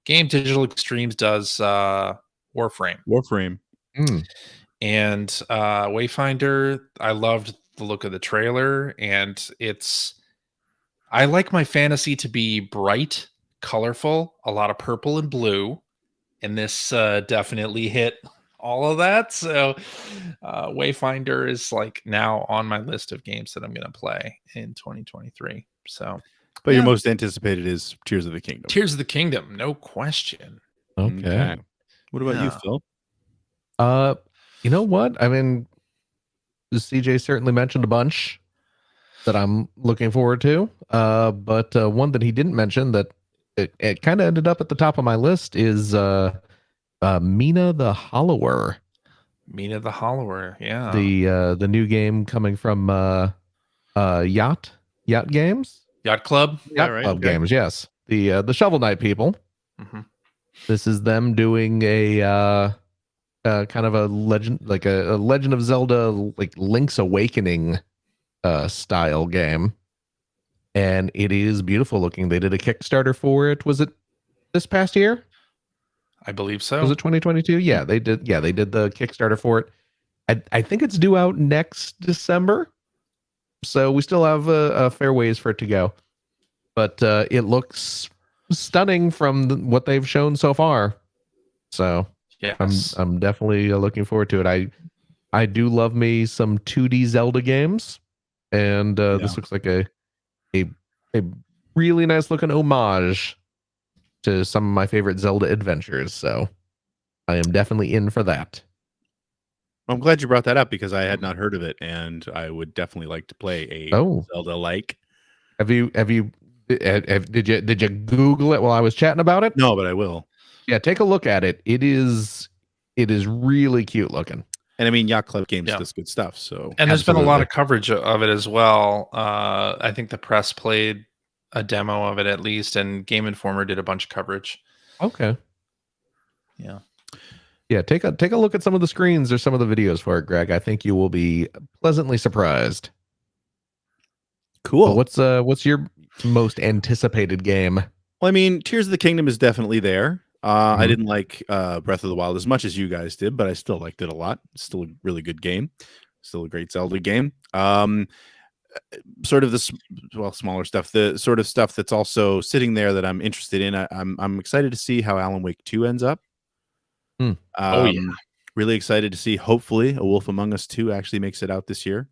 S3: game. Digital Extremes does Warframe. And Wayfinder, I loved the look of the trailer, and I like my fantasy to be bright, colorful, a lot of purple and blue, and this definitely hit all of that. So Wayfinder is like now on my list of games that I'm going to play in 2023. So,
S1: but your most anticipated is Tears of the Kingdom.
S3: Tears of the Kingdom, no question.
S2: Okay.
S1: What about you, Phil?
S2: You know what? I mean, CJ certainly mentioned a bunch that I'm looking forward to. But one that he didn't mention that it kind of ended up at the top of my list is Mina the Hollower.
S3: Mina the Hollower, yeah.
S2: The new game coming from Yacht Games?
S3: Yacht Club?
S2: Yacht Club Games, yes. The Shovel Knight people. This is them doing a kind of a legend, like a Legend of Zelda, like Link's Awakening style game. And it is beautiful looking. They did a Kickstarter for it. Was it this past year?
S3: I believe so.
S2: Was it 2022? Yeah, they did. Yeah, they did the Kickstarter for it. I think it's due out next December. So we still have a fair ways for it to go. But it looks stunning from what they've shown so far. So yes. I'm definitely looking forward to it. I do love me some 2D Zelda games. and this looks like a really nice looking homage to some of my favorite Zelda adventures. So I am definitely in for that.
S1: I'm glad you brought that up because I had not heard of it, and I would definitely like to play a Zelda like.
S2: Did you Google it while I was chatting about it?
S1: No, but I will.
S2: Yeah, take a look at it. It is really cute looking.
S1: And I mean, Yacht Club Games does good stuff. So,
S3: and there's been a lot of coverage of it as well. I think the press played a demo of it at least, and Game Informer did a bunch of coverage.
S2: Okay.
S3: Yeah,
S2: take a look at some of the screens or some of the videos for it, Greg. I think you will be pleasantly surprised.
S1: Cool.
S2: So what's your most anticipated game?
S1: Well, I mean, Tears of the Kingdom is definitely there. I didn't like Breath of the Wild as much as you guys did, but I still liked it a lot. It's still a really good game. Still a great Zelda game. Sort of the smaller stuff, the sort of stuff that's also sitting there that I'm interested in. I'm excited to see how Alan Wake 2 ends up. Really excited to see, hopefully, A Wolf Among Us 2 actually makes it out this year.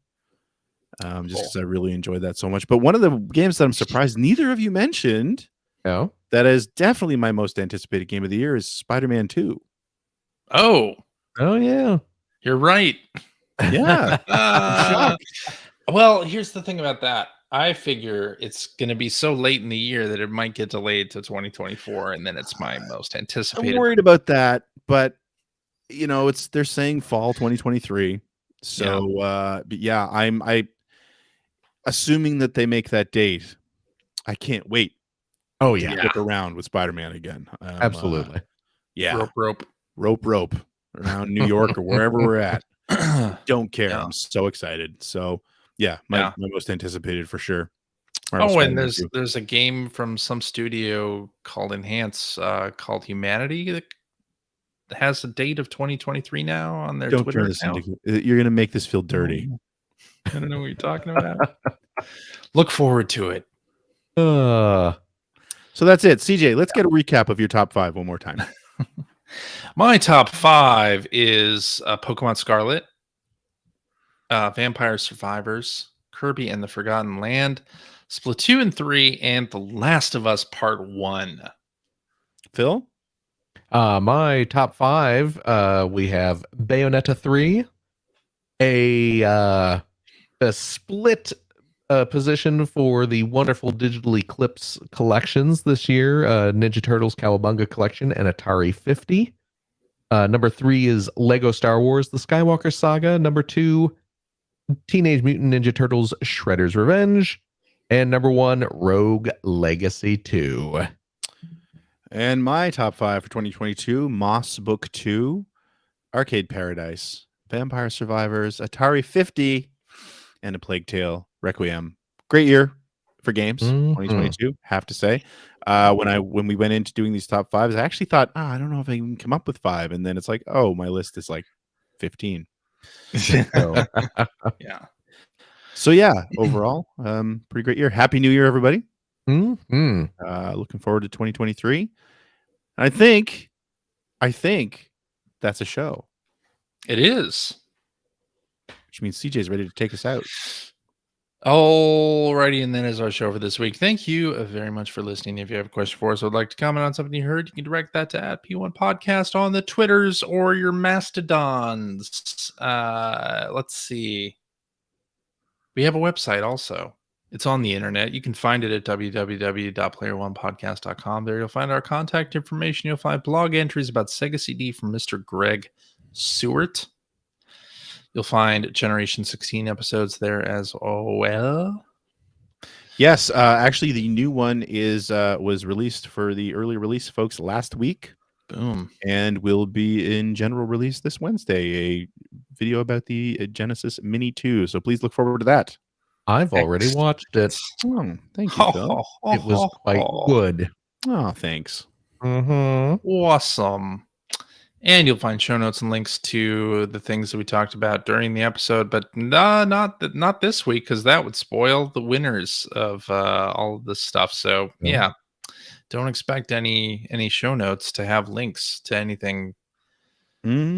S1: Just because I really enjoyed that so much. But one of the games that I'm surprised neither of you mentioned, that is definitely my most anticipated game of the year, is Spider-Man 2.
S3: Oh
S2: yeah,
S3: you're right.
S1: Yeah.
S3: Well, here's the thing about that. I figure it's going to be so late in the year that it might get delayed to 2024, and then it's my most anticipated.
S1: I'm worried about that, but they're saying fall 2023. So, but yeah, I assuming that they make that date. I can't wait.
S2: Oh yeah,
S1: to get around with Spider-Man again.
S2: Absolutely.
S1: Rope around New York or wherever we're at. Don't care. I'm so excited. So yeah, my most anticipated for sure.
S3: And there's a game from some studio called Enhance, called Humanity, that has a date of 2023 now on their Twitter account.
S1: You're gonna make this feel dirty.
S3: I don't know what you're talking about. Look forward to it.
S1: So that's it. CJ, let's get a recap of your top 5 one more time.
S3: My top 5 is Pokemon Scarlet, Vampire Survivors, Kirby and the Forgotten Land, Splatoon 3, and The Last of Us Part 1.
S1: Phil?
S2: My top 5, we have Bayonetta 3, a split position for the wonderful Digital Eclipse collections this year, Ninja Turtles Cowabunga Collection and Atari 50. Number 3 is Lego Star Wars The Skywalker Saga. Number 2, Teenage Mutant Ninja Turtles Shredder's Revenge. And number 1, Rogue Legacy 2.
S1: And my top 5 for 2022, Moss Book 2, Arcade Paradise, Vampire Survivors, Atari 50, and A Plague Tale Requiem. Great year for games, 2022, have to say. When we went into doing these top 5s, I actually thought, I don't know if I can come up with 5. And then it's like, oh, my list is like 15. So yeah, overall, pretty great year. Happy New Year, everybody. Looking forward to 2023. And I think that's a show.
S3: It is.
S1: Which means CJ's ready to take us out.
S3: Alrighty, and that is our show for this week. Thank you very much for listening. If you have a question for us or would like to comment on something you heard, you can direct that to @P1 Podcast on the Twitters or your Mastodons. Let's see. We have a website also. It's on the internet. You can find it at www.player1podcast.com. There you'll find our contact information. You'll find blog entries about Sega CD from Mr. Greg Seward. You'll find Generation 16 episodes there as well.
S1: Yes, actually, the new one was released for the early release folks last week.
S3: Boom.
S1: And will be in general release this Wednesday, a video about the Genesis Mini 2. So please look forward to that.
S2: I've already watched it.
S1: Oh, thank you, Phil.
S2: It was quite good.
S1: Oh, thanks.
S3: Awesome. And you'll find show notes and links to the things that we talked about during the episode, but not this week, because that would spoil the winners of all of this stuff. So yeah, don't expect any show notes to have links to anything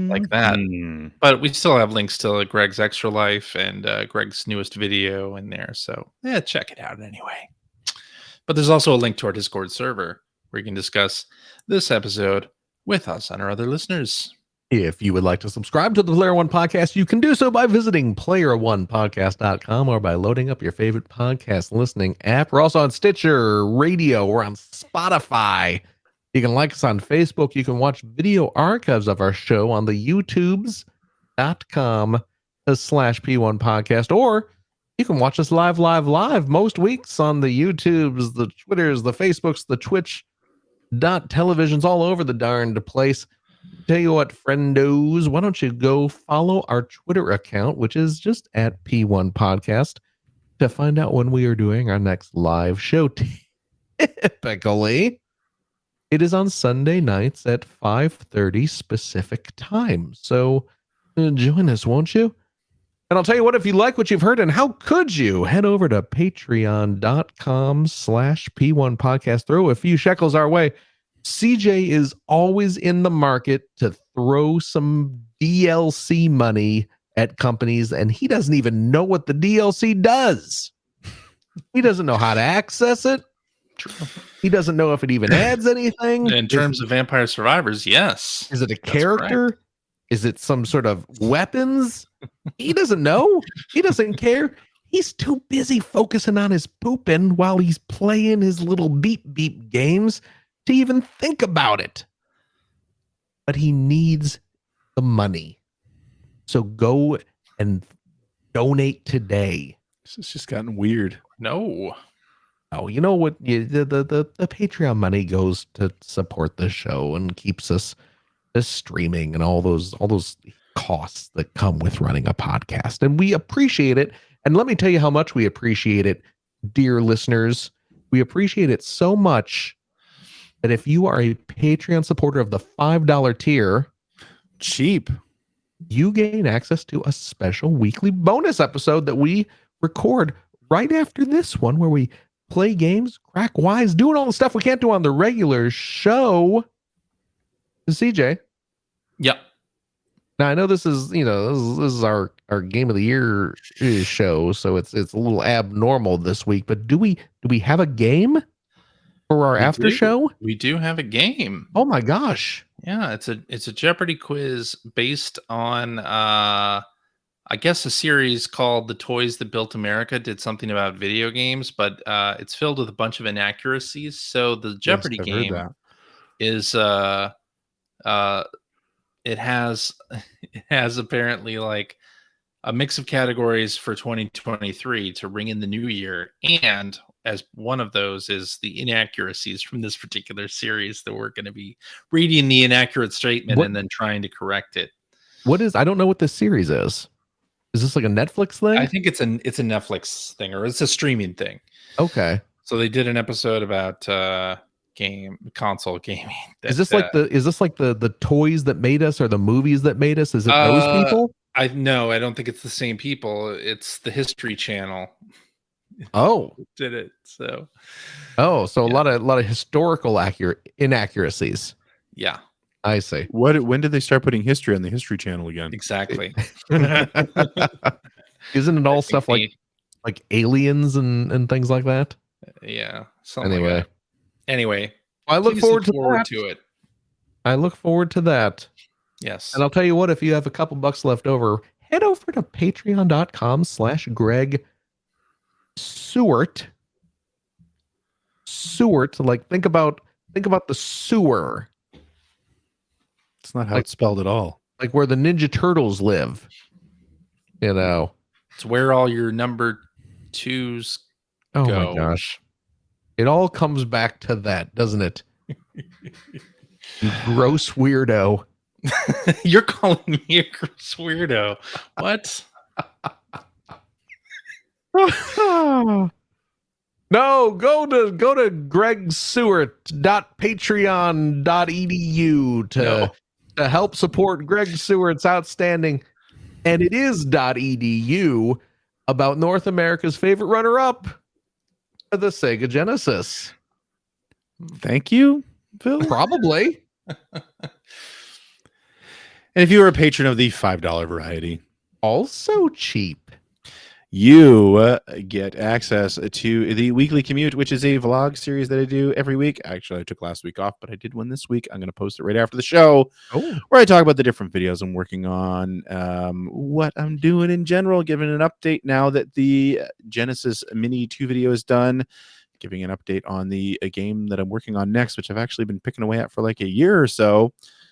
S3: like that.
S1: Mhm.
S3: But we still have links to Greg's Extra Life and Greg's newest video in there. So yeah, check it out anyway. But there's also a link to our Discord server where you can discuss this episode with us and our other listeners.
S2: If you would like to subscribe to the Player One Podcast, you can do so by visiting player1podcast.com or by loading up your favorite podcast listening app. We're also on Stitcher Radio. We're on Spotify. You can like us on Facebook. You can watch video archives of our show on the youtubes.com/P1 Podcast, or you can watch us live most weeks on the YouTubes, the Twitters, the Facebooks, the Twitch.televisions, all over the darned place. Tell you what, friendos, why don't you go follow our Twitter account, which is just at P1 Podcast, to find out when we are doing our next live show. Typically, it is on Sunday nights at 5:30 Pacific time. So join us, won't you? And I'll tell you what, if you like what you've heard, and how could you, head over to patreon.com/P1 Podcast. Throw a few shekels our way. CJ is always in the market to throw some DLC money at companies, and he doesn't even know what the DLC does. He doesn't know how to access it. He doesn't know if it even adds anything.
S3: In terms of Vampire Survivors, yes.
S2: Is it a
S3: That's
S2: character?
S3: correct.
S2: Is it some sort of weapons? He doesn't know. He doesn't care. He's too busy focusing on his pooping while he's playing his little beep beep games to even think about it. But he needs the money. So go and donate today.
S1: This has just gotten weird.
S3: No.
S2: Oh, you know what? The Patreon money goes to support the show and keeps us streaming and all those costs that come with running a podcast. And we appreciate it. And let me tell you how much we appreciate it, dear listeners. We appreciate it so much that if you are a Patreon supporter of the $5 tier,
S1: Cheap.
S2: you gain access to a special weekly bonus episode that we record right after this one, where we play games, crack wise, doing all the stuff we can't do on the regular show. CJ.
S3: Yep.
S2: Now I know this is, this is our game of the year show, so it's a little abnormal this week. But do we have a game for our after show?
S3: We do have a game.
S2: Oh my gosh!
S3: Yeah, it's a Jeopardy quiz based on I guess a series called The Toys That Built America did something about video games, but it's filled with a bunch of inaccuracies. So the Jeopardy
S1: Yes, I've heard
S3: game
S1: that.
S3: is it has apparently like a mix of categories for 2023 to ring in the new year, and as one of those is the inaccuracies from this particular series that we're going to be reading the inaccurate statement and then trying to correct it.
S2: I don't know what this series is. Is this like a Netflix thing?
S3: I think it's a Netflix thing, or it's a streaming thing.
S2: Okay.
S3: So they did an episode about console gaming.
S2: Is this like the toys that made us, or the movies that made us? Is it those people?
S3: I don't think it's the same people. It's the History Channel
S2: Oh,
S3: did it. So
S2: a lot of historical inaccuracies.
S3: yeah,
S2: I see.
S1: When did they start putting history on the History Channel again?
S3: exactly.
S2: Isn't it all
S3: I
S2: stuff
S3: think
S2: like aliens and things like that?
S3: yeah. Something
S2: Anyway.
S3: like that. Anyway,
S2: I look
S3: please
S2: forward
S3: look
S2: to
S3: to
S2: that.
S3: it.
S2: I look forward to that.
S3: Yes.
S2: And I'll tell you what, if you have a couple bucks left over, head over to patreon.com/Greg Seward. Seward, like think about the sewer,
S1: It's not how it's spelled at all.
S2: like where the Ninja Turtles live.
S3: It's where all your number twos.
S2: Oh
S3: Go.
S2: my gosh. It all comes back to that, doesn't it? You gross weirdo.
S3: You're calling me a gross weirdo. What?
S2: No, go to gregseward.patreon.edu to help support Greg Seward's outstanding, and it is .edu, about North America's favorite runner-up, the Sega Genesis.
S1: Thank you, Phil.
S2: Probably.
S1: And if you are a patron of the $5 variety,
S2: Also cheap.
S1: you get access to the weekly commute, which is a vlog series that I do every week. Actually, I took last week off, but I did one this week. I'm going to post it right after the show,
S2: Oh,
S1: where I talk about the different videos I'm working on, what I'm doing in general, giving an update now that the Genesis Mini 2 video is done, giving an update on the game that I'm working on next, which I've actually been picking away at for like a year or so.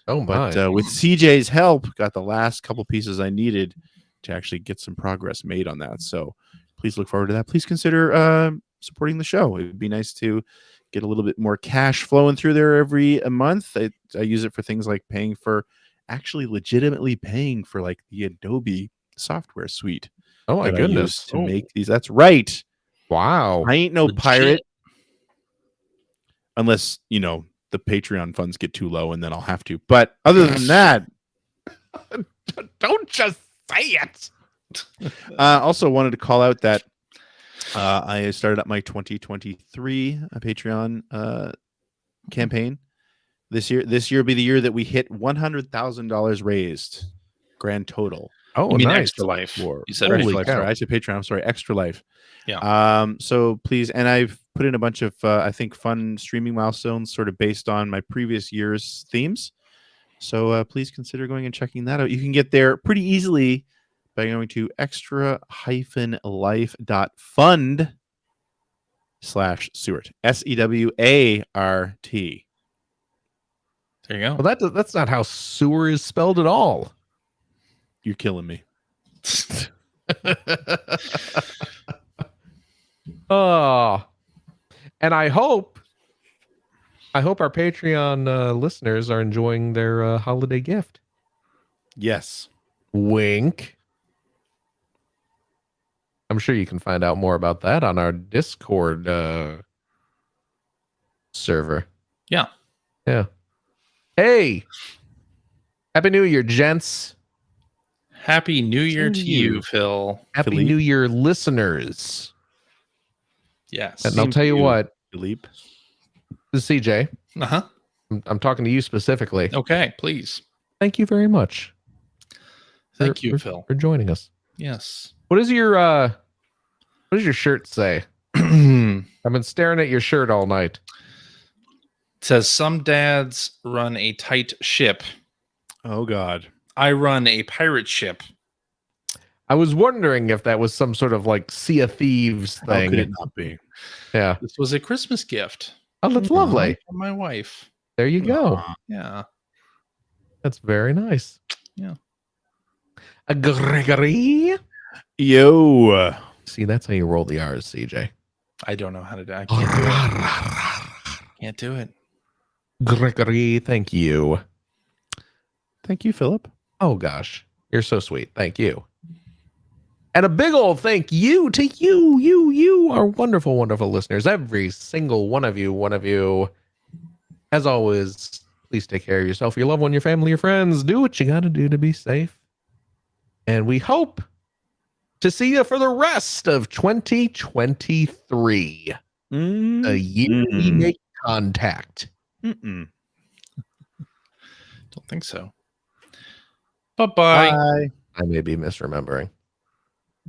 S2: oh my.
S1: But with CJ's help, got the last couple pieces I needed to actually get some progress made on that. So please look forward to that. Please consider supporting the show. It would be nice to get a little bit more cash flowing through there every month. I use it for things like paying for, actually legitimately paying for like the Adobe software suite.
S2: Oh my
S1: that I use
S2: goodness.
S1: to make these. That's right.
S2: Wow.
S1: I ain't no
S3: Legit.
S1: pirate. Unless, the Patreon funds get too low and then I'll have to. But other than that,
S2: Don't just say it.
S1: also wanted to call out that I started up my 2023 Patreon campaign this year. This year will be the year that we hit $100,000 raised grand total.
S2: Oh,
S3: You mean
S2: nice.
S3: Extra Life?
S1: For
S3: You said
S2: Holy
S1: Extra
S3: Extra
S1: Life.
S3: Life.
S2: cow.
S1: Sorry, I said Patreon. I'm sorry, Extra Life.
S3: Yeah.
S1: So please, and I've put in a bunch of I think fun streaming milestones, sort of based on my previous year's themes. So please consider going and checking that out. You can get there pretty easily by going to extra-life.fund/Sewart. SEWART.
S3: There you go.
S2: Well, that's not how sewer is spelled at all.
S1: You're killing me.
S2: Oh, and I hope our Patreon listeners are enjoying their holiday gift.
S1: Yes.
S2: Wink. I'm sure you can find out more about that on our Discord server.
S3: Yeah.
S2: Yeah. Hey, Happy New Year, gents.
S3: Happy New Year
S1: Same
S3: to
S1: to
S3: you,
S1: you.
S3: Phil.
S2: Happy
S1: Philippe.
S2: New Year, listeners.
S3: Yes.
S2: And I'll
S1: Same
S2: tell
S1: to
S2: you
S1: you.
S2: what,
S1: Philippe.
S2: this is CJ.
S3: Uh-huh.
S2: I'm talking to you specifically.
S3: Okay, please.
S2: Thank you very much.
S3: Thank
S2: for-
S3: you,
S2: for-
S3: Phil.
S2: for joining us.
S3: Yes.
S2: What does your shirt say?
S3: It
S2: I've been staring at your shirt all night.
S3: says some dads run a tight ship.
S1: Oh God.
S3: I run a pirate ship.
S2: I was wondering if that was some sort of like Sea of Thieves
S1: How could it
S2: thing.
S1: not be?
S2: Yeah.
S3: This was a Christmas gift
S2: Oh, that's lovely.
S3: from my wife.
S2: There you go.
S1: Aw.
S3: Yeah.
S2: That's very nice.
S3: Yeah.
S2: A Gregory.
S1: Yo.
S2: See, that's how you roll the R's, CJ.
S3: I don't know how to do it. I can't do it. Can't do it.
S2: Gregory, thank you.
S1: Thank you, Philip.
S2: Oh gosh, you're so sweet. Thank you. And a big old thank you to you, our wonderful, wonderful listeners. Every single one of you. As always, please take care of yourself, your loved one, your family, your friends. Do what you got to do to be safe. And we hope to see you for the rest of 2023. A year we make contact.
S1: Mm-mm.
S3: Don't think so. Bye-bye.
S1: Bye.
S2: I may be misremembering.